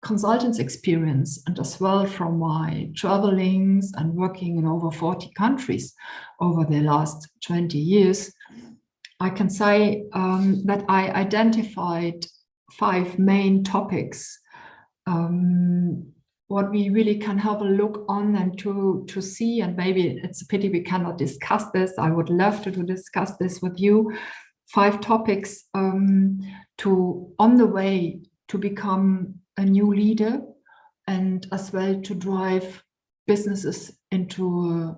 consultants experience, and as well from my travelings and working in over 40 countries over the last 20 years, I can say that I identified 5 main topics what we really can have a look on and to see, and maybe it's a pity we cannot discuss this. I would love to discuss this with you. 5 topics to on the way to become a new leader, and as well to drive businesses into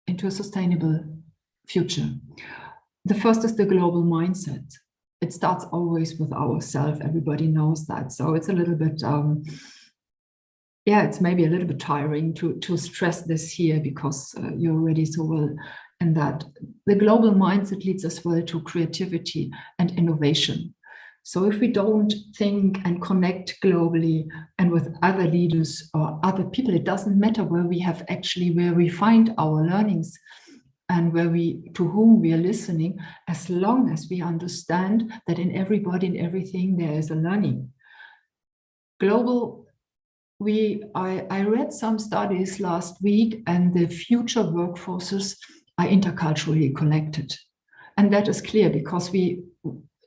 a sustainable future. The first is the global mindset. It starts always with ourselves. Everybody knows that. So it's a little bit, it's maybe a little bit tiring to stress this here, because you're already so well in that. The global mindset leads as well to creativity and innovation. So if we don't think and connect globally and with other leaders or other people, it doesn't matter where we find our learnings and to whom we are listening, as long as we understand that in everybody and everything there is a learning. Global, I read some studies last week, and the future workforces are interculturally connected. And that is clear, because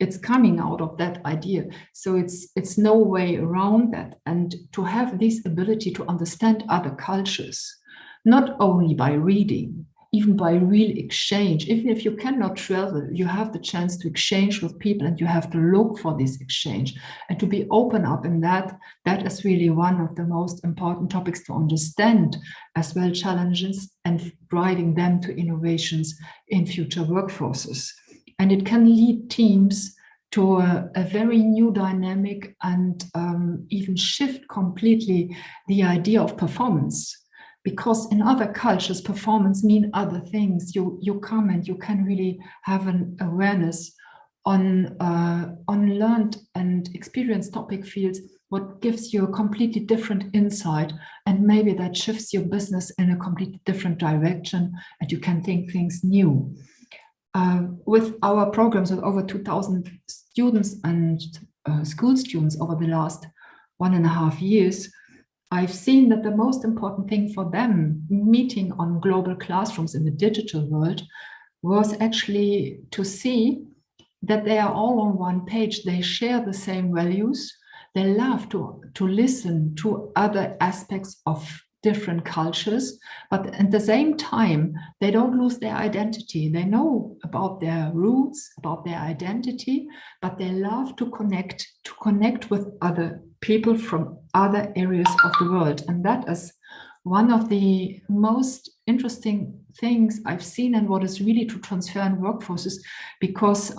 it's coming out of that idea. So it's no way around that. And to have this ability to understand other cultures, not only by reading, even by real exchange. Even if you cannot travel, you have the chance to exchange with people, and you have to look for this exchange and to be open up in that. That is really one of the most important topics to understand, as well challenges and driving them to innovations in future workforces. And it can lead teams to a very new dynamic, and even shift completely the idea of performance. Because in other cultures, performance means other things. You come and you can really have an awareness on learned and experienced topic fields, what gives you a completely different insight, and maybe that shifts your business in a completely different direction, and you can think things new. With our programs of over 2,000 students and school students over the last 1.5 years, I've seen that the most important thing for them meeting on global classrooms in the digital world was actually to see that they are all on one page. They share the same values. They love to listen to other aspects of different cultures, but at the same time, they don't lose their identity. They know about their roots, about their identity, but they love to connect with other people from other areas of the world. And that is one of the most interesting things I've seen, and what is really to transfer in workforces, because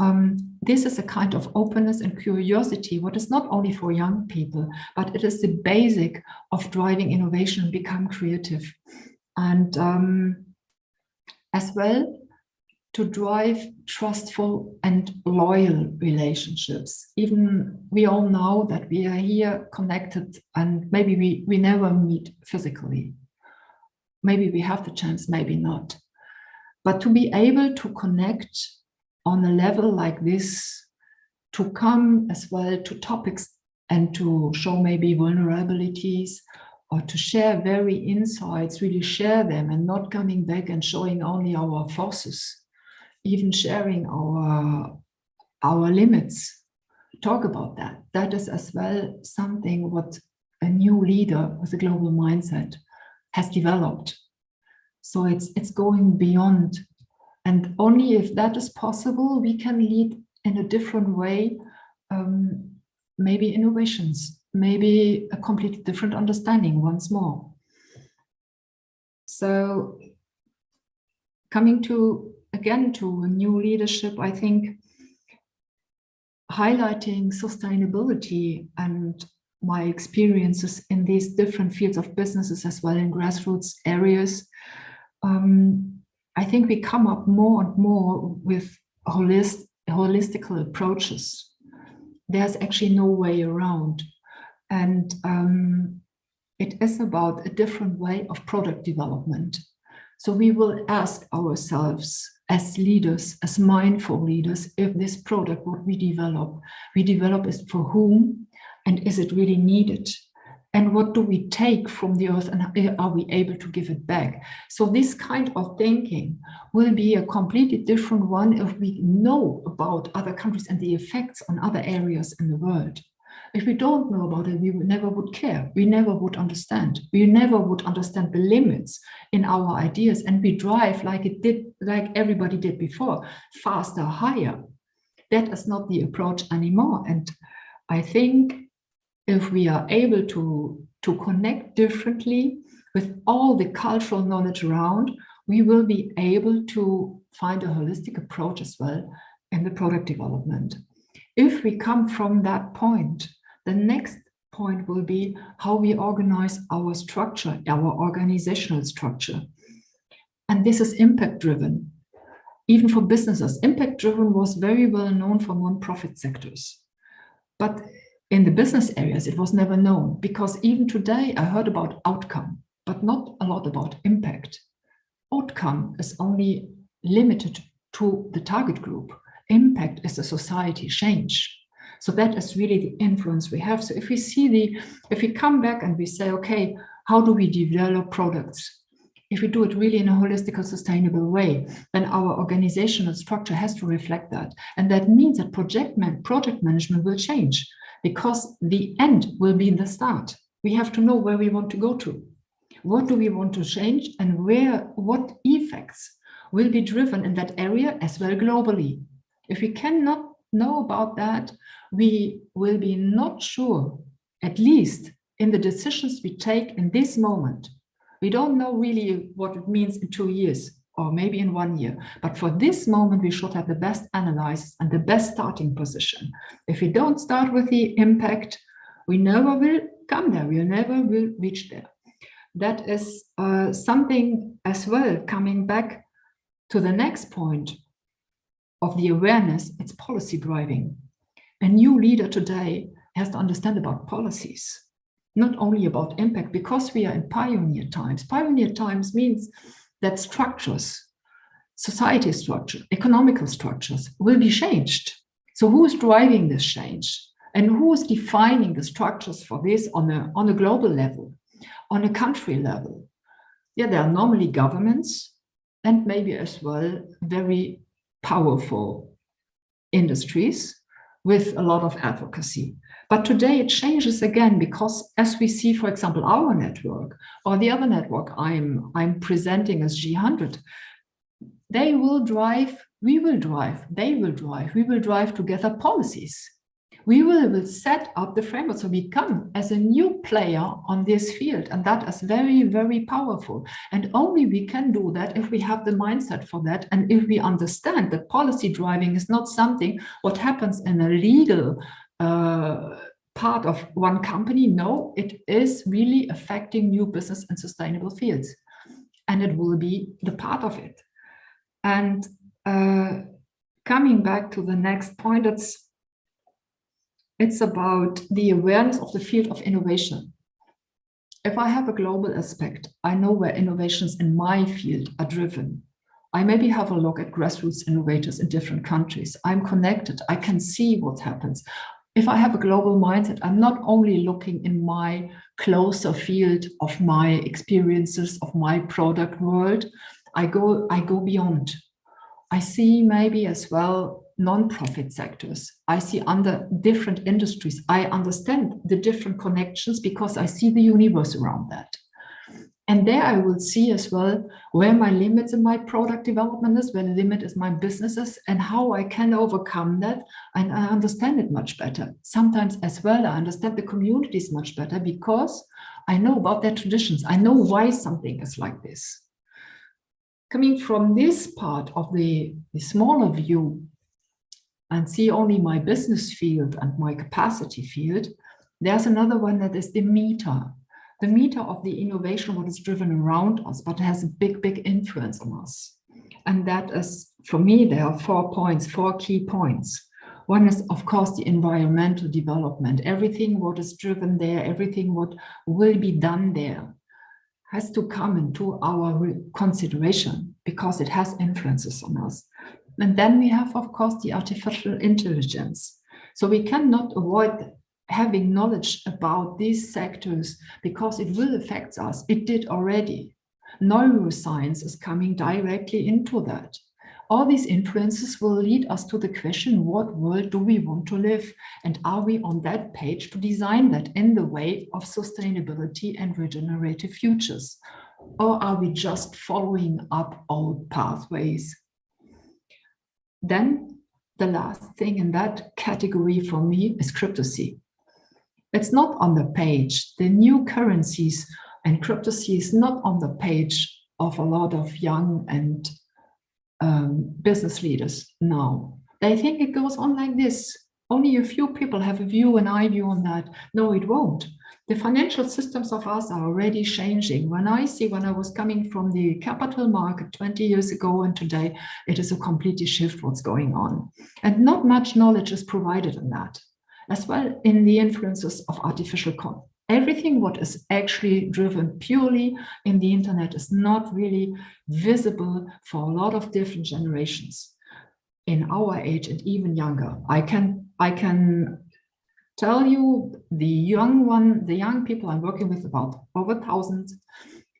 this is a kind of openness and curiosity, what is not only for young people, but it is the basic of driving innovation and become creative. And as well, to drive trustful and loyal relationships. Even we all know that we are here connected, and maybe we never meet physically. Maybe we have the chance, maybe not. But to be able to connect on a level like this, to come as well to topics and to show maybe vulnerabilities, or to share very insights, really share them, and not coming back and showing only our forces, even sharing our limits, talk about that. That is as well something what a new leader with a global mindset has developed. So it's going beyond. And only if that is possible, we can lead in a different way, maybe innovations, maybe a completely different understanding once more. So coming to, again, to a new leadership, I think highlighting sustainability and my experiences in these different fields of businesses as well in grassroots areas, I think we come up more and more with holistical approaches. There's actually no way around. And it is about a different way of product development. So we will ask ourselves as leaders, as mindful leaders, if this product, what we develop it for whom, and is it really needed? And what do we take from the earth, and are we able to give it back? So this kind of thinking will be a completely different one if we know about other countries and the effects on other areas in the world. If we don't know about it, we never would care. We never would understand. We never would understand the limits in our ideas, and we drive like everybody did before, faster, higher. That is not the approach anymore. And I think if we are able to connect differently with all the cultural knowledge around, we will be able to find a holistic approach as well in the product development. If we come from that point, the next point will be how we organize our structure, our organizational structure. And this is impact-driven. Even for businesses, impact-driven was very well known for non-profit sectors. But in the business areas, it was never known, because even today I heard about outcome, but not a lot about impact. Outcome is only limited to the target group. Impact is a society change. So that is really the influence we have. So if we come back and we say, okay, how do we develop products? If we do it really in a holistic, sustainable way, then our organizational structure has to reflect that. And that means that project management will change, because the end will be the start. We have to know where we want to go to. What do we want to change, and what effects will be driven in that area as well globally? If we cannot know about that, we will be not sure, at least in the decisions we take in this moment. We don't know really what it means in 2 years or maybe in 1 year. But for this moment, we should have the best analysis and the best starting position. If we don't start with the impact, we never will come there. We never will reach there. That is something as well, coming back to the next point of the awareness, it's policy driving. A new leader today has to understand about policies, not only about impact, because we are in pioneer times. Pioneer times means that structures, society structure, economical structures will be changed. So who is driving this change? And who is defining the structures for this on a global level? on a country level. Yeah, there are normally governments and maybe as well very powerful industries with a lot of advocacy. But today it changes again, because as we see, for example, our network or the other network I'm presenting as G100, they will drive, we will drive, they will drive, we will drive together policies. We will set up the framework, so we come as a new player on this field, and that is very, very powerful. And only we can do that if we have the mindset for that, and if we understand that policy driving is not something what happens in a legal part of one company. No, it is really affecting new business and sustainable fields, and it will be the part of it. And coming back to the next point, it's about the awareness of the field of innovation. If I have a global aspect, I know where innovations in my field are driven. I maybe have a look at grassroots innovators in different countries. I'm connected, I can see what happens. If I have a global mindset, I'm not only looking in my closer field of my experiences, of my product world, I go beyond. I see maybe as well non-profit sectors. I see under different industries. I understand the different connections because I see the universe around that. And there I will see as well where my limits in my product development is, where the limit is my businesses, and how I can overcome that. And I understand it much better. Sometimes as well, I understand the communities much better because I know about their traditions. I know why something is like this. Coming from this part of the smaller view and see only my business field and my capacity field, there's another one that is the meter of the innovation, what is driven around us, but has a big, big influence on us. And that is, for me, there are 4 points, 4 key points. One is, of course, the environmental development. Everything what is driven there, everything what will be done there has to come into our consideration because it has influences on us. And then we have, of course, the artificial intelligence. So we cannot avoid having knowledge about these sectors because it will affect us. It did already. Neuroscience is coming directly into that. All these influences will lead us to the question, what world do we want to live? And are we on that page to design that in the way of sustainability and regenerative futures? Or are we just following up old pathways? Then the last thing in that category for me is cryptocurrency. It's not on the page. The new currencies and cryptocurrency is not on the page of a lot of young and business leaders now. They think it goes on like this. Only a few people have a view, an eye view on that. No, it won't. The financial systems of us are already changing. When I was coming from the capital market 20 years ago and today, it is a completely shift what's going on. And not much knowledge is provided on that. As well in the influences of artificial everything what is actually driven purely in the internet is not really visible for a lot of different generations in our age and even younger. I can tell you the young people I'm working with, about over 1,000,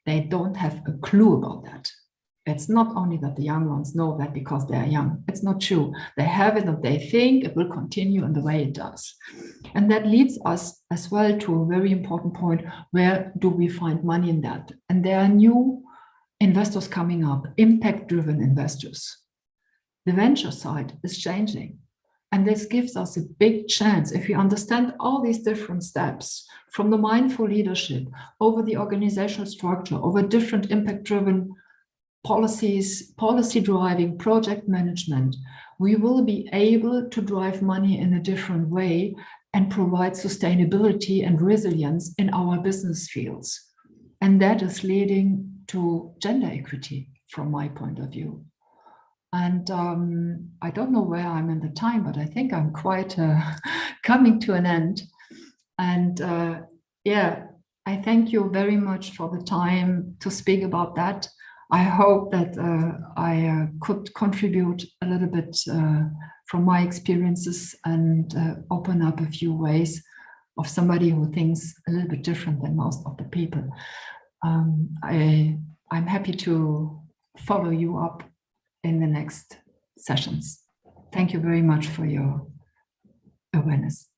they don't have a clue about that. It's not only that the young ones know that because they are young. It's not true. They have it and they think it will continue in the way it does. And that leads us as well to a very important point. Where do we find money in that? And there are new investors coming up, impact-driven investors. The venture side is changing. And this gives us a big chance if we understand all these different steps from the mindful leadership over the organizational structure, over different impact-driven policies, policy driving, project management, we will be able to drive money in a different way and provide sustainability and resilience in our business fields. And that is leading to gender equity from my point of view. And I don't know where I'm in the time, but I think I'm quite coming to an end. And yeah, I thank you very much for the time to speak about that. I hope that I could contribute a little bit from my experiences and open up a few ways of somebody who thinks a little bit different than most of the people. I'm happy to follow you up in the next sessions. Thank you very much for your awareness.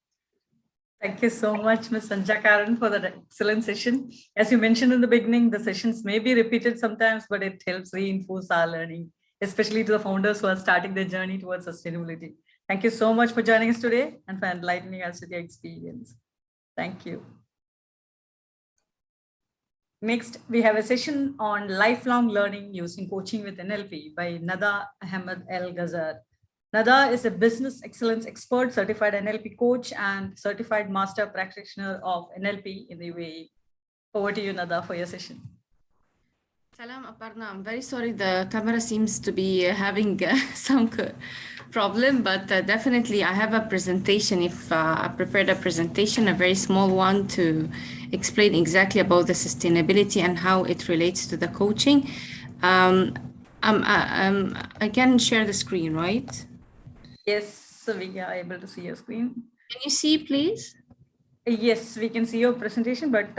Thank you so much, Ms. Sanja Karan, for that excellent session. As you mentioned in the beginning, the sessions may be repeated sometimes, but it helps reinforce our learning, especially to the founders who are starting their journey towards sustainability. Thank you so much for joining us today and for enlightening us with your experience. Thank you. Next, we have a session on lifelong learning using coaching with NLP by Nada Ahmed El Ghazar. Nada is a business excellence expert, certified NLP coach, and certified master practitioner of NLP in the UAE. Over to you, Nada, for your session. Salam, Aparna. I'm very sorry the camera seems to be having some problem, but definitely I have a presentation. If I prepared a presentation, a very small one, to explain exactly about the sustainability and how it relates to the coaching. I can share the screen, right? Yes, so we are able to see your screen. Can you see, please? Yes, we can see your presentation, but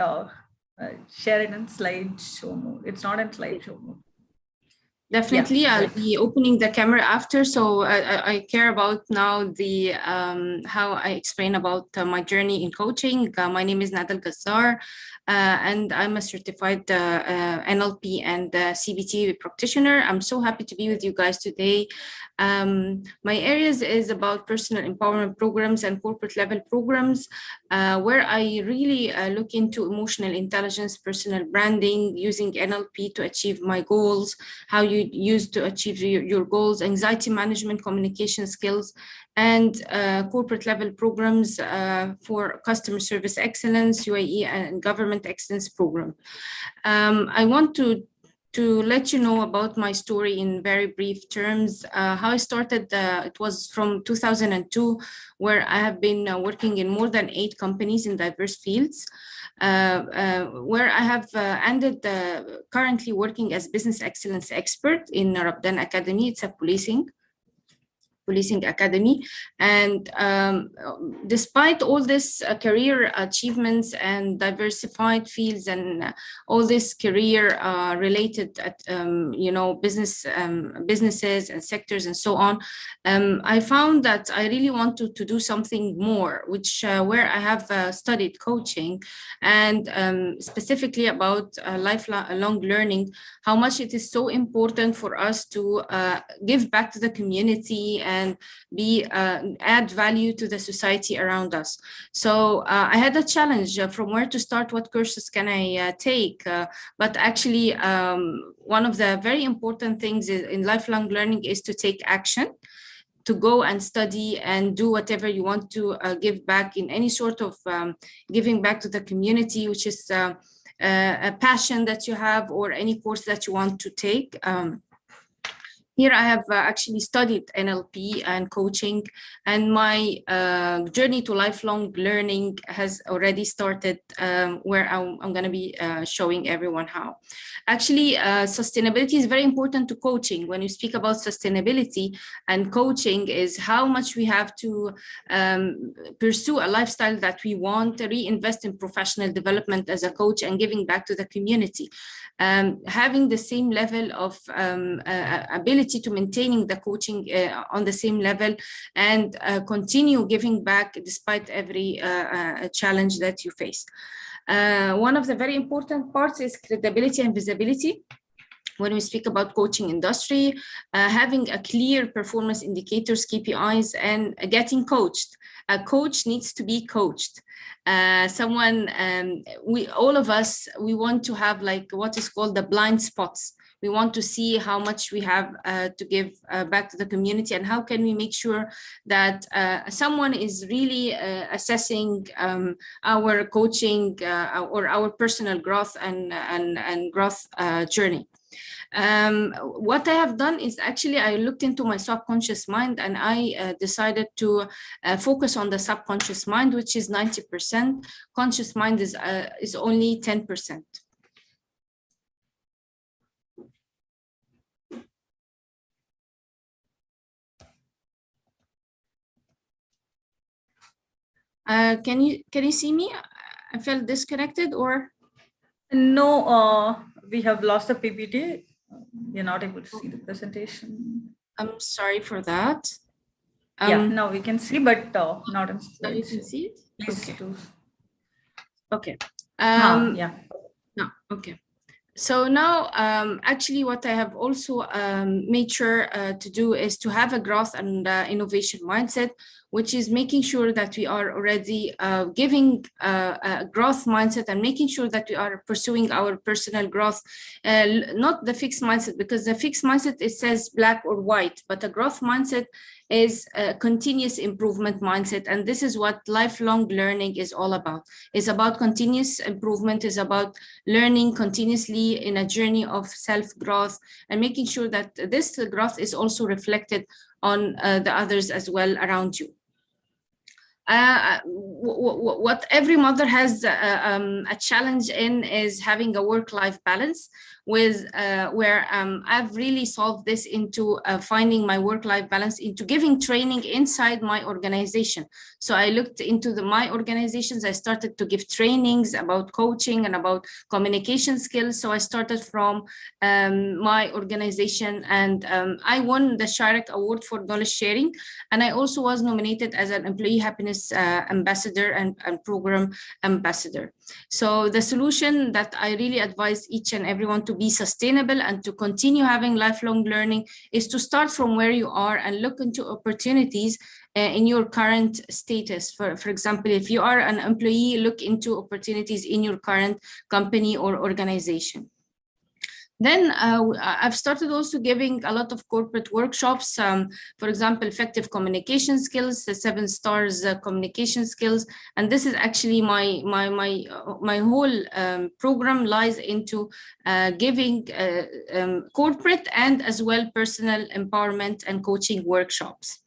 share it in slideshow mode. It's not in slideshow mode. Definitely, Yeah. I'll be opening the camera after. So I care about now the how I explain about my journey in coaching. My name is Nadal Gazzar, and I'm a certified NLP and CBT practitioner. I'm so happy to be with you guys today. My areas is about personal empowerment programs and corporate level programs, where I really look into emotional intelligence, personal branding, using NLP to achieve my goals, how you use to achieve your goals, anxiety management, communication skills, and corporate level programs for customer service excellence, UAE, and government excellence program. I want to let you know about my story in very brief terms. How I started, it was from 2002, where I have been working in more than 8 companies in diverse fields, where I have ended currently working as business excellence expert in Rabdan Academy. It's a policing academy. And despite all this career achievements and diversified fields and all this career related businesses and sectors and so on, I found that I really wanted to do something more, which where I have studied coaching and specifically about lifelong learning, how much it is so important for us to give back to the community and add value to the society around us. So I had a challenge from where to start, what courses can I take, but actually one of the very important things in lifelong learning is to take action, to go and study and do whatever you want to give back in any sort of giving back to the community, which is a passion that you have or any course that you want to take. Here I have actually studied NLP and coaching, and my journey to lifelong learning has already started, where I'm going to be showing everyone how. Actually, sustainability is very important to coaching. When you speak about sustainability and coaching, is how much we have to pursue a lifestyle that we want, to reinvest in professional development as a coach and giving back to the community. Having the same level of ability to maintaining the coaching on the same level and continue giving back despite every challenge that you face. One of the very important parts is credibility and visibility. When we speak about coaching industry, having a clear performance indicators, KPIs, and getting coached. A coach needs to be coached. All of us, we want to have like what is called the blind spots. We want to see how much we have to give back to the community, and how can we make sure that someone is really assessing our coaching or our personal growth and growth journey. What I have done is actually I looked into my subconscious mind, and I decided to focus on the subconscious mind, which is 90%. Conscious mind is only 10%. Can you see me? I felt disconnected or? No, we have lost the PPT. We're not able to see the presentation. I'm sorry for that. Yeah, now we can see, but not in slides. You can see it? Please okay. do. Okay. Yeah. No, okay. So now, actually, what I have also made sure to do is to have a growth and innovation mindset, which is making sure that we are already giving a growth mindset and making sure that we are pursuing our personal growth, not the fixed mindset, because the fixed mindset, it says black or white, but a growth mindset is a continuous improvement mindset. And this is what lifelong learning is all about. It's about continuous improvement, is about learning continuously in a journey of self-growth and making sure that this growth is also reflected on the others as well around you. What every mother has a challenge in is having a work-life balance, with where I've really solved this into finding my work-life balance, into giving training inside my organization. So I looked into my organizations. I started to give trainings about coaching and about communication skills. So I started from my organization, and I won the Sharek Award for knowledge sharing. And I also was nominated as an employee happiness ambassador and program ambassador. So the solution that I really advise each and everyone to be sustainable and to continue having lifelong learning is to start from where you are and look into opportunities in your current status. For example, if you are an employee, look into opportunities in your current company or organization. Then I've started also giving a lot of corporate workshops, for example, effective communication skills, the 7 stars communication skills. And this is actually my whole program lies into giving corporate and as well personal empowerment and coaching workshops.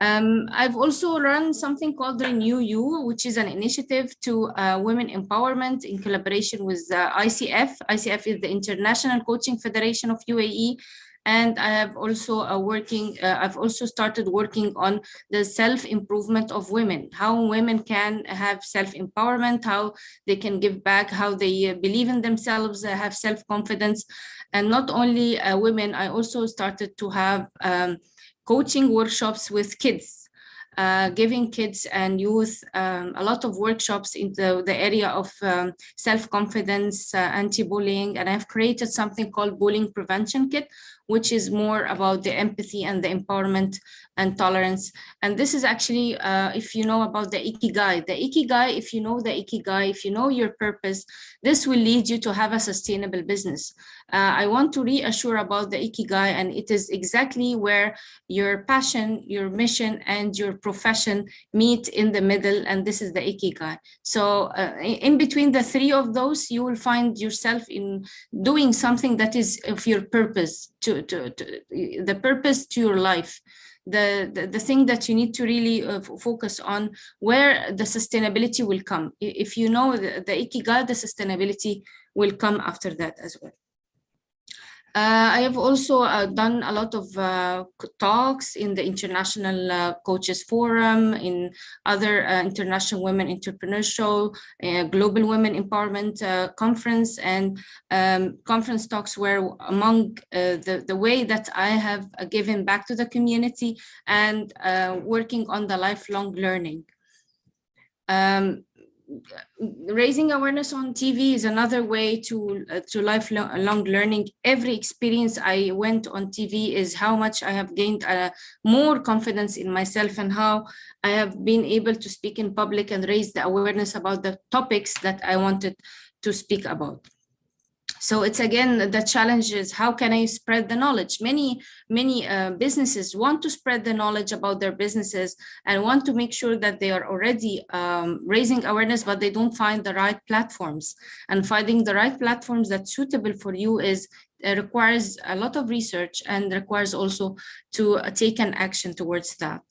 I've also run something called Renew You, which is an initiative to women empowerment in collaboration with ICF. ICF is the International Coaching Federation of UAE. And I have also I've also started working on the self-improvement of women, how women can have self-empowerment, how they can give back, how they believe in themselves, have self-confidence. And not only women, I also started to have coaching workshops with kids, giving kids and youth a lot of workshops into the area of self-confidence, anti-bullying. And I've created something called Bullying Prevention Kit, which is more about the empathy and the empowerment and tolerance. And this is actually, if you know about the Ikigai, if you know the Ikigai, if you know your purpose, this will lead you to have a sustainable business. I want to reassure about the Ikigai, and it is exactly where your passion, your mission, and your profession meet in the middle, and this is the Ikigai. So in between the 3 of those, you will find yourself in doing something that is of your purpose, to the purpose to your life. The thing that you need to really focus on, where the sustainability will come. If you know the Ikigai, the sustainability will come after that as well. I have also done a lot of talks in the International Coaches Forum, in other International Women Entrepreneurs Show, Global Women Empowerment Conference, and conference talks where among the way that I have given back to the community and working on the lifelong learning. Raising awareness on TV is another way to lifelong learning. Every experience I went on TV is how much I have gained more confidence in myself, and how I have been able to speak in public and raise the awareness about the topics that I wanted to speak about. So it's again, the challenge is, how can I spread the knowledge? Many businesses want to spread the knowledge about their businesses and want to make sure that they are already raising awareness, but they don't find the right platforms. And finding the right platforms that's suitable for you is requires a lot of research, and requires also to take an action towards that.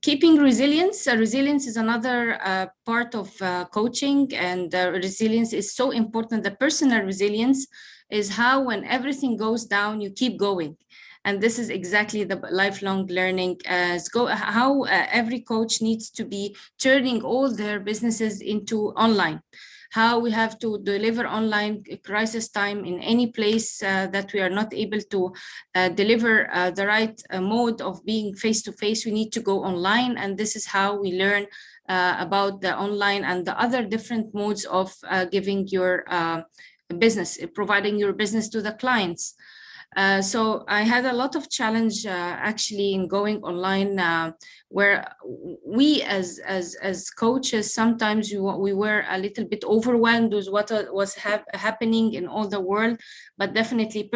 Keeping resilience. Resilience is another part of coaching, and resilience is so important. The personal resilience is how, when everything goes down, you keep going. And this is exactly the lifelong learning, how every coach needs to be turning all their businesses into online. How we have to deliver online crisis time in any place that we are not able to deliver the right mode of being face-to-face. We need to go online, and this is how we learn about the online and the other different modes of giving your business, providing your business to the clients. So I had a lot of challenge actually in going online, where we as coaches, sometimes we were a little bit overwhelmed with what was happening in all the world. But definitely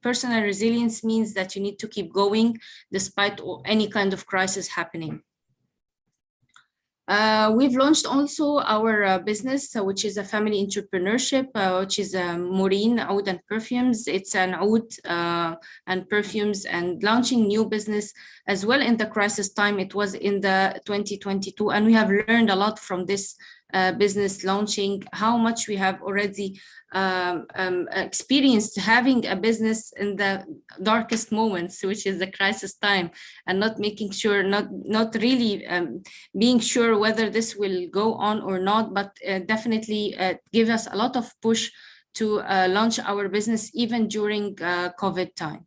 personal resilience means that you need to keep going despite any kind of crisis happening. We've launched also our business, which is a family entrepreneurship, which is Maureen Oud and Perfumes. It's an oud and perfumes, and launching new business as well in the crisis time. It was in the 2022, and we have learned a lot from this business launching, how much we have already experienced having a business in the darkest moments, which is the crisis time, and not making sure, not really being sure whether this will go on or not, but definitely give us a lot of push to launch our business even during COVID time.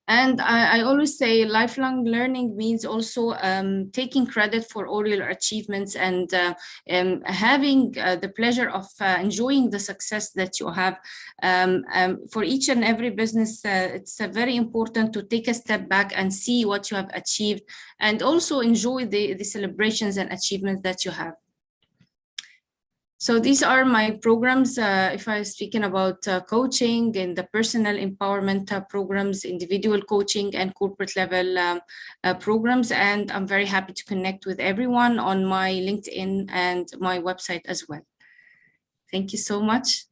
And I always say lifelong learning means also taking credit for all your achievements, and having the pleasure of enjoying the success that you have. For each and every business, it's very important to take a step back and see what you have achieved, and also enjoy the celebrations and achievements that you have. So these are my programs. If I'm speaking about coaching and the personal empowerment programs, individual coaching and corporate level programs. And I'm very happy to connect with everyone on my LinkedIn and my website as well. Thank you so much.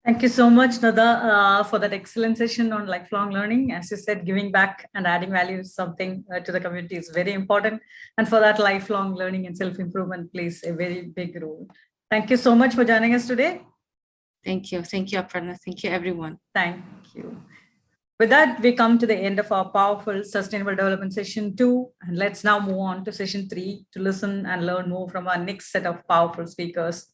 Thank you so much, Nada, for that excellent session on lifelong learning. As you said, giving back and adding value is something to the community is very important. And for that, lifelong learning and self-improvement plays a very big role. Thank you so much for joining us today. Thank you. Thank you, Aparna. Thank you, everyone. Thank you. With that, we come to the end of our powerful Sustainable Development Session 2. And let's now move on to Session 3 to listen and learn more from our next set of powerful speakers.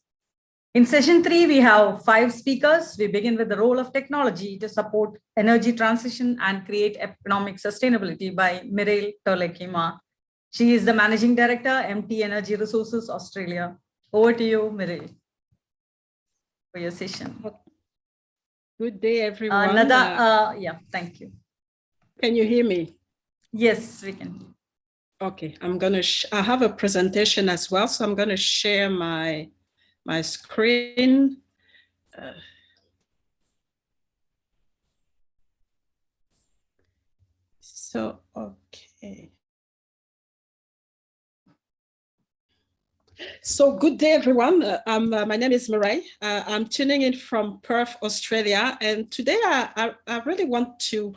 In Session 3, we have 5 speakers. We begin with the role of technology to support energy transition and create economic sustainability by Mireille Tolekima. She is the Managing Director, MT Energy Resources, Australia. Over to you, Mireille, for your session. Good day, everyone. Nada, yeah, thank you. Can you hear me? Yes, we can. Okay, I have a presentation as well, so I'm going to share my screen. Okay. So good day, everyone. My name is Mireille. I'm tuning in from Perth, Australia. And today I really want to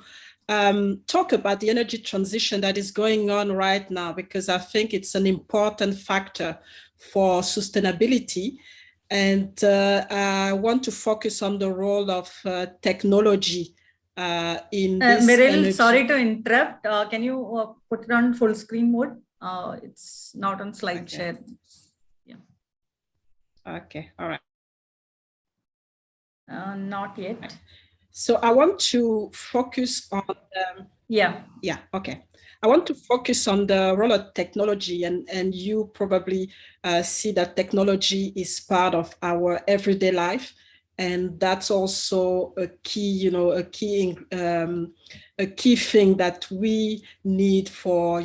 talk about the energy transition that is going on right now, because I think it's an important factor for sustainability. And I want to focus on the role of technology in this Mireille, energy. sorry to interrupt. Can you put it on full screen mode? It's not on slide share. Yeah. Okay, all right. Not yet. So I want to focus on okay. I want to focus on the role of technology, and you probably see that technology is part of our everyday life, and that's also a key, a key thing that we need for,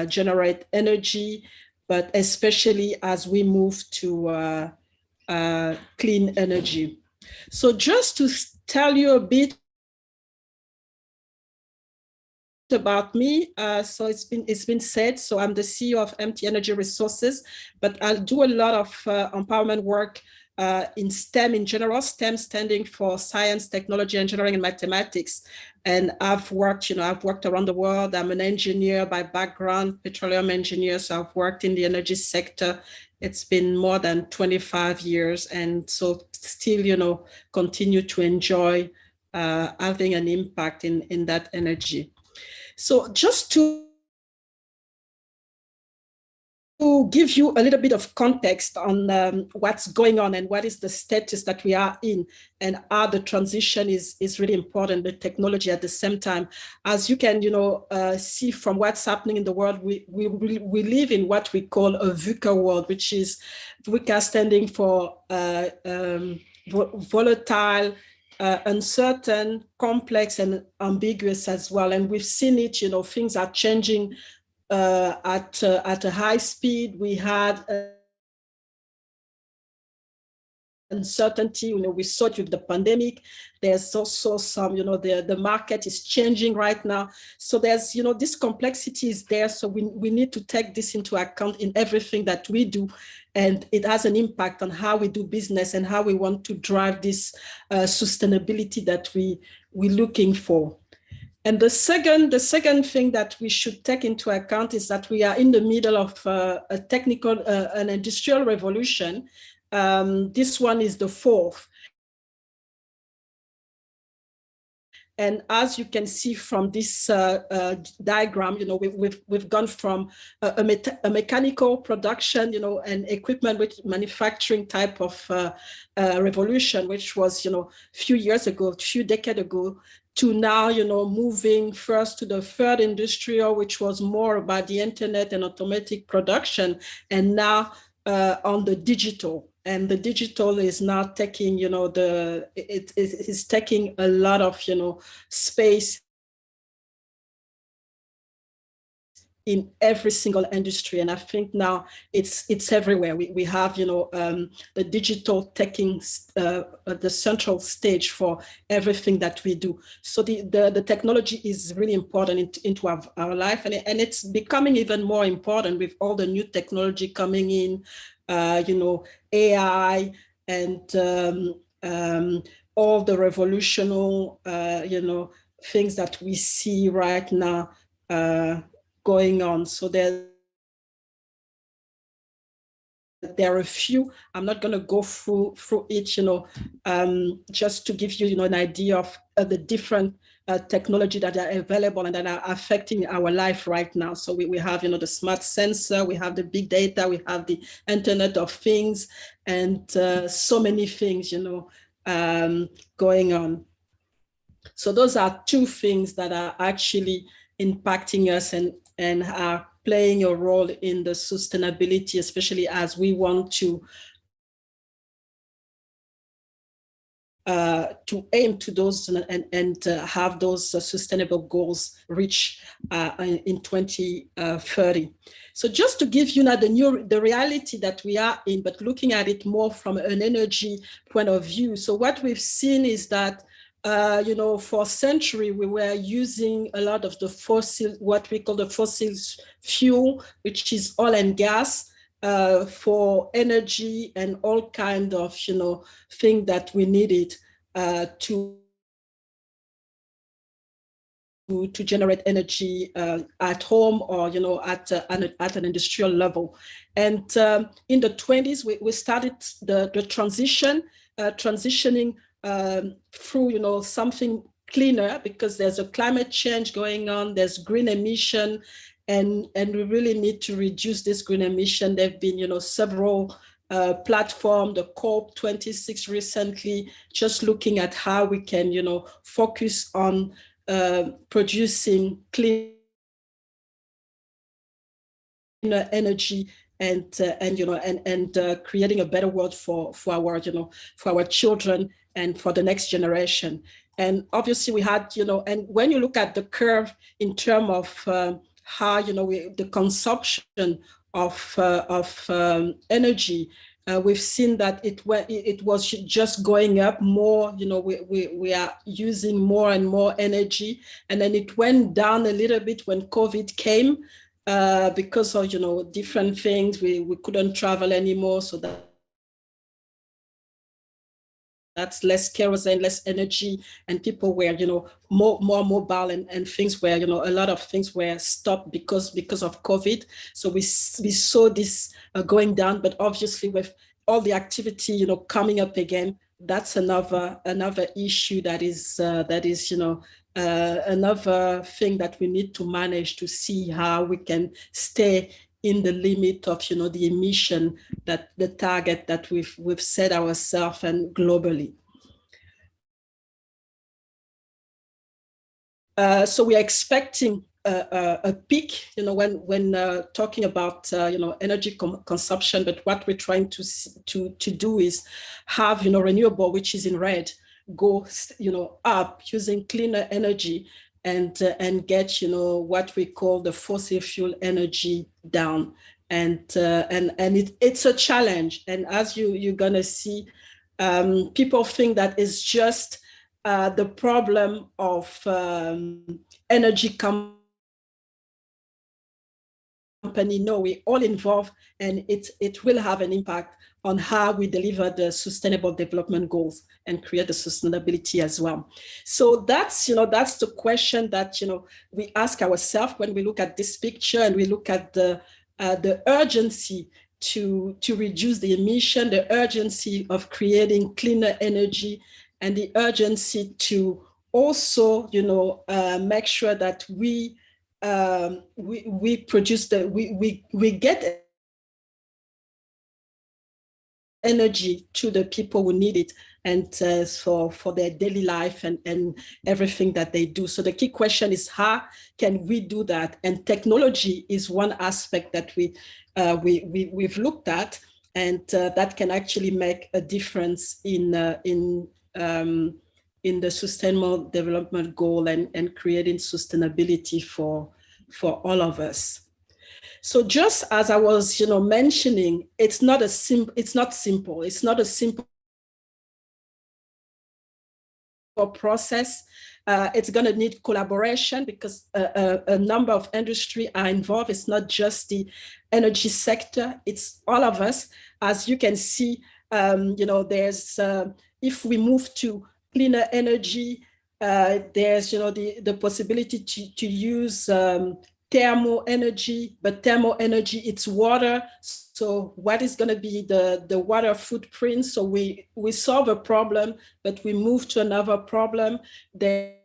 generate energy, but especially as we move to clean energy. So just to tell you a bit about me, so it's been said, so I'm the CEO of MT Energy Resources, but I'll do a lot of empowerment work in STEM in general, STEM standing for science, technology, engineering, and mathematics. And I've worked around the world. I'm an engineer by background, petroleum engineer, so I've worked in the energy sector. It's been more than 25 years, and so still, continue to enjoy having an impact in that energy. So just to give you a little bit of context on what's going on and what is the status that we are in and how the transition is really important, the technology at the same time. As you can see from what's happening in the world, we live in what we call a VUCA world, which is VUCA standing for volatile, uncertain, complex, and ambiguous as well. And we've seen it, things are changing at a high speed. We had uncertainty, we saw it with the pandemic. There's also some, the market is changing right now. So there's, this complexity is there. So we need to take this into account in everything that we do. And it has an impact on how we do business and how we want to drive this sustainability that we're looking for. And the second thing that we should take into account is that we are in the middle of a technical, an industrial revolution. This one is the fourth. And as you can see from this diagram, we've gone from a mechanical production, and equipment with manufacturing type of revolution, which was, a few years ago, a few decades ago, to now, moving first to the third industrial, which was more about the internet and automatic production, and now on the digital. And the digital is now taking, it is taking a lot of, space in every single industry. And I think now it's everywhere. We have, the digital taking the central stage for everything that we do. So the technology is really important into our life. And it's becoming even more important with all the new technology coming in, AI and all the revolutionary, things that we see right now going on. So there are a few. I'm not going to go through each, just to give you, an idea of the different technology that are available and that are affecting our life right now. So we have, the smart sensor, we have the big data, we have the Internet of Things, and so many things, going on. So those are two things that are actually impacting us and are playing a role in the sustainability, especially as we want to aim to those and have those sustainable goals reached in 2030. So just to give you now the reality that we are in, but looking at it more from an energy point of view. So what we've seen is that for a century, we were using a lot of the what we call the fossil fuel, which is oil and gas, for energy and all kind of, thing that we needed to generate energy at home or, at an industrial level. And in the 20s, we started the transitioning through, something cleaner, because there's a climate change going on, there's green emission, and we really need to reduce this green emission. There've been, several platforms, the COP26 recently, just looking at how we can, focus on producing clean energy and creating a better world for our children and for the next generation. And obviously we had, and when you look at the curve in terms of how, the consumption of energy, we've seen that it was just going up more. We are using more and more energy, and then it went down a little bit when COVID came, because of different things. We couldn't travel anymore, so that's less kerosene, less energy, and people were, more mobile, and things were, a lot of things were stopped because of COVID. So we saw this going down, but obviously with all the activity, coming up again, that's another issue that is another thing that we need to manage to see how we can stay in the limit of the emission, that the target that we've set ourselves and globally. So we are expecting a peak, when talking about energy consumption. But what we're trying to do is have renewable, which is in red, go up using cleaner energy, and get what we call the fossil fuel energy down. And it's a challenge. And as you're gonna see, people think that it's just the problem of energy company. No, we all involved, and it will have an impact on how we deliver the sustainable development goals and create the sustainability as well. So that's the question that we ask ourselves when we look at this picture, and we look at the urgency to reduce the emission, the urgency of creating cleaner energy, and the urgency to also make sure that we produce we get energy to the people who need it, and for their daily life and everything that they do. So the key question is, how can we do that? And technology is one aspect that we've looked at, and that can actually make a difference in the sustainable development goal and creating sustainability for all of us. So just as I was mentioning, it's not simple. It's not a simple process. It's going to need collaboration, because a number of industry are involved. It's not just the energy sector, it's all of us. As you can see, there's if we move to cleaner energy, there's the possibility to use thermal energy, but thermal energy, it's water. So what is going to be the water footprint? So we solve a problem, but we move to another problem. There's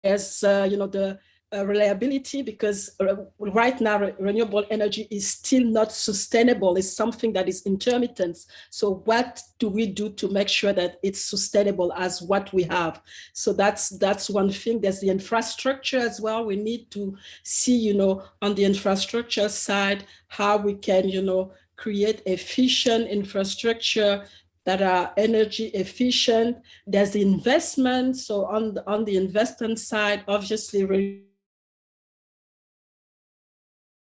the reliability, because right now renewable energy is still not sustainable. It's something that is intermittent. So what do we do to make sure that it's sustainable as what we have? So that's one thing. There's the infrastructure as well. We need to see, on the infrastructure side, how we can, create efficient infrastructure that are energy efficient. There's the investment. So on the investment side, obviously,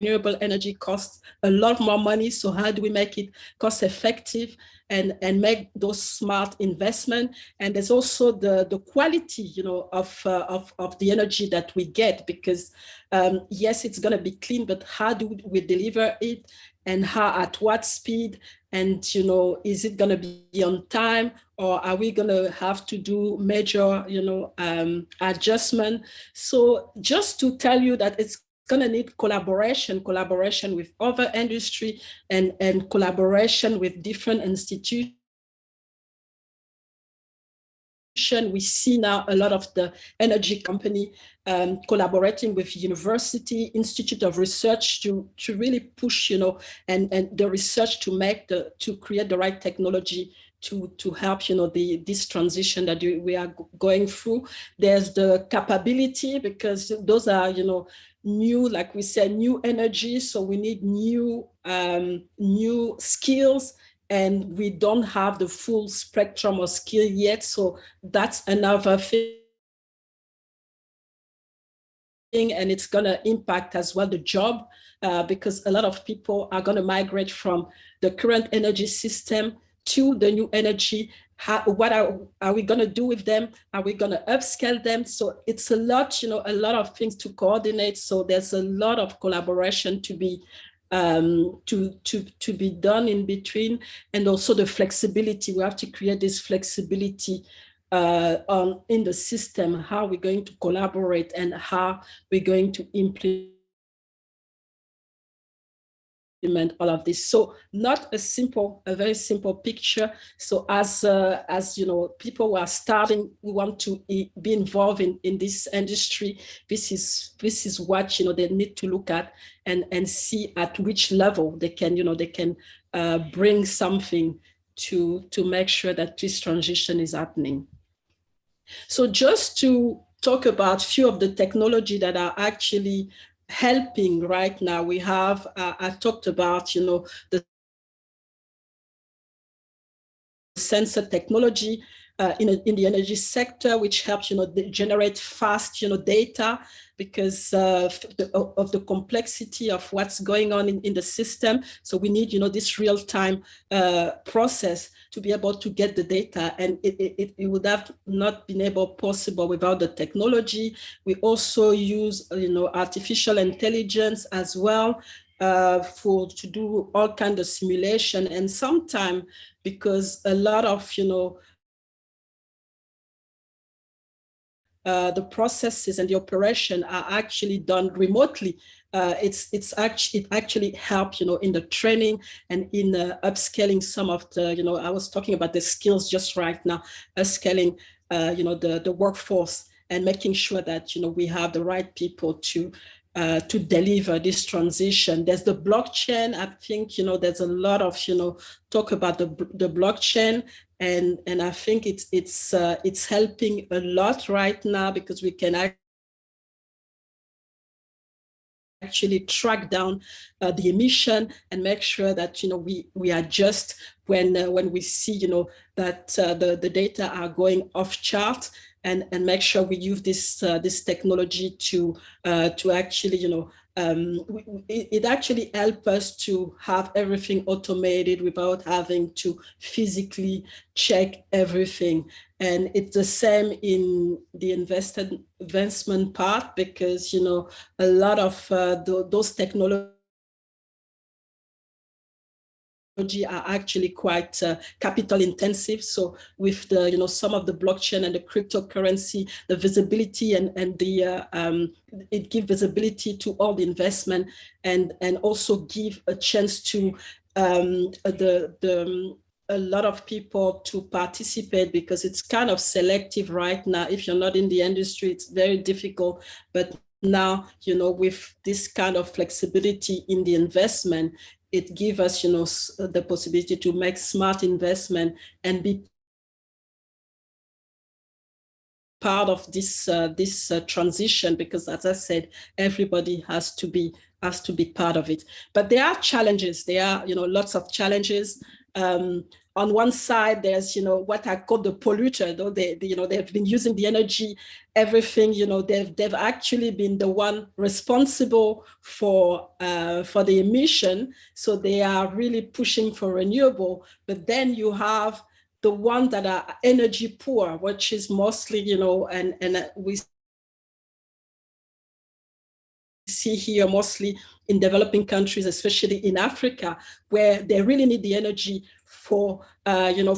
renewable energy costs a lot more money. So how do we make it cost effective and make those smart investment? And there's also the quality, of the energy that we get, because yes, it's going to be clean, but how do we deliver it, and at what speed? And is it going to be on time, or are we going to have to do major adjustment? So just to tell you that it's going to need collaboration with other industry, and collaboration with different institutions. We see now a lot of the energy company collaborating with university, institute of research to really push, and the research to create the right technology to help, this transition that we are going through. There's the capability, because those are, new, like we said, new energy. So we need new skills, and we don't have the full spectrum of skill yet. So that's another thing. And it's going to impact as well the job, because a lot of people are going to migrate from the current energy system to the new energy. What are we going to do with them? Are we going to upscale them? So it's a lot of things to coordinate. So there's a lot of collaboration to be to be done in between, and also the flexibility. We have to create this flexibility in the system, how we're going to collaborate and how we're going to implement all of this. So not a very simple picture. So as you know, people who are starting, who want to be involved in this industry, this is what, you know, they need to look at and see at which level they can, you know, they can bring something to make sure that this transition is happening. So just to talk about a few of the technology that are actually helping right now, we have, I talked about, you know, the sensor technology in the energy sector, which helps, you know, generate fast, you know, data because of the complexity of what's going on in the system. So we need, you know, this real-time process to be able to get the data, and it would have not been possible without the technology. We also use, you know, artificial intelligence as well to do all kinds of simulation, and sometimes because a lot of, you know, the processes and the operation are actually done remotely. It actually helps, you know, in the training and in upscaling some of the, you know, I was talking about the skills just right now, upscaling, you know, the workforce and making sure that, you know, we have the right people to deliver this transition. There's the blockchain. I think, you know, there's a lot of, you know, talk about the blockchain, and I think it's helping a lot right now because we can actually track down the emission and make sure that, you know, we adjust when we see, you know, that the data are going off chart, and make sure we use this technology to actually, you know, it actually helps us to have everything automated without having to physically check everything. And it's the same in the investment part because, you know, a lot of those technologies are actually quite capital intensive. So with the, you know, some of the blockchain and the cryptocurrency, the visibility and the it gives visibility to all the investment, and also give a chance to a lot of people to participate, because it's kind of selective right now. If you're not in the industry, it's very difficult. But now, you know, with this kind of flexibility in the investment, it gives us, you know, the possibility to make smart investment and be part of this transition, because as I said, everybody has to be part of it. But there are challenges. There are, you know, lots of challenges. On one side, there's, you know, what I call the polluter. Though you know, they've been using the energy, everything. You know, they've actually been the one responsible for the emission. So they are really pushing for renewable. But then you have the ones that are energy poor, which is mostly, you know, and we see here mostly in developing countries, especially in Africa, where they really need the energy for, you know,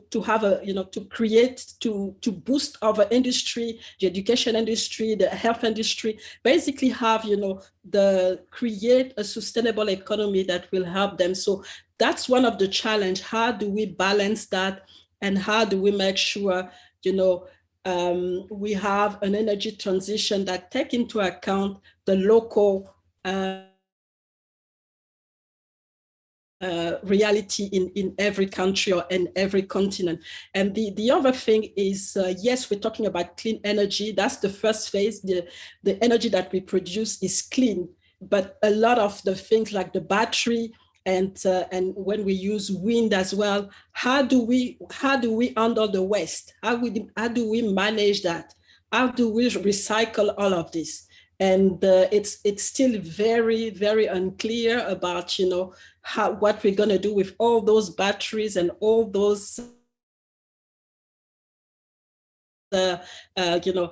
to have a, you know, to create, to boost our industry, the education industry, the health industry, basically have, you know, create a sustainable economy that will help them. So that's one of the challenge. How do we balance that? And how do we make sure, you know, we have an energy transition that take into account the local reality in every country or in every continent. And the other thing is, yes, we're talking about clean energy. That's the first phase. The energy that we produce is clean, but a lot of the things like the battery and when we use wind as well, how do we handle the waste? How do we manage that? How do we recycle all of this? And it's still very, very unclear about, you know, what we're going to do with all those batteries and all those you know,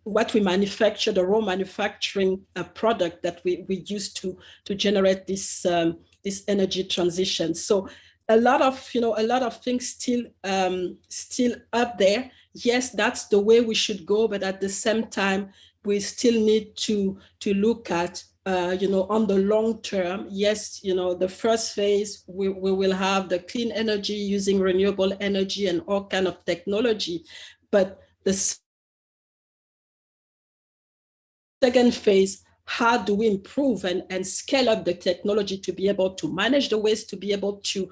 what we manufacture, the raw manufacturing product that we use to generate this this energy transition. So a lot of things still up there. Yes, that's the way we should go, but at the same time, we still need to look at on the long term, yes, the first phase, we will have the clean energy using renewable energy and all kind of technology. But the second phase, how do we improve and scale up the technology to be able to manage the waste, to be able to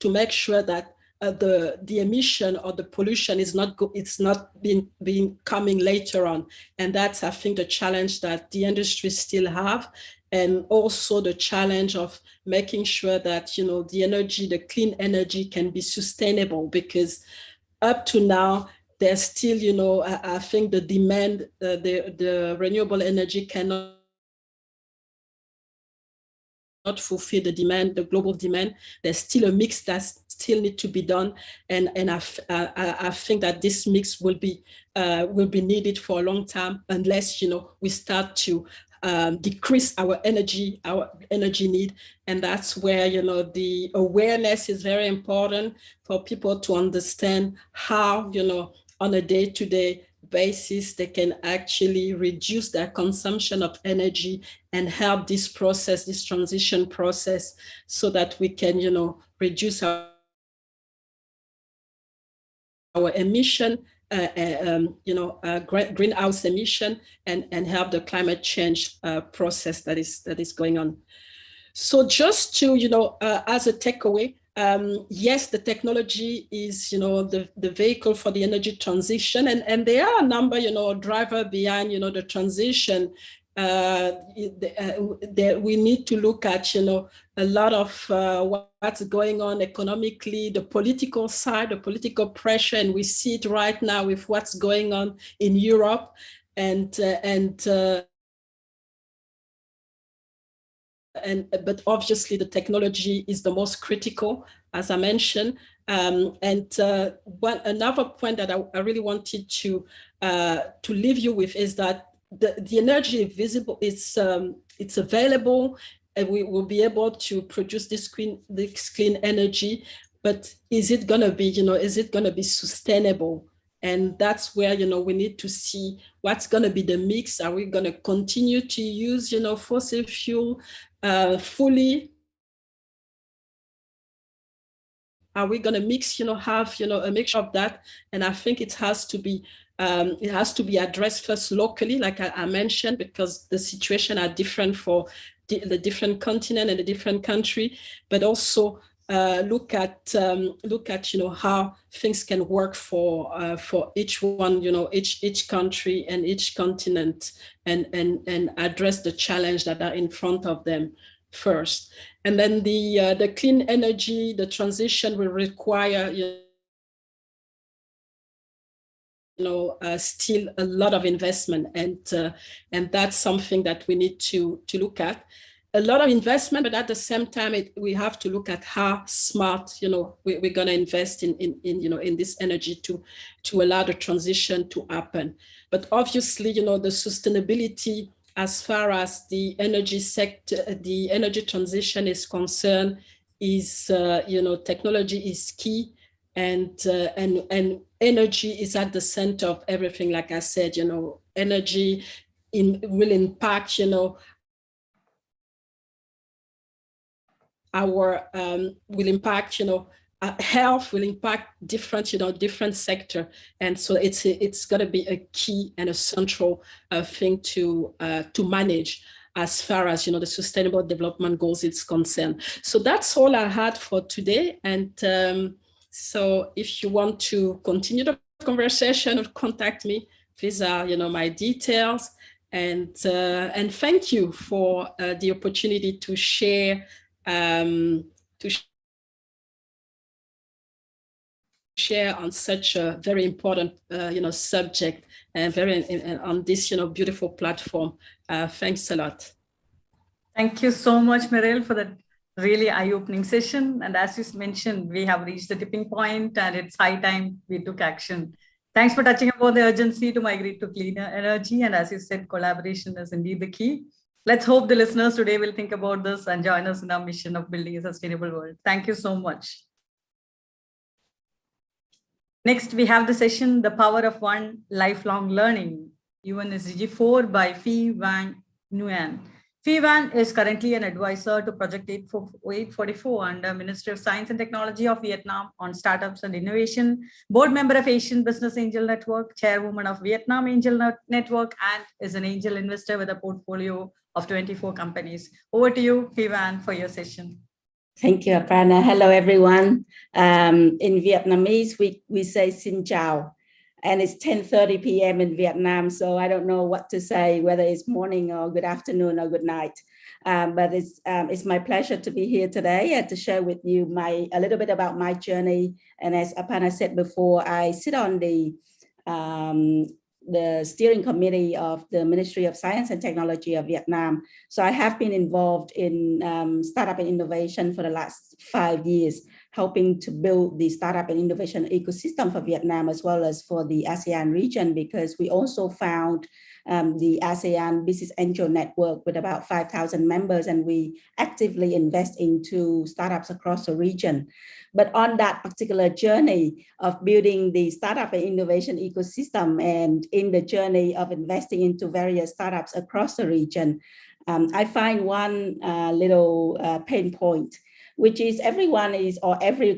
make sure that the emission or the pollution is not being coming later on. And that's, I think, the challenge that the industry still have, and also the challenge of making sure that the clean energy can be sustainable, because up to now there's still I think the demand, the renewable energy cannot fulfill the demand, the global demand. There's still a mix that still need to be done, and I think that this mix will be needed for a long time, unless we start to decrease our energy need. And that's where the awareness is very important for people to understand how on a day-to-day basis they can actually reduce their consumption of energy and help this process, this transition process, so that we can reduce our emission, greenhouse emission, and help the climate change process that is going on. So just to as a takeaway, yes, the technology is the vehicle for the energy transition, and there are a number driver behind the transition. We need to look at a lot of what's going on economically, the political side, the political pressure, and we see it right now with what's going on in Europe, but obviously the technology is the most critical, as I mentioned. Another point that I really wanted to leave you with is that the energy is visible, it's available, and we will be able to produce this clean energy. But is it going to be, is it going to be sustainable? And that's where, we need to see what's going to be the mix. Are we going to continue to use, fossil fuel fully? Are we going to mix, have, a mixture of that? And I think it has to be addressed first locally, like I mentioned, because the situation are different for the different continent and the different country, but also look at how things can work for each one, each country and each continent, and address the challenge that are in front of them first. And then the clean energy, the transition will require still a lot of investment, and that's something that we need to look at. A lot of investment, but at the same time, we have to look at how smart, we're going to invest in this energy to allow the transition to happen. But obviously, the sustainability as far as the energy sector, the energy transition is concerned, is technology is key, and energy is at the center of everything. Like I said, energy will impact, will impact, health, will impact different sector, and so it's going to be a key and a central thing to manage as far as the Sustainable Development Goals is concerned. So that's all I had for today, and so if you want to continue the conversation, or contact me, these are my details, and thank you for the opportunity to share. Share on such a very important subject, and on this beautiful platform. Thanks a lot. Thank you so much, Mireille, for that really eye-opening session. And as you mentioned, we have reached the tipping point, and it's high time we took action. Thanks for touching upon the urgency to migrate to cleaner energy. And as you said, collaboration is indeed the key. Let's hope the listeners today will think about this and join us in our mission of building a sustainable world. Thank you so much. Next, we have the session, The Power of One, Lifelong Learning, UN SDG 4 by Phi Wang Nguyen. Phi Van is currently an advisor to Project 844 under Ministry of Science and Technology of Vietnam on startups and innovation, board member of Asian Business Angel Network, chairwoman of Vietnam Angel Network, and is an angel investor with a portfolio of 24 companies. Over to you, Phi Van, for your session. Thank you, Aparna. Hello, everyone. In Vietnamese, we say Xin Chào, and it's 10:30 p.m. in Vietnam, so I don't know what to say, whether it's morning or good afternoon or good night. But it's my pleasure to be here today and to share with you a little bit about my journey. And as Aparna said before, I sit on the steering committee of the Ministry of Science and Technology of Vietnam. So I have been involved in startup and innovation for the last 5 years, helping to build the startup and innovation ecosystem for Vietnam as well as for the ASEAN region, because we also found the ASEAN Business Angel Network with about 5,000 members, and we actively invest into startups across the region. But on that particular journey of building the startup and innovation ecosystem and in the journey of investing into various startups across the region, I find one little pain point, which is every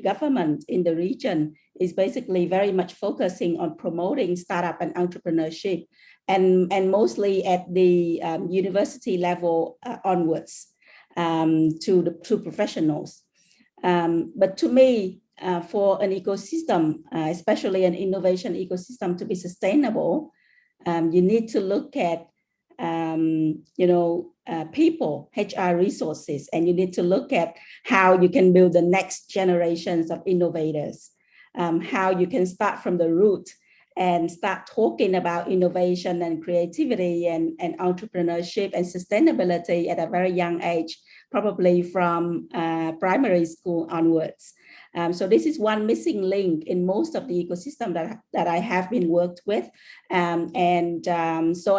government in the region is basically very much focusing on promoting startup and entrepreneurship, and mostly at the university level onwards to professionals. But to me, for an ecosystem, especially an innovation ecosystem, to be sustainable, you need to look at people, HR resources, and you need to look at how you can build the next generations of innovators, how you can start from the root and start talking about innovation and creativity and entrepreneurship and sustainability at a very young age, probably from primary school onwards. So this is one missing link in most of the ecosystem that I have been worked with. So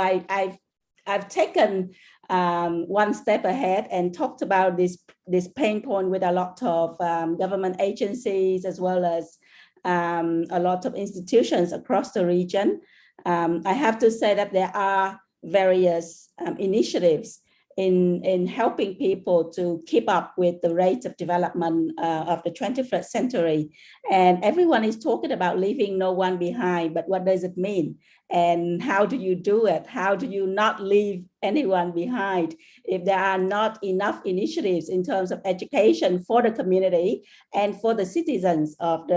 I've taken one step ahead and talked about this pain point with a lot of government agencies as well as a lot of institutions across the region. I have to say that there are various initiatives in helping people to keep up with the rate of development of the 21st century. And everyone is talking about leaving no one behind, but what does it mean? And how do you do it? How do you not leave anyone behind if there are not enough initiatives in terms of education for the community and for the citizens of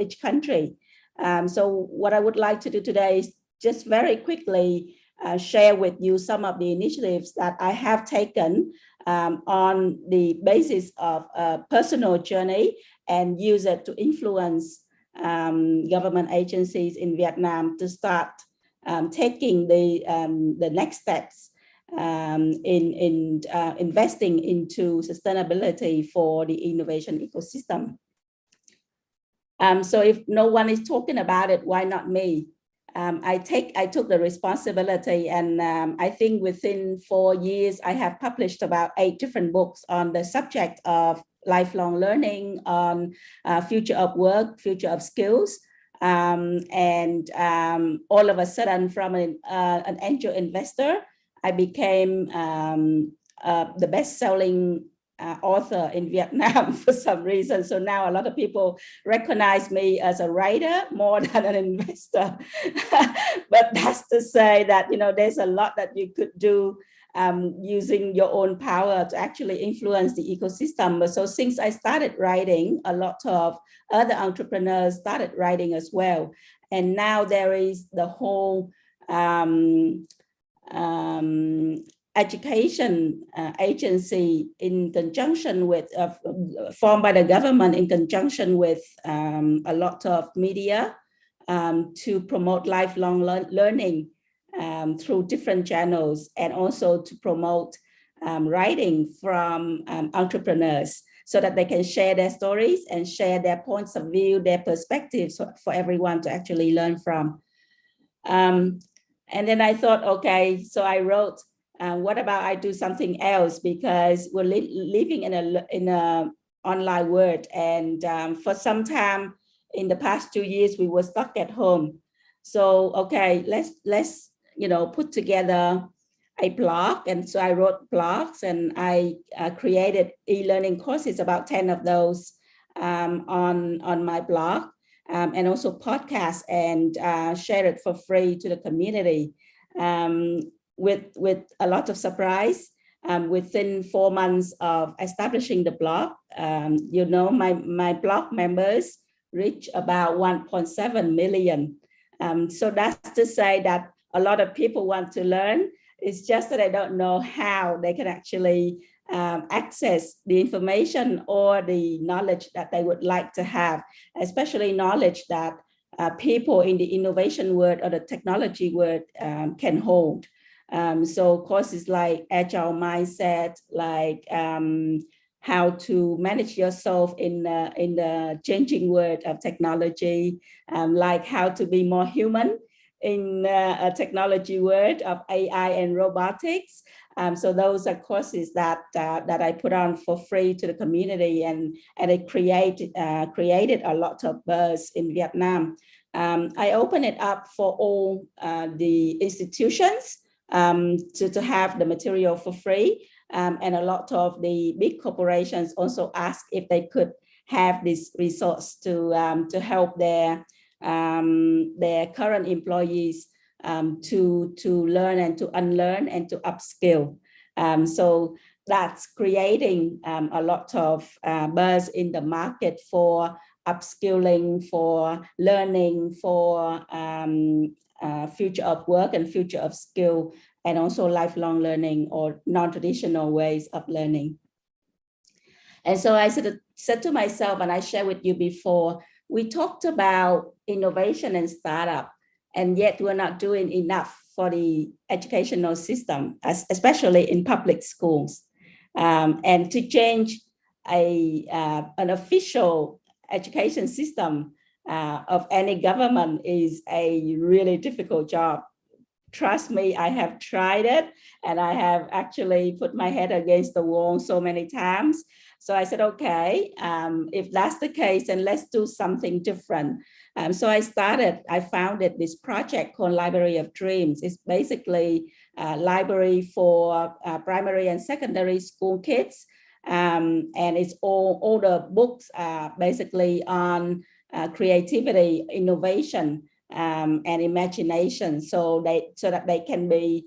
each country? So what I would like to do today is just very quickly share with you some of the initiatives that I have taken on the basis of a personal journey and use it to influence government agencies in Vietnam to start taking the next steps in investing into sustainability for the innovation ecosystem. So if no one is talking about it, why not me? I took the responsibility, and I think within 4 years, I have published about 8 different books on the subject of lifelong learning, on future of work, future of skills. And all of a sudden, from an angel investor, I became the best-selling author in Vietnam for some reason. So now a lot of people recognize me as a writer more than an investor. But that's to say that, there's a lot that you could do using your own power to actually influence the ecosystem. But so since I started writing, a lot of other entrepreneurs started writing as well. And now there is the whole education agency in conjunction with, formed by the government in conjunction with a lot of media to promote lifelong learning through different channels, and also to promote writing from entrepreneurs so that they can share their stories and share their points of view, their perspectives for everyone to actually learn from. And then I thought, okay, so I wrote, what about I do something else, because we're living in a online world, and for some time in the past 2 years we were stuck at home. So okay, let's put together a blog, and so I wrote blogs, and I created e-learning courses, about 10 of those on my blog, and also podcasts, and share it for free to the community, with a lot of surprise. Within 4 months of establishing the blog, my blog members reach about 1.7 million. So that's to say that a lot of people want to learn. It's just that I don't know how they can actually access the information or the knowledge that they would like to have, especially knowledge that people in the innovation world or the technology world can hold. So courses like agile mindset, like how to manage yourself in the changing world of technology, like how to be more human in a technology world of AI and robotics. So those are courses that I put on for free to the community, and it created a lot of buzz in Vietnam. I open it up for all the institutions to have the material for free. And a lot of the big corporations also ask if they could have this resource to help their current employees to learn and to unlearn and to upskill. So that's creating a lot of buzz in the market for upskilling, for learning, for future of work and future of skill, and also lifelong learning or non-traditional ways of learning. And so I sort of said to myself, and I shared with you before, we talked about innovation and startup, and yet we're not doing enough for the educational system, especially in public schools. And to change an official education system of any government is a really difficult job. Trust me, I have tried it, and I have actually put my head against the wall so many times. So I said, okay, if that's the case, then let's do something different. So I founded this project called Library of Dreams. It's basically a library for primary and secondary school kids. And it's all the books are basically on creativity, innovation, and imagination, so that they can be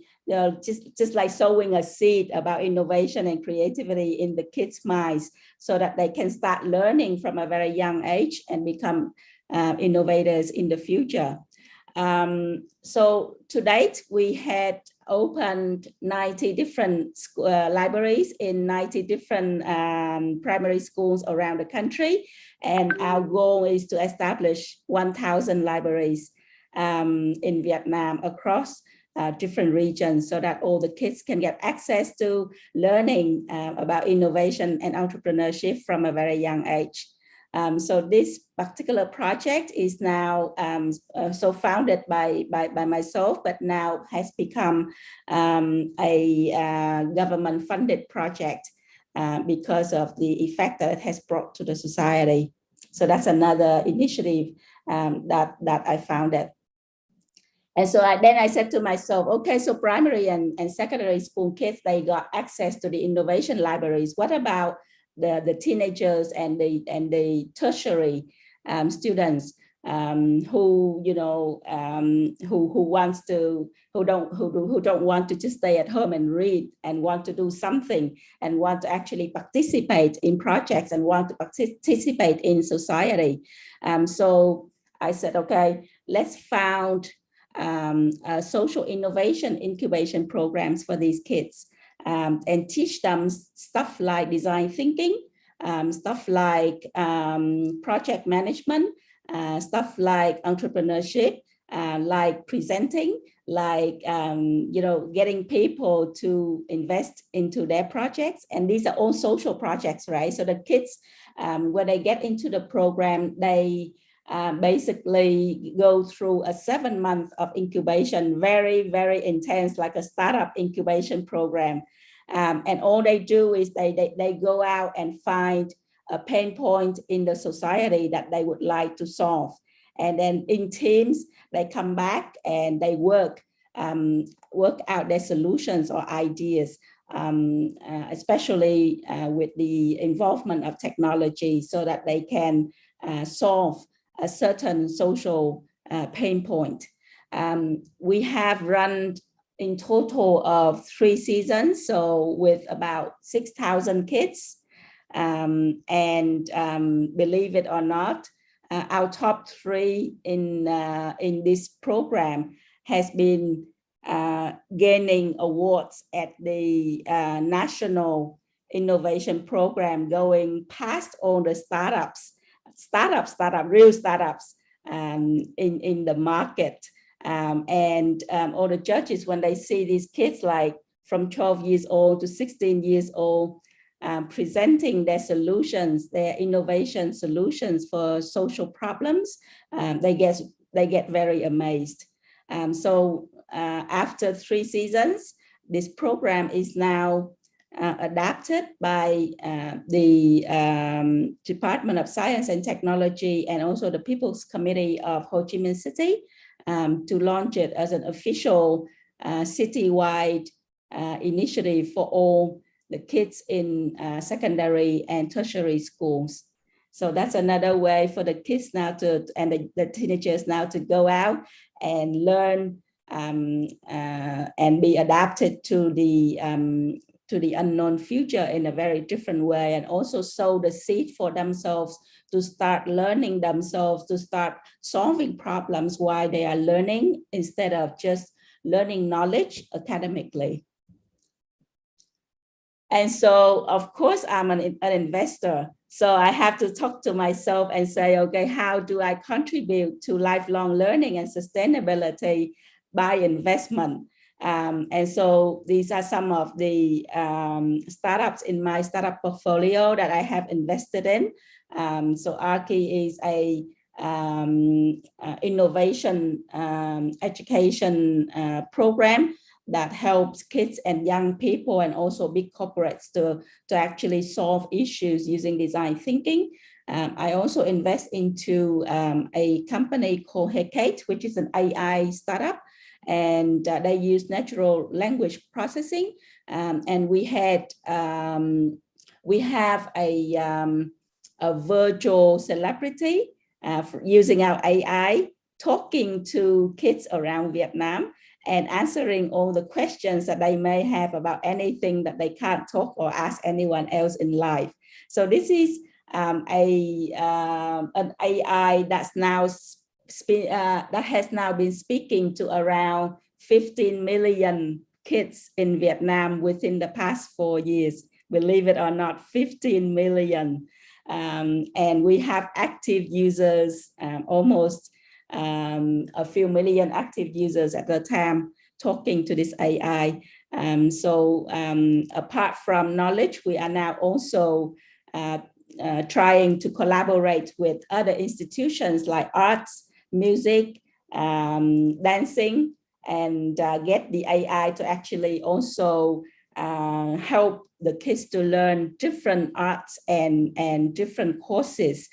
just like sowing a seed about innovation and creativity in the kids' minds, so that they can start learning from a very young age and become innovators in the future. So to date, we had opened 90 different libraries in 90 different primary schools around the country. And our goal is to establish 1,000 libraries in Vietnam across different regions, so that all the kids can get access to learning about innovation and entrepreneurship from a very young age. So this particular project is now so founded by myself, but now has become a government-funded project because of the effect that it has brought to the society. So that's another initiative that I founded. And so then I said to myself, okay, so primary and secondary school kids, they got access to the innovation libraries. What about the teenagers and the tertiary students who don't want to just stay at home and read, and want to do something, and want to actually participate in projects, and want to participate in society? So I said, okay, let's found social innovation incubation programs for these kids. And teach them stuff like design thinking, stuff like project management, stuff like entrepreneurship, like presenting, like getting people to invest into their projects. And these are all social projects, right? So the kids, when they get into the program, they basically go through a 7 month of incubation, very, very intense, like a startup incubation program. And all they do is they go out and find a pain point in the society that they would like to solve. And then in teams, they come back and they work work out their solutions or ideas, especially with the involvement of technology, so that they can solve a certain social pain point. We have run in total of 3 seasons, so with about 6,000 kids. And believe it or not, our top 3 in this program has been gaining awards at the National Innovation Program, going past all the real startups in the market. All the judges, when they see these kids like from 12 years old to 16 years old, presenting their solutions, their innovation solutions for social problems, they get very amazed. So after 3 seasons, this program is now adapted by the Department of Science and Technology and also the People's Committee of Ho Chi Minh City to launch it as an official citywide initiative for all the kids in secondary and tertiary schools. So that's another way for the kids now and the teenagers now to go out and learn and be adapted to the unknown future in a very different way, and also sow the seed for themselves to start learning themselves, to start solving problems while they are learning, instead of just learning knowledge academically. And so, of course, I'm an investor. So I have to talk to myself and say, okay, how do I contribute to lifelong learning and sustainability by investment? And so these are some of the startups in my startup portfolio that I have invested in. So Arki is a innovation education program that helps kids and young people and also big corporates to actually solve issues using design thinking. I also invest into a company called Hecate, which is an AI startup, and they use natural language processing. And we have a virtual celebrity using our AI, talking to kids around Vietnam and answering all the questions that they may have about anything that they can't talk or ask anyone else in life. So this is an AI that's now that has now been speaking to around 15 million kids in Vietnam within the past 4 years. Believe it or not, 15 million. And we have active users, almost a few million active users at the time talking to this AI. So apart from knowledge, we are now also trying to collaborate with other institutions like arts, music, dancing, and get the AI to actually also help the kids to learn different arts and different courses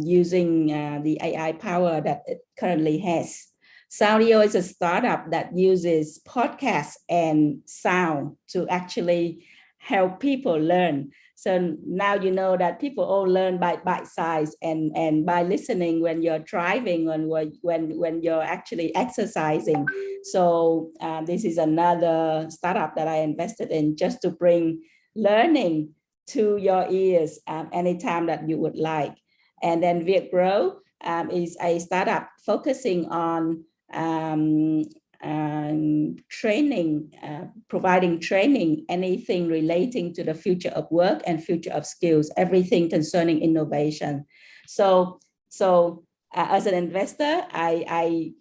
using the AI power that it currently has. Soundio is a startup that uses podcasts and sound to actually help people learn. So now you know that people all learn by bite size and by listening when you're driving and when you're actually exercising. So this is another startup that I invested in just to bring learning to your ears anytime that you would like. And then VietGrow is a startup focusing on training, providing training, anything relating to the future of work and future of skills, everything concerning innovation. So as an investor, I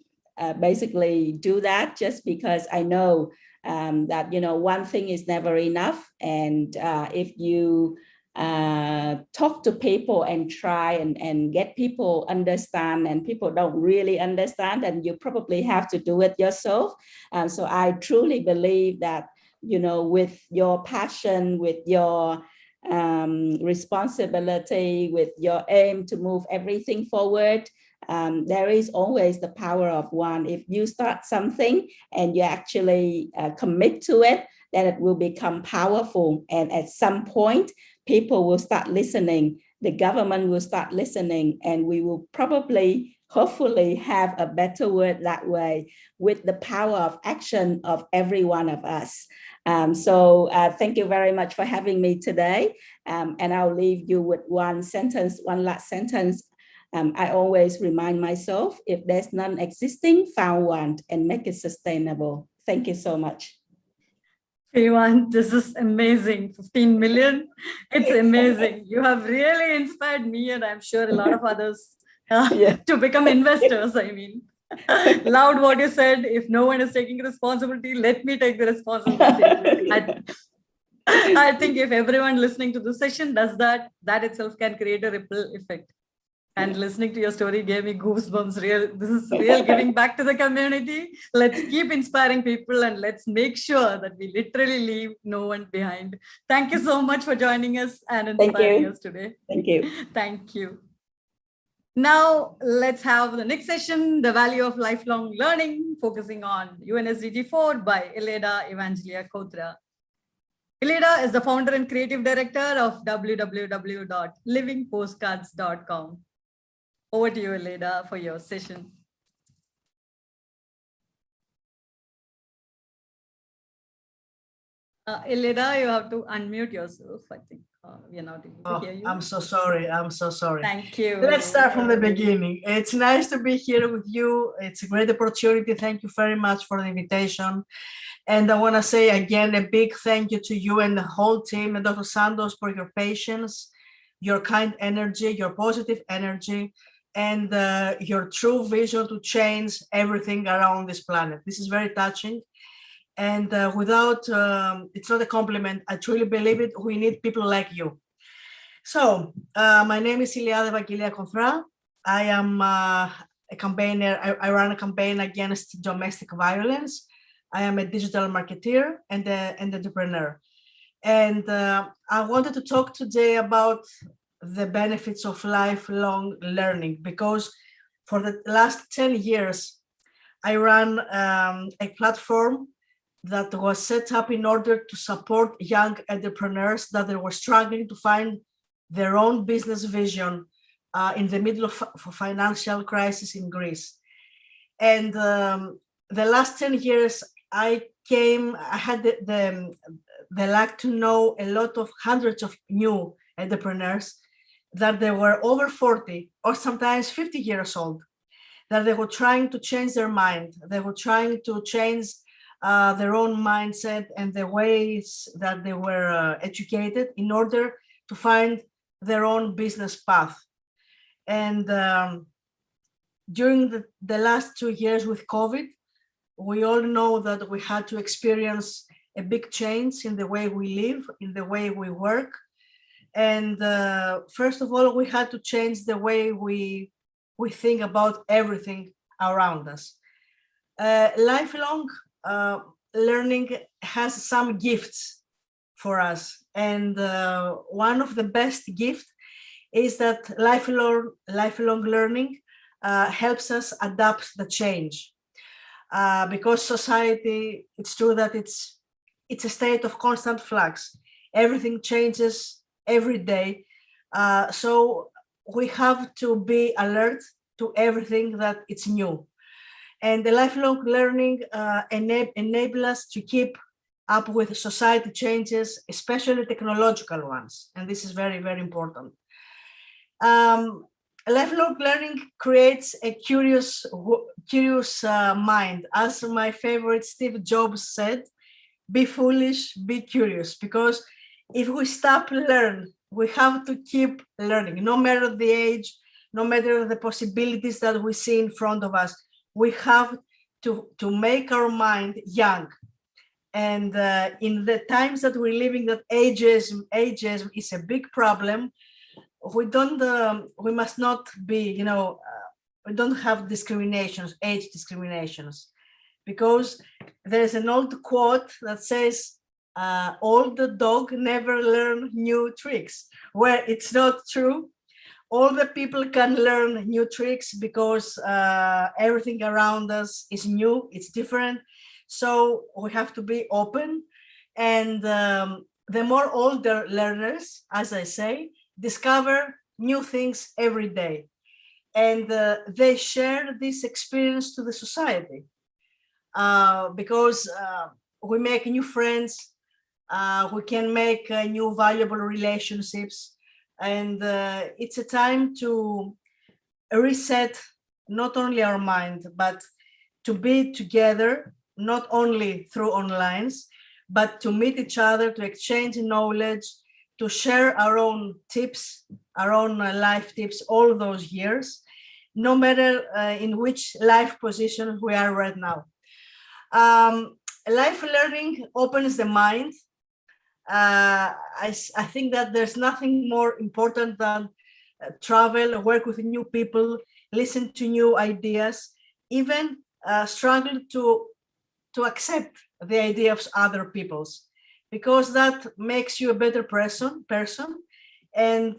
basically do that just because I know that, you know, one thing is never enough. And if you talk to people and try and get people understand, and people don't really understand, and you probably have to do it yourself. So I truly believe that, you know, with your passion, with your responsibility, with your aim to move everything forward, there is always the power of one. If you start something and you actually commit to it, then it will become powerful. And at some point, people will start listening. The government will start listening, and we will probably, hopefully, have a better world that way with the power of action of every one of us. So thank you very much for having me today. And I'll leave you with one last sentence. I always remind myself, if there's none existing, found one and make it sustainable. Thank you so much. Everyone, this is amazing. 15 million. It's amazing. You have really inspired me, and I'm sure a lot of others to become investors. I mean, loud what you said. If no one is taking responsibility, let me take the responsibility. I think if everyone listening to the session does that, that itself can create a ripple effect. And listening to your story gave me goosebumps. This is real giving back to the community. Let's keep inspiring people, and let's make sure that we literally leave no one behind. Thank you so much for joining us and inspiring us today. Thank you. Thank you. Now let's have the next session, the value of lifelong learning, focusing on UNSDG 4 by Eleda Evangelia Kotra. Eleda is the founder and creative director of www.livingpostcards.com. Over to you, Eleda, for your session. Eleda, you have to unmute yourself. I think we are not able to hear you. I'm so sorry. I'm so sorry. Thank you. Let's start from the beginning. It's nice to be here with you. It's a great opportunity. Thank you very much for the invitation. And I want to say again, a big thank you to you and the whole team and Dr. Santos for your patience, your kind energy, your positive energy, and your true vision to change everything around this planet. This is very touching. And without, it's not a compliment, I truly believe it, we need people like you. So, my name is Eleda Evangelia Kotra. I am a campaigner, I run a campaign against domestic violence. I am a digital marketeer and an entrepreneur. And I wanted to talk today about the benefits of lifelong learning, because for the last 10 years, I ran a platform that was set up in order to support young entrepreneurs that they were struggling to find their own business vision in the middle of financial crisis in Greece. And the last 10 years, I had the luck to know a lot of hundreds of new entrepreneurs that they were over 40 or sometimes 50 years old, that they were trying to change their mind. They were trying to change their own mindset and the ways that they were educated in order to find their own business path. And during the last 2 years with COVID, we all know that we had to experience a big change in the way we live, in the way we work. And first of all, we had to change the way we think about everything around us. Lifelong learning has some gifts for us. And one of the best gifts is that lifelong learning helps us adapt the change. Because society, it's true that it's a state of constant flux. Everything changes every day. So we have to be alert to everything that it's new. And the lifelong learning enable us to keep up with society changes, especially technological ones. And this is very, very important. Lifelong learning creates a curious mind. As my favorite Steve Jobs said, be foolish, be curious, because if we stop learning, we have to keep learning, no matter the age, no matter the possibilities that we see in front of us. We have to make our mind young. And in the times that we're living, that ageism is a big problem. We must not be, we don't have discriminations, age discriminations, because there's an old quote that says, old dog never learn new tricks, where it's not true. all the people can learn new tricks because everything around us is new, it's different. So we have to be open. And the more older learners, as I say, discover new things every day. And they share this experience to the society because we make new friends, we can make new valuable relationships. And it's a time to reset not only our mind, but to be together, not only through online, but to meet each other, to exchange knowledge, to share our own tips, our own life tips all those years, no matter in which life position we are right now. Life learning opens the mind. I think that there's nothing more important than travel, work with new people, listen to new ideas, even struggle to accept the idea of other people's, because that makes you a better person. And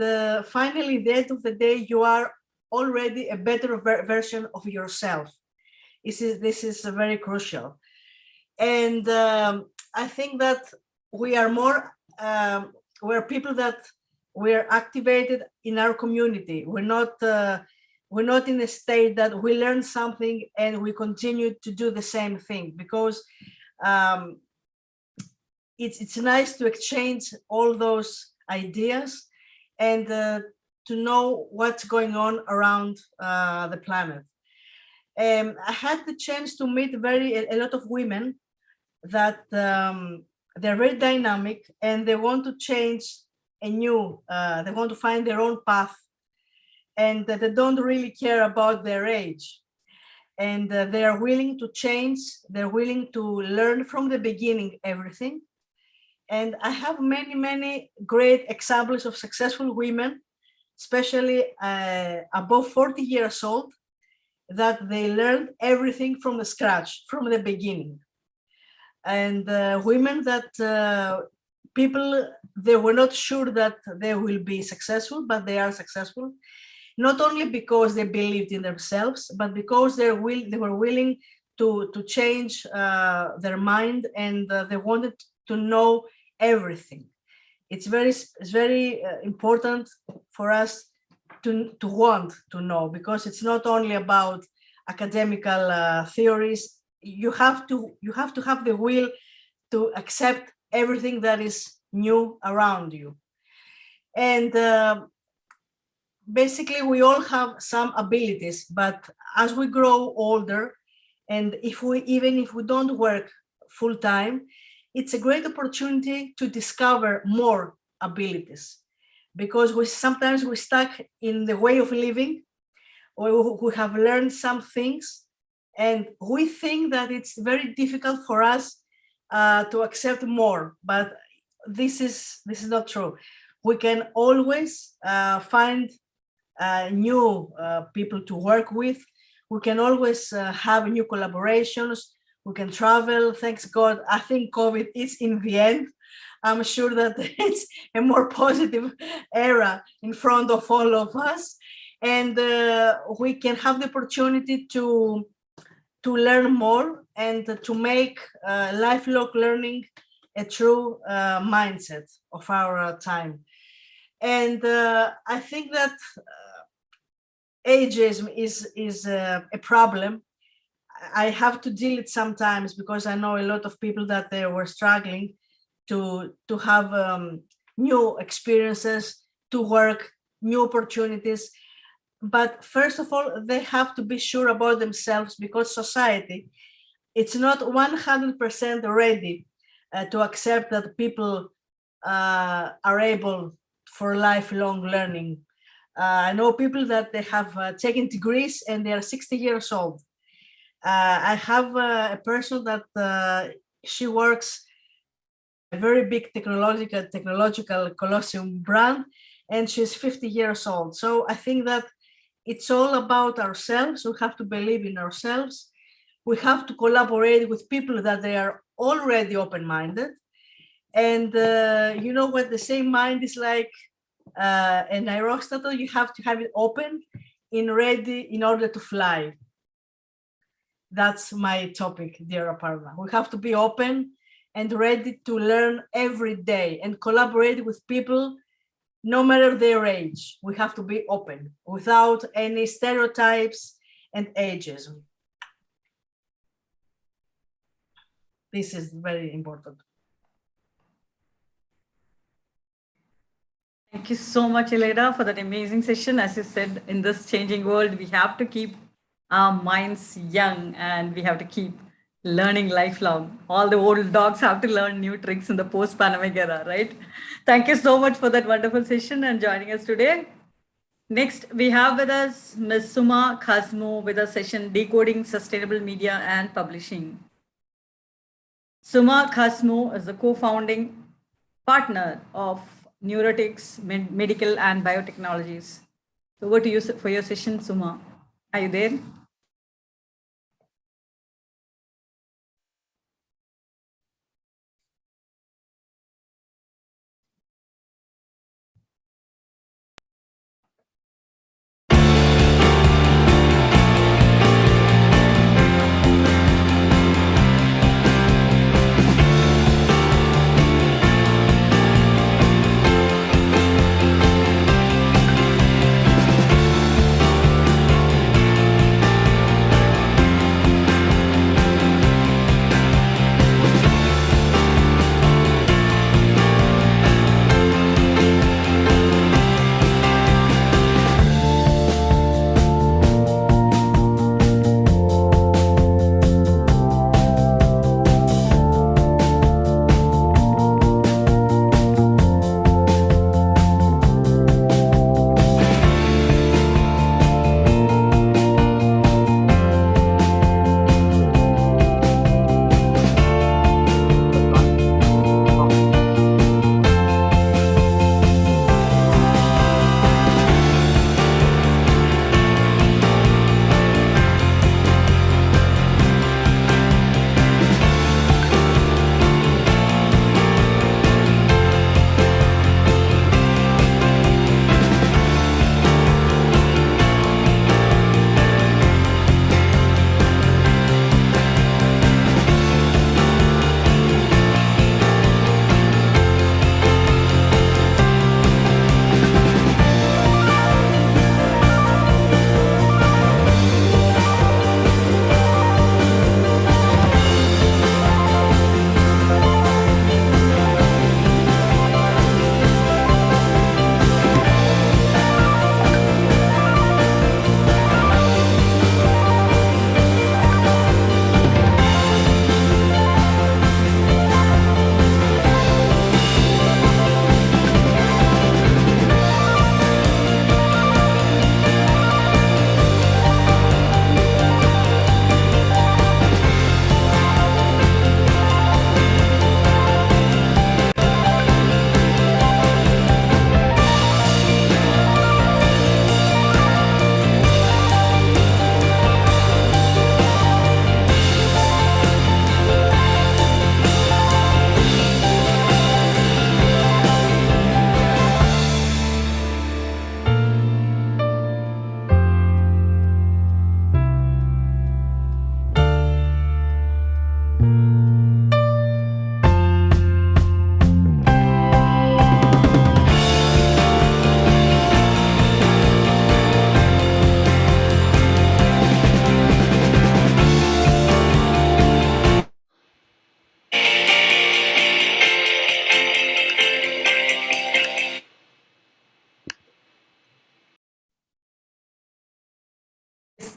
finally, at the end of the day, you are already a better version of yourself. This is very crucial. And I think that we are more, we're people that we're activated in our community. We're not in a state that we learn something and we continue to do the same thing, because it's nice to exchange all those ideas and to know what's going on around the planet. I had the chance to meet a lot of women that they're very dynamic and they want to change they want to find their own path, and they don't really care about their age. And they are willing to change, they're willing to learn from the beginning everything. And I have many great examples of successful women, especially above 40 years old, that they learned everything from the scratch, from the beginning. And women that people, they were not sure that they will be successful, but they are successful, not only because they believed in themselves, but because they were willing to change their mind, and they wanted to know everything. It's very important for us to want to know, because it's not only about academical theories. You have to have the will to accept everything that is new around you. And basically, we all have some abilities, but as we grow older, and even if we don't work full time, it's a great opportunity to discover more abilities, because sometimes we're stuck in the way of living, or we have learned some things, and we think that it's very difficult for us to accept more. But this is not true. We can always find new people to work with. We can always have new collaborations. We can travel. Thanks God, I think COVID is in the end. I'm sure that it's a more positive era in front of all of us. And we can have the opportunity to learn more and to make lifelong learning a true mindset of our time. And I think that ageism is a problem. I have to deal it sometimes, because I know a lot of people that they were struggling to have new experiences, to work, new opportunities. But first of all, they have to be sure about themselves, because society, it's not 100% ready to accept that people are able for lifelong learning. I know people that they have taken degrees and they are 60 years old. I have a person that she works a very big technological Colosseum brand, and she's 50 years old. So I think that it's all about ourselves. We have to believe in ourselves. We have to collaborate with people that they are already open-minded. And you know what, the same mind is like an aerostator, you have to have it open and ready in order to fly. That's my topic, dear Aparna. We have to be open and ready to learn every day and collaborate with people, no matter their age. We have to be open without any stereotypes and ageism. This is very important. Thank you so much, Elena, for that amazing session. As you said, in this changing world, we have to keep our minds young and we have to keep learning lifelong. All the old dogs have to learn new tricks in the post-pandemic era, right? Thank you so much for that wonderful session and joining us today. Next, we have with us Ms. Suma Khasmo with a session Decoding Sustainable Media and Publishing. Suma Khasmo is the co-founding partner of Neurotics Medical and Biotechnologies. So over to you for your session, Suma. Are you there?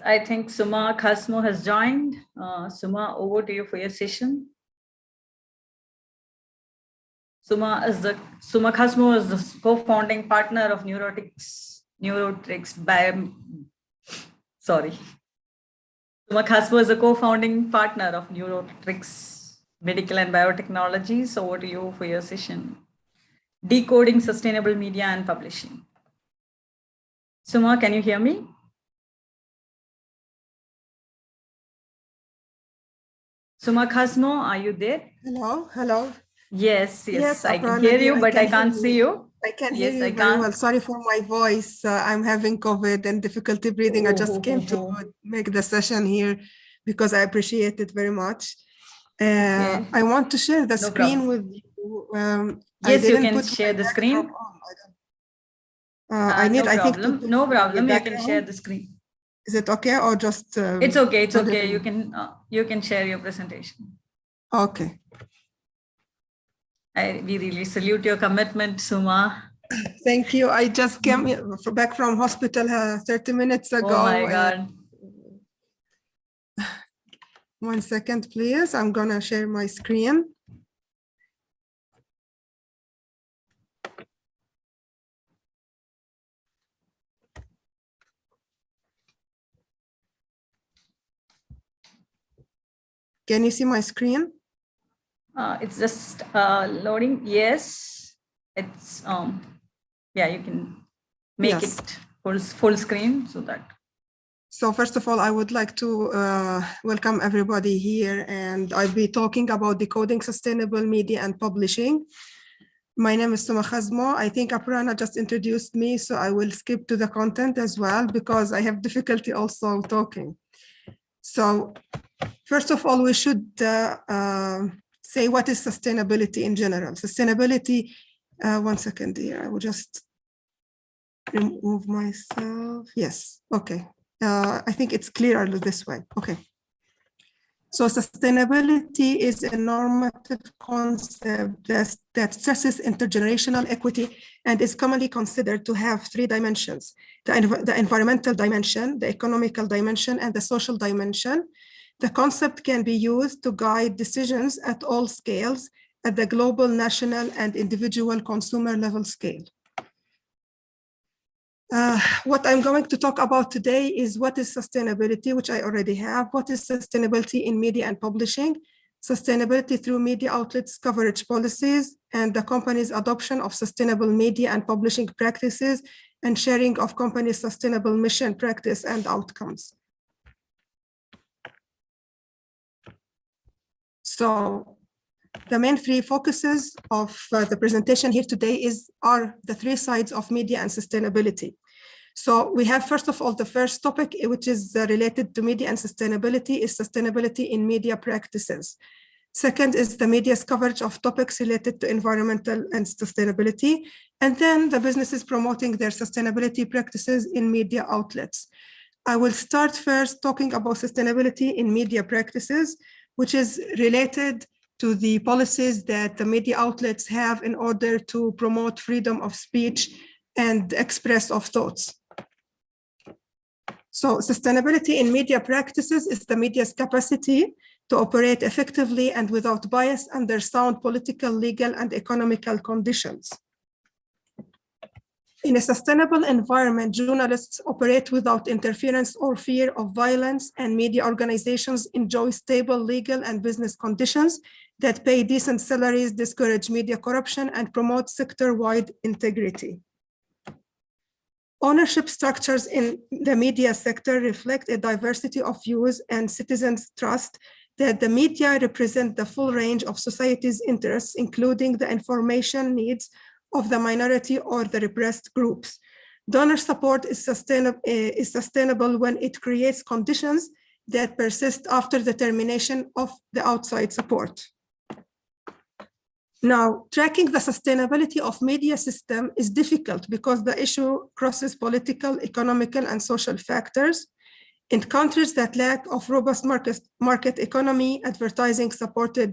I think Suma Khasmo has joined. Suma, over to you for your session. Suma Khasmo is the co-founding partner of Neurotics Suma Khasmo is the co-founding partner of Neurotics Medical and Biotechnology. So over to you for your session. Decoding Sustainable Media and Publishing. Suma, can you hear me? Suma Khasmo, are you there? Hello. Yes, I can Aparna, hear you, I but can I can't hear see you. I can Yes, hear you I very can't. well. Sorry for my voice. I'm having COVID and difficulty breathing. I just came to make the session here because I appreciate it very much. I want to share the screen with you. Yes, you can share the screen. I No think, problem. No problem. You can share the screen. Is it okay or just? It's okay. It's okay. You can share your presentation. Okay. We really salute your commitment, Suma. Thank you. I just came back from hospital 30 minutes ago. Oh my God. 1 second, please. I'm gonna share my screen. Can you see my screen? It's just loading. Yes, it's yeah, you can make it full screen so that. So first of all, I would like to welcome everybody here, and I'll be talking about decoding sustainable media and publishing. My name is Suma Khazmo. I think Aparna just introduced me, so I will skip to the content as well because I have difficulty also talking. So first of all, we should say what is sustainability in general. Sustainability, 1 second here, I will just remove myself. Yes, okay. I think it's clearer this way. Okay. So sustainability is a normative concept that stresses intergenerational equity and is commonly considered to have 3 dimensions: the environmental dimension, the economical dimension, and the social dimension. The concept can be used to guide decisions at all scales, at the global, national, and individual consumer level scale. What I'm going to talk about today is what is sustainability, which I already have. What is sustainability in media and publishing? Sustainability through media outlets coverage policies and the company's adoption of sustainable media and publishing practices and sharing of company's sustainable mission, practice, and outcomes. So the main 3 focuses of the presentation here today are the 3 sides of media and sustainability. So we have, first of all, the first topic, which is related to media and sustainability, is sustainability in media practices. Second is the media's coverage of topics related to environmental and sustainability. And then the businesses promoting their sustainability practices in media outlets. I will start first talking about sustainability in media practices, which is related to the policies that the media outlets have in order to promote freedom of speech and express of thoughts. So sustainability in media practices is the media's capacity to operate effectively and without bias under sound political, legal, and economical conditions. In a sustainable environment, journalists operate without interference or fear of violence, and media organizations enjoy stable legal and business conditions that pay decent salaries, discourage media corruption, and promote sector-wide integrity. Ownership structures in the media sector reflect a diversity of views and citizens' trust that the media represent the full range of society's interests, including the information needs of the minority or the repressed groups. Donor support is sustainable when it creates conditions that persist after the termination of the outside support. Now, tracking the sustainability of media system is difficult because the issue crosses political, economical, and social factors. In countries that lack of robust market economy, advertising-supported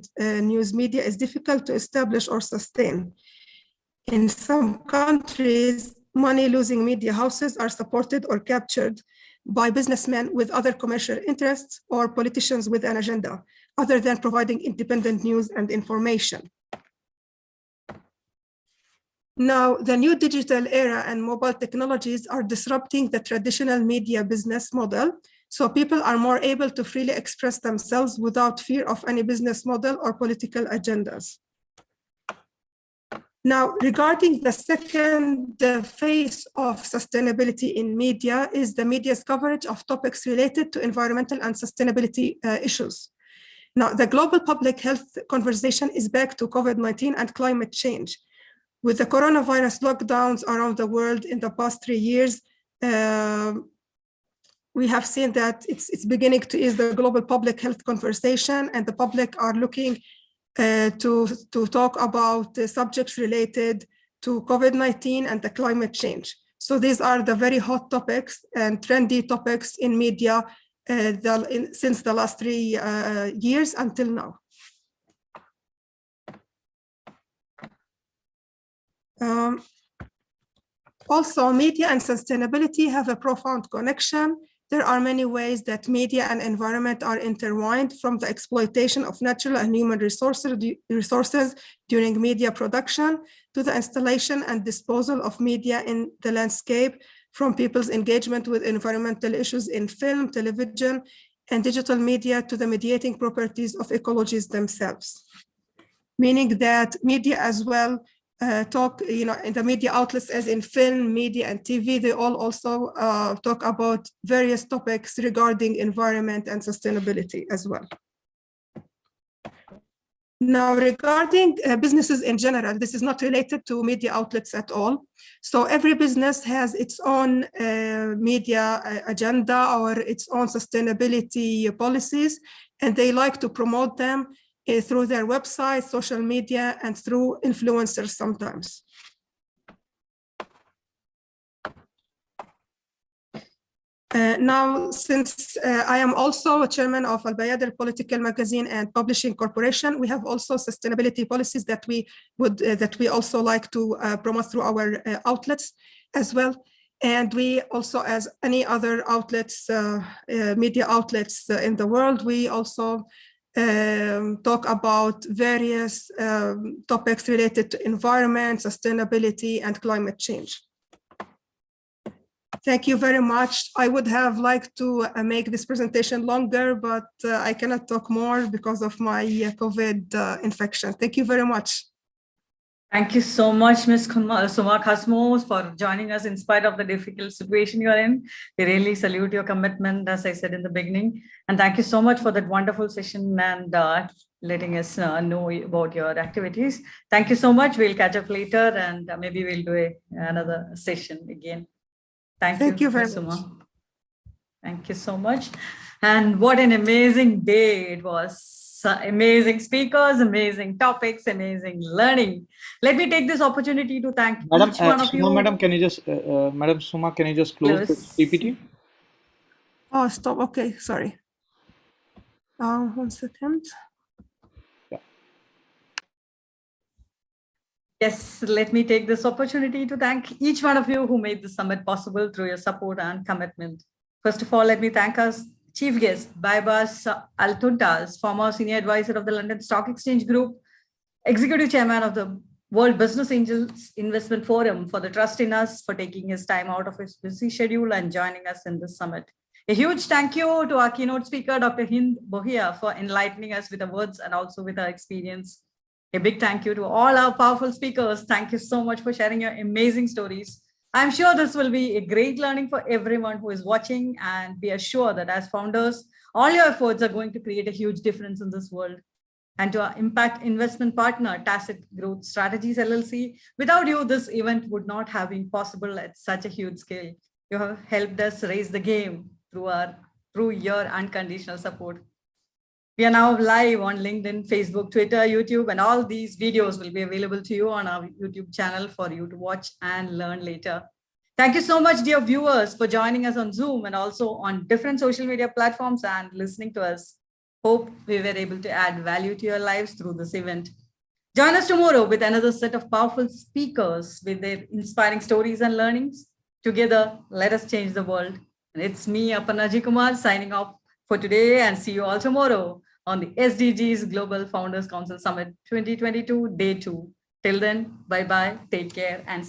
news media is difficult to establish or sustain. In some countries, money-losing media houses are supported or captured by businessmen with other commercial interests or politicians with an agenda, other than providing independent news and information. Now, the new digital era and mobile technologies are disrupting the traditional media business model, so people are more able to freely express themselves without fear of any business model or political agendas. Now, regarding the second phase of sustainability in media is the media's coverage of topics related to environmental and sustainability issues. Now, the global public health conversation is back to COVID-19 and climate change. With the coronavirus lockdowns around the world in the past 3 years, we have seen that it's beginning to ease the global public health conversation, and the public are looking to talk about the subjects related to COVID-19 and the climate change. So these are the very hot topics and trendy topics in media since the last 3 years until now. Also, media and sustainability have a profound connection. There are many ways that media and environment are intertwined, from the exploitation of natural and human resources during media production to the installation and disposal of media in the landscape, from people's engagement with environmental issues in film, television, and digital media to the mediating properties of ecologies themselves. Meaning that media as well in the media outlets, as in film, media, and TV, they all also talk about various topics regarding environment and sustainability as well. Now, regarding businesses in general, this is not related to media outlets at all. So every business has its own media agenda or its own sustainability policies, and they like to promote them through their website, social media, and through influencers sometimes. Now, since I am also a chairman of Al Bayadr Political Magazine and Publishing Corporation, we have also sustainability policies that we also like to promote through our outlets as well. And we also, as any other outlets, media outlets in the world, we also talk about various topics related to environment, sustainability, and climate change. Thank you very much. I would have liked to make this presentation longer, but I cannot talk more because of my COVID infection. Thank you very much. Thank you so much, Ms. Suma Khasmo, for joining us in spite of the difficult situation you're in. We really salute your commitment, as I said in the beginning. And thank you so much for that wonderful session and letting us know about your activities. Thank you so much. We'll catch up later and maybe we'll do another session again. Thank you very much. Thank you so much. And what an amazing day it was. Amazing speakers, amazing topics, amazing learning. Let me take this opportunity to thank each one of you. Madam, can you just, Madam Suma, can you just close the PPT? Oh, stop. Okay, sorry. 1 second. Yeah. Yes, let me take this opportunity to thank each one of you who made the summit possible through your support and commitment. First of all, let me thank our chief guest, Baibas Altuntas, former senior advisor of the London Stock Exchange Group, executive chairman of the World Business Angels Investment Forum, for the trust in us, for taking his time out of his busy schedule and joining us in this summit. A huge thank you to our keynote speaker, Dr. Hind Bohia, for enlightening us with her words and also with her experience. A big thank you to all our powerful speakers. Thank you so much for sharing your amazing stories. I'm sure this will be a great learning for everyone who is watching, and be assured that as founders, all your efforts are going to create a huge difference in this world. And to our impact investment partner, Tacit Growth Strategies LLC, without you, this event would not have been possible at such a huge scale. You have helped us raise the game through your unconditional support. We are now live on LinkedIn, Facebook, Twitter, YouTube, and all these videos will be available to you on our YouTube channel for you to watch and learn later. Thank you so much, dear viewers, for joining us on Zoom and also on different social media platforms and listening to us. Hope we were able to add value to your lives through this event. Join us tomorrow with another set of powerful speakers with their inspiring stories and learnings. Together, let us change the world. And it's me, Aparna Kumar, signing off for today, and see you all tomorrow on the SDGs Global Founders Council Summit 2022, Day 2. Till then, bye-bye, take care, and